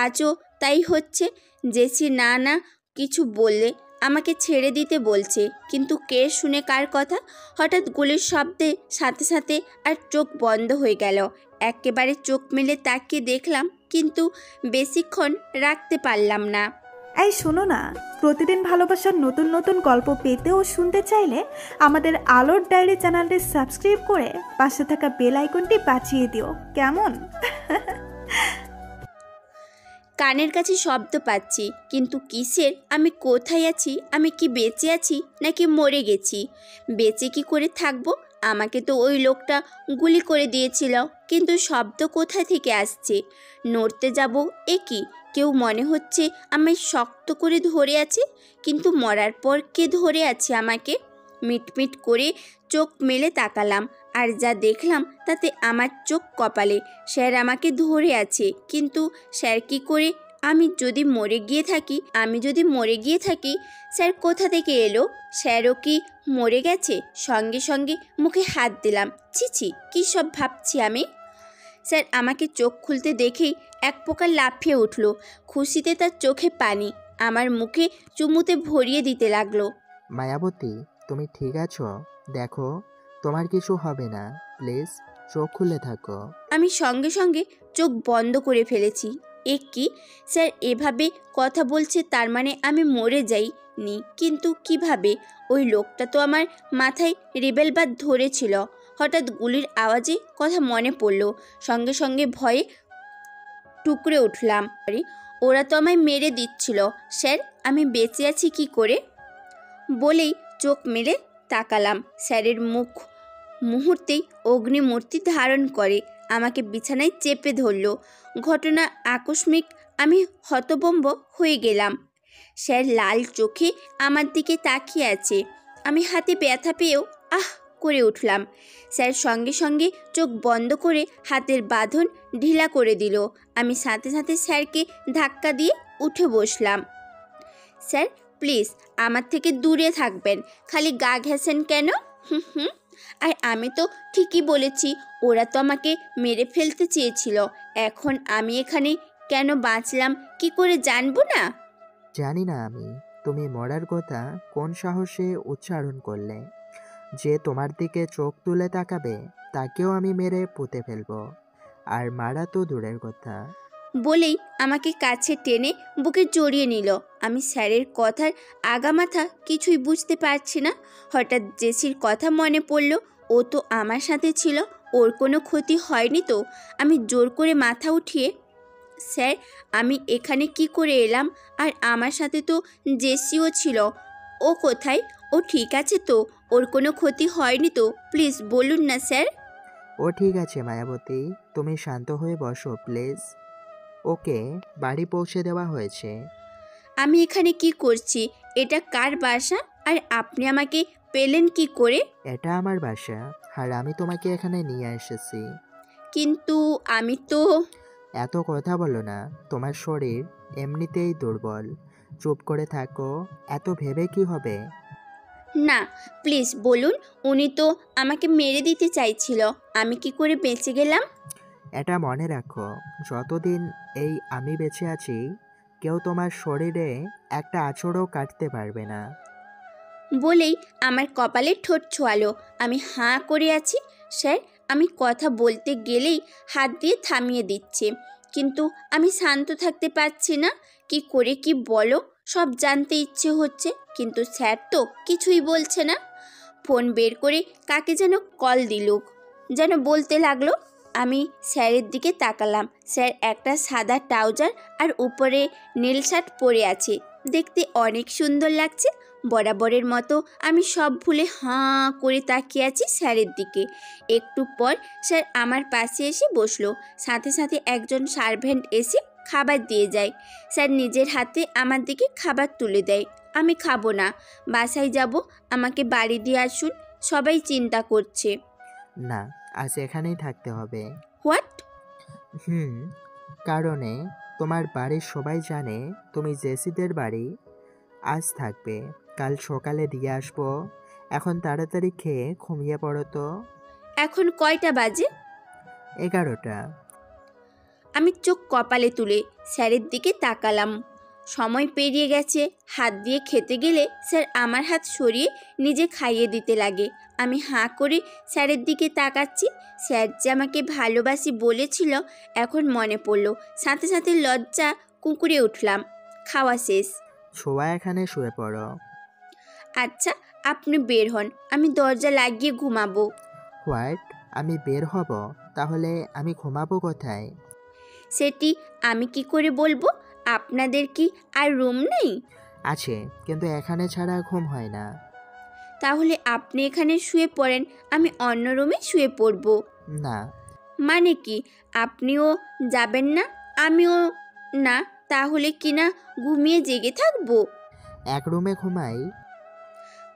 আজও তাই হচ্ছে। জেসি না কিছু বললে আমাকে ছেড়ে দিতে বলছে, কিন্তু কে শুনে কার কথা। হঠাৎ গুলির শব্দে সাথে সাথে আর চোখ বন্ধ হয়ে গেল। একেবারে চোখ মেলে তাকিয়ে দেখলাম, কিন্তু বেশিক্ষণ রাখতে পারলাম না। এই শোনো না, প্রতিদিন ভালোবাসার নতুন নতুন গল্প পেতে ও শুনতে চাইলে আমাদের আলোর ডায়েরি চ্যানেলটি সাবস্ক্রাইব করে পাশে থাকা বেল আইকনটি বাজিয়ে দিও, কেমন? কানের কাছে শব্দ পাচ্ছি, কিন্তু কিসের? আমি কোথায় আছি? আমি কি বেঁচে আছি নাকি মরে গেছি? বেঁচে কি করে থাকবো? আমাকে তো ওই লোকটা গুলি করে দিয়েছিল, কিন্তু শব্দ কোথা থেকে আসছে? নড়তে যাব, এ কি? কেউ মনে হচ্ছে আমায় শক্ত করে ধরে আছে, কিন্তু মরার পর কে ধরে আছে আমাকে? মিটমিট করে চোখ মেলে তাকালাম। আর যা দেখলাম তাতে আমার চোখ কপালে। স্যার আমাকে ধরে আছে, কিন্তু স্যার কি করে? আমি যদি মরে গিয়ে থাকি স্যার কোথা থেকে এলো? স্যারও কি মরে গেছে? সঙ্গে সঙ্গে মুখে হাত দিলাম। ছি, কী সব ভাবছি আমি। স্যার আমাকে চোখ খুলতে দেখেই এক প্রকার লাফিয়ে উঠল। খুশিতে তার চোখে পানি আমার মুখে চুমুতে ভরিয়ে দিতে লাগলো। মায়াবতী, তুমি ঠিক আছো? দেখো, তোমার কিছু হবে না, প্লিজ চোখ খুলে থাকো। আমি সঙ্গে সঙ্গে চোখ বন্ধ করে ফেলেছি। এ কি? স্যার এভাবে কথা বলছে, তার মানে আমি মরে যাইনি। কিন্তু কিভাবে? ওই লোকটা তো আমার মাথায় রিভলভার ধরেছিল। হঠাৎ গুলির আওয়াজে কথা মনে পড়ল। সঙ্গে সঙ্গে ভয়ে টুকরে উঠলাম। ওরা তো আমায় মেরে দিচ্ছিল। স্যার, আমি বেঁচে আছি কি করে? বলেই চোখ মেলে তাকালাম। স্যারের মুখ মুহূর্তেই অগ্নিমূর্তি ধারণ করে আমাকে বিছানায় চেপে ধরল। ঘটনা আকস্মিক। আমি হতভম্ব হয়ে গেলাম। স্যার লাল চোখে আমার দিকে তাকিয়ে আছে। আমি হাতে ব্যথা পেয়েও আহ করে উঠলাম। স্যার সঙ্গে সঙ্গে চোখ বন্ধ করে হাতের বাঁধন ঢিলা করে দিল। আমি সাথে সাথে স্যারকে ধাক্কা দিয়ে উঠে বসলাম। স্যার প্লিজ আমার থেকে দূরে থাকবেন। খালি গা ঘেঁষেন কেন? হুম। আর আমি তো ঠিকই বলেছি, ওরা তো আমাকে মেরে ফেলতে চেয়েছিল। এখন আমি এখানে কেন বাঁচলাম কি করে জানবো না? জানি না আমি, তুমি মরার কথা কোন সাহসে উচ্চারণ করলে। যে তোমার দিকে চোখ তুলে তাকাবে তাকেও আমি মেরে পুঁতে ফেলবো, আর মারা তো দূরের কথা। বলেই আমাকে কাছে টেনে বুকে জড়িয়ে নিল। আমি স্যারের কথার আগামাথা কিছুই বুঝতে পারছি না। হঠাৎ জেসির কথা মনে পড়ল। ও তো আমার সাথে ছিল, ওর কোনো ক্ষতি হয়নি তো? আমি জোর করে মাথা উঠিয়ে, স্যার আমি এখানে কি করে এলাম? আর আমার সাথে তো জেসিও ছিল। ও কোথায়? ও ঠিক আছে তো? ওর কোনো ক্ষতি হয়নি তো? প্লিজ বলুন না স্যার। ও ঠিক আছে মায়াবতী, তুমি শান্ত হয়ে বসো প্লিজ। ওকে বাড়ি পৌঁছে দেওয়া হয়েছে। আমি এখানে কি করছি? এটা কার বাসা? আর আপনি আমাকে পেলেন কি করে? এটা আমার বাসা, আর আমি তোমাকে এখানে নিয়ে এসেছি। কিন্তু আমি তো... এত কথা বলো না, তোমার শরীর এমনিতেই দুর্বল। চুপ করে থাকো, এত ভেবে কি হবে? না প্লিজ বলুন। উনি তো আমাকে মেরে দিতে চাইছিল, আমি কি করে বেঁচে গেলাম? এটা মনে রাখো, যতদিন এই আমি বেঁচে আছি কেউ তোমার শরীরে একটা আঁচড়ও কাটতে পারবে না। বলেই আমার কপালে ঠোঁট ছোঁয়ালো। আমি হাঁ করে আছি। স্যার আমি কথা বলতে গেলেই হাত দিয়ে থামিয়ে দিচ্ছে। কিন্তু আমি শান্ত থাকতে পারছি না। কি করে কি বলো, সব জানতে ইচ্ছে হচ্ছে, কিন্তু স্যার তো কিছুই বলছে না। ফোন বের করে কাকে যেন কল দিলুক, যেন বলতে লাগলো। আমি স্যারের দিকে তাকালাম। স্যার একটা সাদা ট্রাউজার আর উপরে নীল শার্ট পরে আছে। দেখতে অনেক সুন্দর লাগছে। বরাবরের মতো আমি সব ভুলে হাঁ করে তাকিয়ে আছি স্যারের দিকে। একটু পর স্যার আমার পাশে এসে বসলো। সাথে সাথে একজন সার্ভেন্ট এসে খাবার দিয়ে যায়। স্যার নিজের হাতে আমার দিকে খাবার তুলে দেয়। আমি খাবো না, বাসায় যাব, আমাকে বাড়ি দিয়ে আসুন, সবাই চিন্তা করছে। না, আজ এখানেই থাকতে হবে। হোয়াট? কারণে তোমার বাড়ির সবাই জানে তুমি জেসিদের বাড়ি আজ থাকবে, কাল সকালে দিয়ে আসবো। এখন তাড়াতাড়ি খেয়ে ঘুমিয়ে পড়ো তো। এখন কয়টা বাজে? 11টা। আমি চোখ কপালে তুলে স্যারের দিকে তাকালাম। সময় পেরিয়ে গেছে। হাত দিয়ে খেতে গেলে স্যার আমার হাত সরিয়ে নিজে খাইয়ে দিতে লাগে। আমি হাঁ করে স্যারের দিকে তাকাচ্ছি। স্যার যে আমাকে ভালোবাসি বলেছিল এখন মনে পড়ল। সাথে সাথে লজ্জা কুঁকুরে উঠলাম। খাওয়া শেষ। ছোঁয়া এখানে শুয়ে পড়ো। আচ্ছা আপনি বের হন, আমি দরজা লাগিয়ে ঘুমাবো। হোয়াট? আমি বের হব? তাহলে আমি ঘুমাবো কোথায়? সেটি আমি কি করে বলবো? আপনাদের কি আর রুম নেই? আছে, কিন্তু এখানে ছাড়া ঘুম হয় না। তাহলে আপনি এখানে শুয়ে পড়েন, আমি অন্য রুমে শুয়ে পড়ব। না। মানে কি? আপনিও যাবেন না, আমিও না? তাহলে কি না ঘুমিয়ে জেগে থাকবো? এক রুমে ঘুমাই।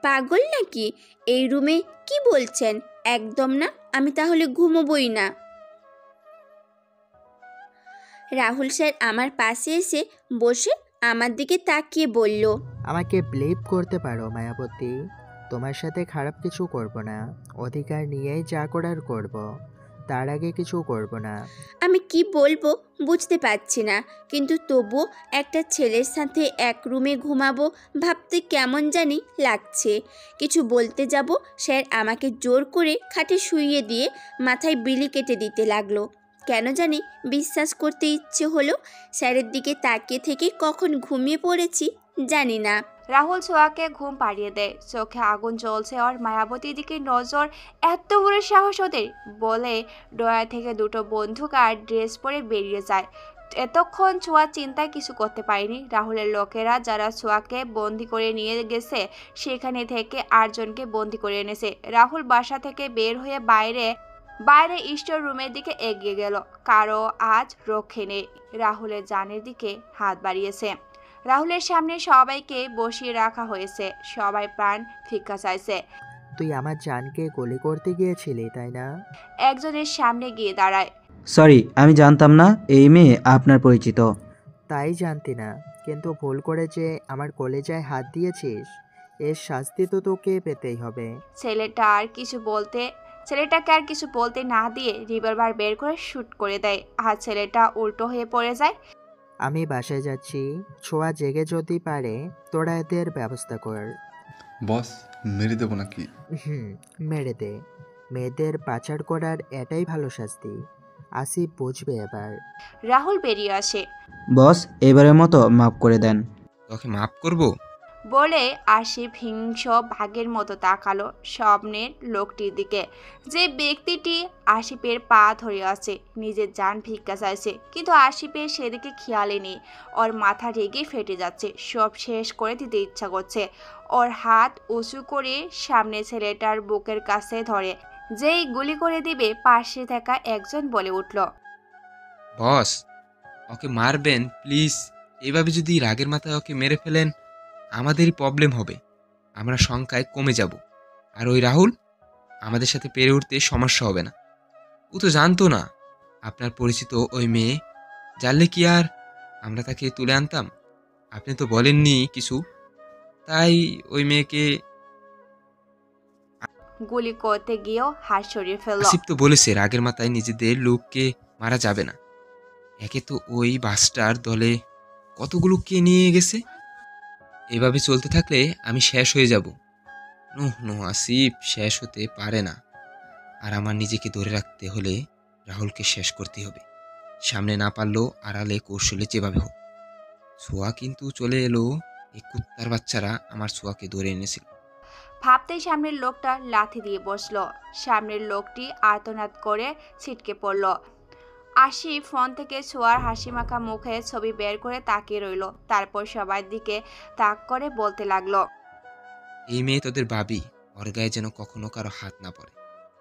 পাগল নাকি? এই রুমে কি বলছেন? একদম না, আমি তাহলে ঘুমোবই না। রাহুল স্যার আমার পাশে এসে বসে আমার দিকে তাকিয়ে বলল, আমাকে বিলিভ করতে পারো মায়াবতী, তোমার সাথে খারাপ কিছু করব না। অধিকার নিয়েই যা করার করব, তার আগে কিছু করব না। আমি কি বলবো বুঝতে পারছি না, কিন্তু তবুও একটা ছেলের সাথে এক রুমে ঘুমাবো ভাবতে কেমন জানি লাগছে। কিছু বলতে যাব, স্যার আমাকে জোর করে খাটে শুইয়ে দিয়ে মাথায় বিলি কেটে দিতে লাগলো। কেন জানি বিশ্বাস করতে ইচ্ছে হলো। স্যারের দিকে তাকিয়ে থেকে কখন ঘুমিয়ে পড়েছি জানি না। রাহুল ছোঁয়াকে ঘুম পাড়িয়ে দেয়। চোখে আগুন জ্বলছে ওর। মায়াবতীর দিকে নজর। এত বড় সাহস ওদের, বলে ড্রয়ার থেকে দুটো বন্দুক আর ড্রেস পরে বেরিয়ে যায়। এতক্ষণ ছোঁয়া চিন্তায় কিছু করতে পারেনি। রাহুলের লোকেরা যারা ছোঁয়াকে বন্দি করে নিয়ে গেছে সেখানে থেকে 8 জনকে বন্দি করে এনেছে। রাহুল বাসা থেকে বের হয়ে বাইরে স্টোর রুমের দিকে এগিয়ে গেল। কারো আজ রক্ষে নেই। রাহুলের জানের দিকে হাত বাড়িয়েছে। রাহুলের সামনে সবাইকে বসিয়ে রাখা হয়েছে। সবাই প্রাণ ভিক্ষা চাইছে। তুই আমার জানকে গুলি করতে গিয়েছিলি তাই না? একজনের সামনে গিয়ে দাঁড়ায়। সরি, আমি জানতাম না এই মেয়ে আপনার পরিচিত। তাই জানতি না, কিন্তু ভুল করে যে আমার কলেজায় হাত দিয়েছিস, এর শাস্তি তো তোকে পেতেই হবে। ছেলেটাকে আর কিছু বলতে না দিয়ে রিভলভার বের করে শুট করে দেয়। আর ছেলেটা উল্টো হয়ে পড়ে যায়। আমি বাসায় যাচ্ছি, ছোঁয়া জেগে যদি পারে তোরা এদের ব্যবস্থা কর। বস, মেরে দেবো নাকি? মেরে দে। মেয়েদের পাচার করার এটাই ভালো শাস্তি। আসিফ বুঝবে এবার। রাহুল বেরিয়ে আসে। বস, এবারের মতো মাফ করে দেন। তোকে মাফ করব? বলে আসিফ হিংস্র ভাগের মতো তাকালো স্বপ্নের লোকটির দিকে, যে ব্যক্তিটি আসিফের পা ধরে আছে, নিজের জান ভিক্ষা চাইছে। কিন্তু আসিফের সেদিকে খেয়ালই নেই। ওর মাথা রেগে ফেটে যাচ্ছে। সব শেষ করে দিতে ইচ্ছা করছে। ওর হাত উঁচু করে সামনে ছেলেটার বুকের কাছে ধরে। যেই গুলি করে দিবে পাশে থাকা একজন বলে উঠল, বস, ওকে মারবেন প্লিজ। এভাবে যদি রাগের মাথায় ওকে মেরে ফেলেন আমাদেরই প্রবলেম হবে। আমরা সংখ্যায় কমে যাব। আর ওই রাহুল আমাদের সাথে পেরে উঠতে সমস্যা হবে না। ও তো জানতো না আপনার পরিচিত ওই মেয়ে। জানলে কি আর আমরা তাকে তুলে আনতাম? আপনি তো বলেননি কিছু, তাই ওই মেয়েকে গুলি করতে গিয়েও হাত সরিয়ে ফেলল। আসিফ তো বলেছে রাগের মাথায় নিজেদের লোককে মারা যাবে না। একে তো ওই বাসটার দলে কতগুলো কে নিয়ে গেছে। এভাবে চলতে থাকলে আমি শেষ হয়ে যাব। নো আসিফ শেষ হতে পারে না। আর আমার নিজেকে ধরে রাখতে হলে রাহুলকে শেষ করতে হবে। সামনে না পারলেও আড়ালে কৌশলে যেভাবে হোক। ছোঁয়া কিন্তু চলে এলো। এই কুত্তার বাচ্চারা আমার ছোঁয়াকে ধরে এনেছিল। ভাবতেই সামনের লোকটা লাথি দিয়ে বসলো। সামনের লোকটি আর্তনাদ করে ছিটকে পড়ল। আসিফ ফোন থেকে ছোঁয়ার হাসিমাখা মুখে ছবি বের করে তাকিয়ে রইল। তারপর সবার দিকে তাক করে বলতে লাগলো, এই মেয়ে তোদের ভাবি, ওর গায়ে যেন কখনো কারো হাত না পড়ে।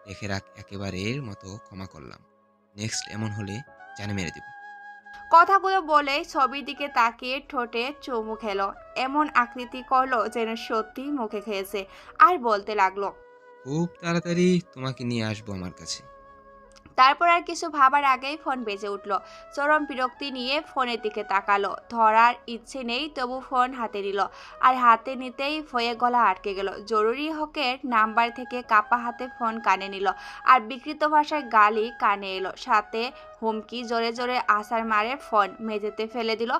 দেখে রাখ, একেবারের মতো ক্ষমা করলাম। নেক্সট এমন হলে জানে মেরে দেব। কথাগুলো বলে ছবির দিকে তাকিয়ে ঠোঁটে চুমু খেলো। এমন আকৃতি করলো যেন সত্যি মুখে খেয়েছে। আর বলতে লাগলো, খুব তাড়াতাড়ি তোমাকে নিয়ে আসবো আমার কাছে। তারপর আর কিছু ভাবার আগেই ফোন বেজে উঠল। চরম বিরক্তি নিয়ে ফোনের দিকে তাকালো। ধরার ইচ্ছে নেই, তবু ফোন হাতে নিল। আর হাতে নিতেই ভয়ে গলা আটকে গেল। জরুরি হকের নাম্বার থেকে কাপা হাতে ফোন কানে নিল। আর বিকৃত ভাষায় গালি কানে এলো, সাথে হুমকি। জোরে জোরে আছাড় মারে ফোন মেঝেতে ফেলে দিল।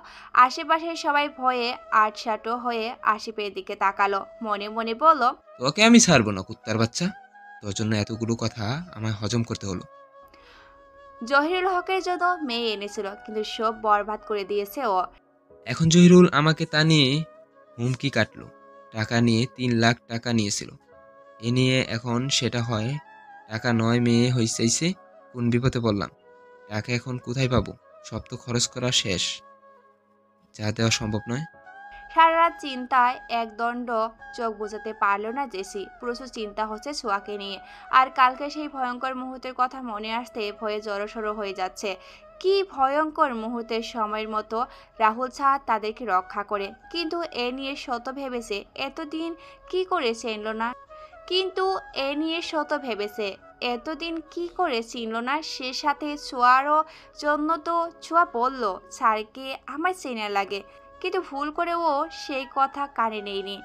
আশেপাশে সবাই ভয়ে আটসাঁটো হয়ে আসিফের দিকে তাকালো। মনে মনে বলল, তোকে আমি ছাড়বো না কুত্তার বাচ্চা। তোর জন্য এতগুলো কথা আমায় হজম করতে হলো। জহিরুল হকের জন্য মেয়ে এনেছিল, কিন্তু সব বরবাদ করে দিয়েছে ও। এখন জহিরুল আমাকে তা নিয়ে হুমকি কাটলো। টাকা নিয়ে 3 লাখ টাকা নিয়েছিল। এ নিয়ে এখন সেটা হয় টাকা নয়, মেয়ে হইছে। কোন বিপদে পড়লাম। টাকা এখন কোথায় পাবো? সব তো খরচ করা শেষ। যা দেওয়া সম্ভব নয়। সারা রাত চিন্তায় একদণ্ড চোখ বোঝাতে পারল না জেসি। প্রচুর চিন্তা হচ্ছে ছোঁয়াকে নিয়ে। আর কালকে সেই ভয়ঙ্কর মুহূর্তের কথা মনে আসতে ভয়ে জড়সড় হয়ে যাচ্ছে। কি ভয়ঙ্কর মুহূর্তের সময়ের মতো রাহুল ছাড় তাদেরকে রক্ষা করে। কিন্তু এ নিয়ে শত ভেবেছে, এতদিন কি করে চেনল না? কিন্তু এ নিয়ে শত ভেবেছে, এতদিন কি করে চিনল না সে সাথে ছোঁয়ারও জন্য তো ছোঁয়া বলল স্যারকে আমার চেনা লাগে, কিন্তু ভুল করেও সেই কথা কানে নেয়নি।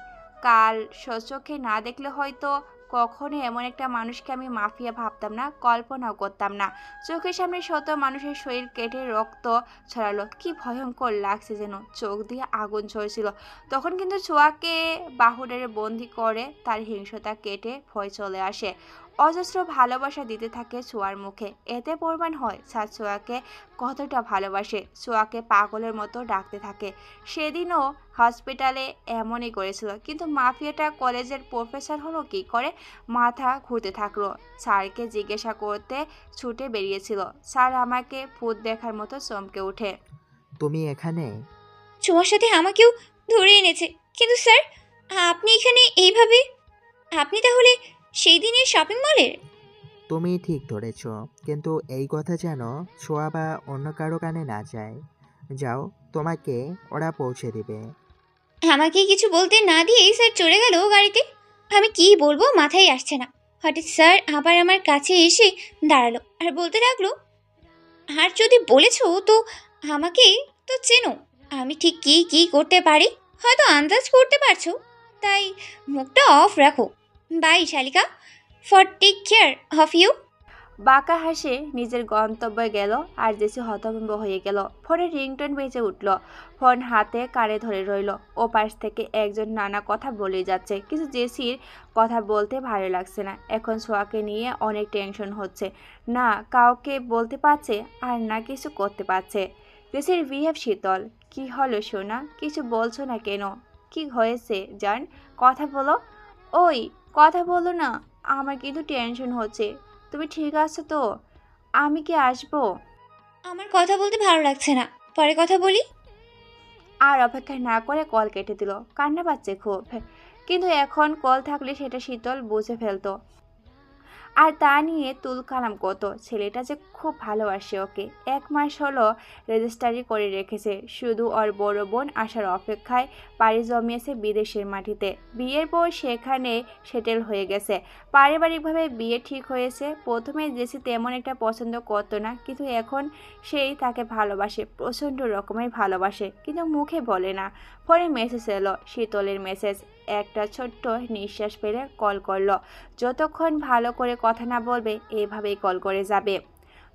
কাল সচোখে না দেখলে হয়তো কখনো এমন একটা মানুষকে আমি মাফিয়া ভাবতাম না, কল্পনাও করতাম না। চোখের সামনে শত মানুষের শরীর কেটে রক্ত ছড়ালো, কি ভয়ঙ্কর লাগছে, যেন চোখ দিয়ে আগুন ঝরছিল। তখন কিন্তু ছোঁয়াকে বাহুডারে বন্দি করে তার হিংসতা কেটে ভয় চলে আসে। অজস্র ভালোবাসা দিতে থাকে ছোঁয়ার মুখে। এতে প্রমাণ হয় স্যার ছোঁয়াকে কতটা ভালোবাসে। ছোঁয়াকে পাগলের মতো ডাকতে থাকে। সেদিনও হসপিটালে এমনই করেছিল, কিন্তু মাফিয়াটা কলেজের প্রফেসর হলো কি করে? মাথা ঘুরতে থাকলো। স্যারকে জিজ্ঞাসা করতে ছুটে বেরিয়েছিল। স্যার আমাকে ভূত দেখার মতো চমকে ওঠে। তুমি এখানে? ছোঁয়ার সাথে আমাকেও ধরে এনেছে। কিন্তু স্যার, আপনি এখানে এইভাবে? আপনি তাহলে সেই দিনের শপিং মলের? তুমি ঠিক ধরেছ, কিন্তু এই কথা যেন ছোঁয়া বা অন্য কারো কানে না যায়। যাও, তোমাকে ওরা পৌঁছে দিবে। আমাকে কিছু বলতে না দিয়েই স্যার চলে গেল গাড়িতে। আমি কি বলবো মাথায় আসছে না। হঠাৎ স্যার আবার আমার কাছে এসে দাঁড়ালো আর বলতে লাগলো, আর যদি বলেছো তো আমাকে তো চেনো, আমি ঠিক কি কি করতে পারি হয়তো আন্দাজ করতে পারছো, তাই মুখটা অফ রাখো। বাই শালিকা, for take care of you. বাঁকা হাসে নিজের গন্তব্যে গেল আর জেসি হতভম্ব হয়ে গেল। ফোনের রিংটোন বেজে উঠল। ফোন হাতে কানে ধরে রইল। ওপাশ থেকে একজন নানা কথা বলে যাচ্ছে, কিন্তু জেসির কথা বলতে ভালো লাগছে না। এখন ছোঁয়াকে নিয়ে অনেক টেনশন হচ্ছে, না কাউকে বলতে পারছে আর না কিছু করতে পারছে। জেসির বিহেভ শীতল। কি হলো সোনা, কিছু বলছো না কেন? কি হয়েছে জান, কথা বলো। ওই কথা বলো না, আমার কিন্তু টেনশন হচ্ছে। তুমি ঠিক আছো তো? আমি কি আসবো? আমার কথা বলতে ভালো লাগছে না, পরে কথা বলি। আর অপেক্ষা না করে কল কেটে দিল। কান্না পাচ্ছে খুব, কিন্তু এখন কল থাকলে সেটা শীতল বুঝে ফেলতো। আর তা নিয়ে তুলকালাম কত। ছেলেটা যে খুব ভালোবাসে ওকে। 1 মাস হলো রেজিস্ট্রারি করে রেখেছে, শুধু ওর বড় বোন আসার অপেক্ষায় পাড়ি জমিয়েছে বিদেশের মাটিতে। বিয়ের পর সেখানে সেটেল হয়ে গেছে। পারিবারিকভাবে বিয়ে ঠিক হয়েছে। প্রথমে জেসি তেমন একটা পছন্দ করতো না, কিন্তু এখন সেই তাকে ভালোবাসে, প্রচণ্ড রকমের ভালোবাসে, কিন্তু মুখে বলে না। ফোনে মেসেজ এলো, শীতলের মেসেজ। একটা ছোট্ট নিঃশ্বাস ফেলে কল করলো। যতক্ষণ ভালো করে কথা না বলবে এভাবেই কল করে যাবে।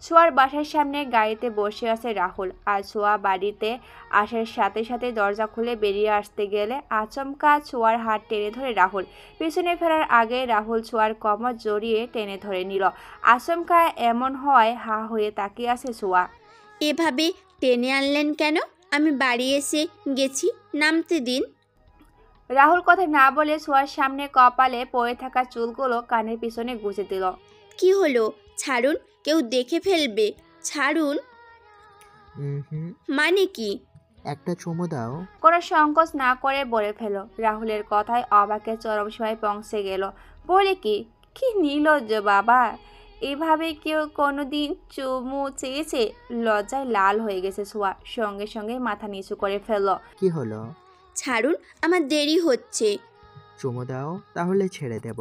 ছোঁয়ার বাসার সামনে গাড়িতে বসে আছে রাহুল। আর ছোঁয়া বাড়িতে আসার সাথে সাথে দরজা খুলে বেরিয়ে আসতে গেলে আচমকা ছোঁয়ার হাত টেনে ধরে রাহুল। পিছনে ফেরার আগে রাহুল ছোঁয়ার কোমর জড়িয়ে টেনে ধরে নিল। আচমকা এমন হয় হা হয়ে তাকিয়ে আছে ছোঁয়া। এভাবে টেনে আনলেন কেন? আমি বাড়ি এসে গেছি, নামতে দিন। রাহুল কথা না বলে ছোঁয়ার সামনে কপালে পড়ে থাকা চুলগুলো কানের পিছনে গুঁজে দিল। কি হলো? ছাড়ুন, কেউ দেখে ফেলবে। ছাড়ুন। মানে কি? একটা চুমু দাও। কোনো সংকোচ না করে বলে ফেলো। রাহুলের কথায় অবাকে চরম সীমায় পৌঁছে গেল। বলে কি, কি নির্লজ্জ বাবা, এভাবে কেউ কোনোদিন চুমু চেয়েছে? লজ্জায় লাল হয়ে গেছে ছোঁয়া, সঙ্গে সঙ্গে মাথা নিচু করে ফেলল। কি হলো? ছাড়ুন, আমার দেরি হচ্ছে। চুমু দাও, তাহলে ছেড়ে দেব।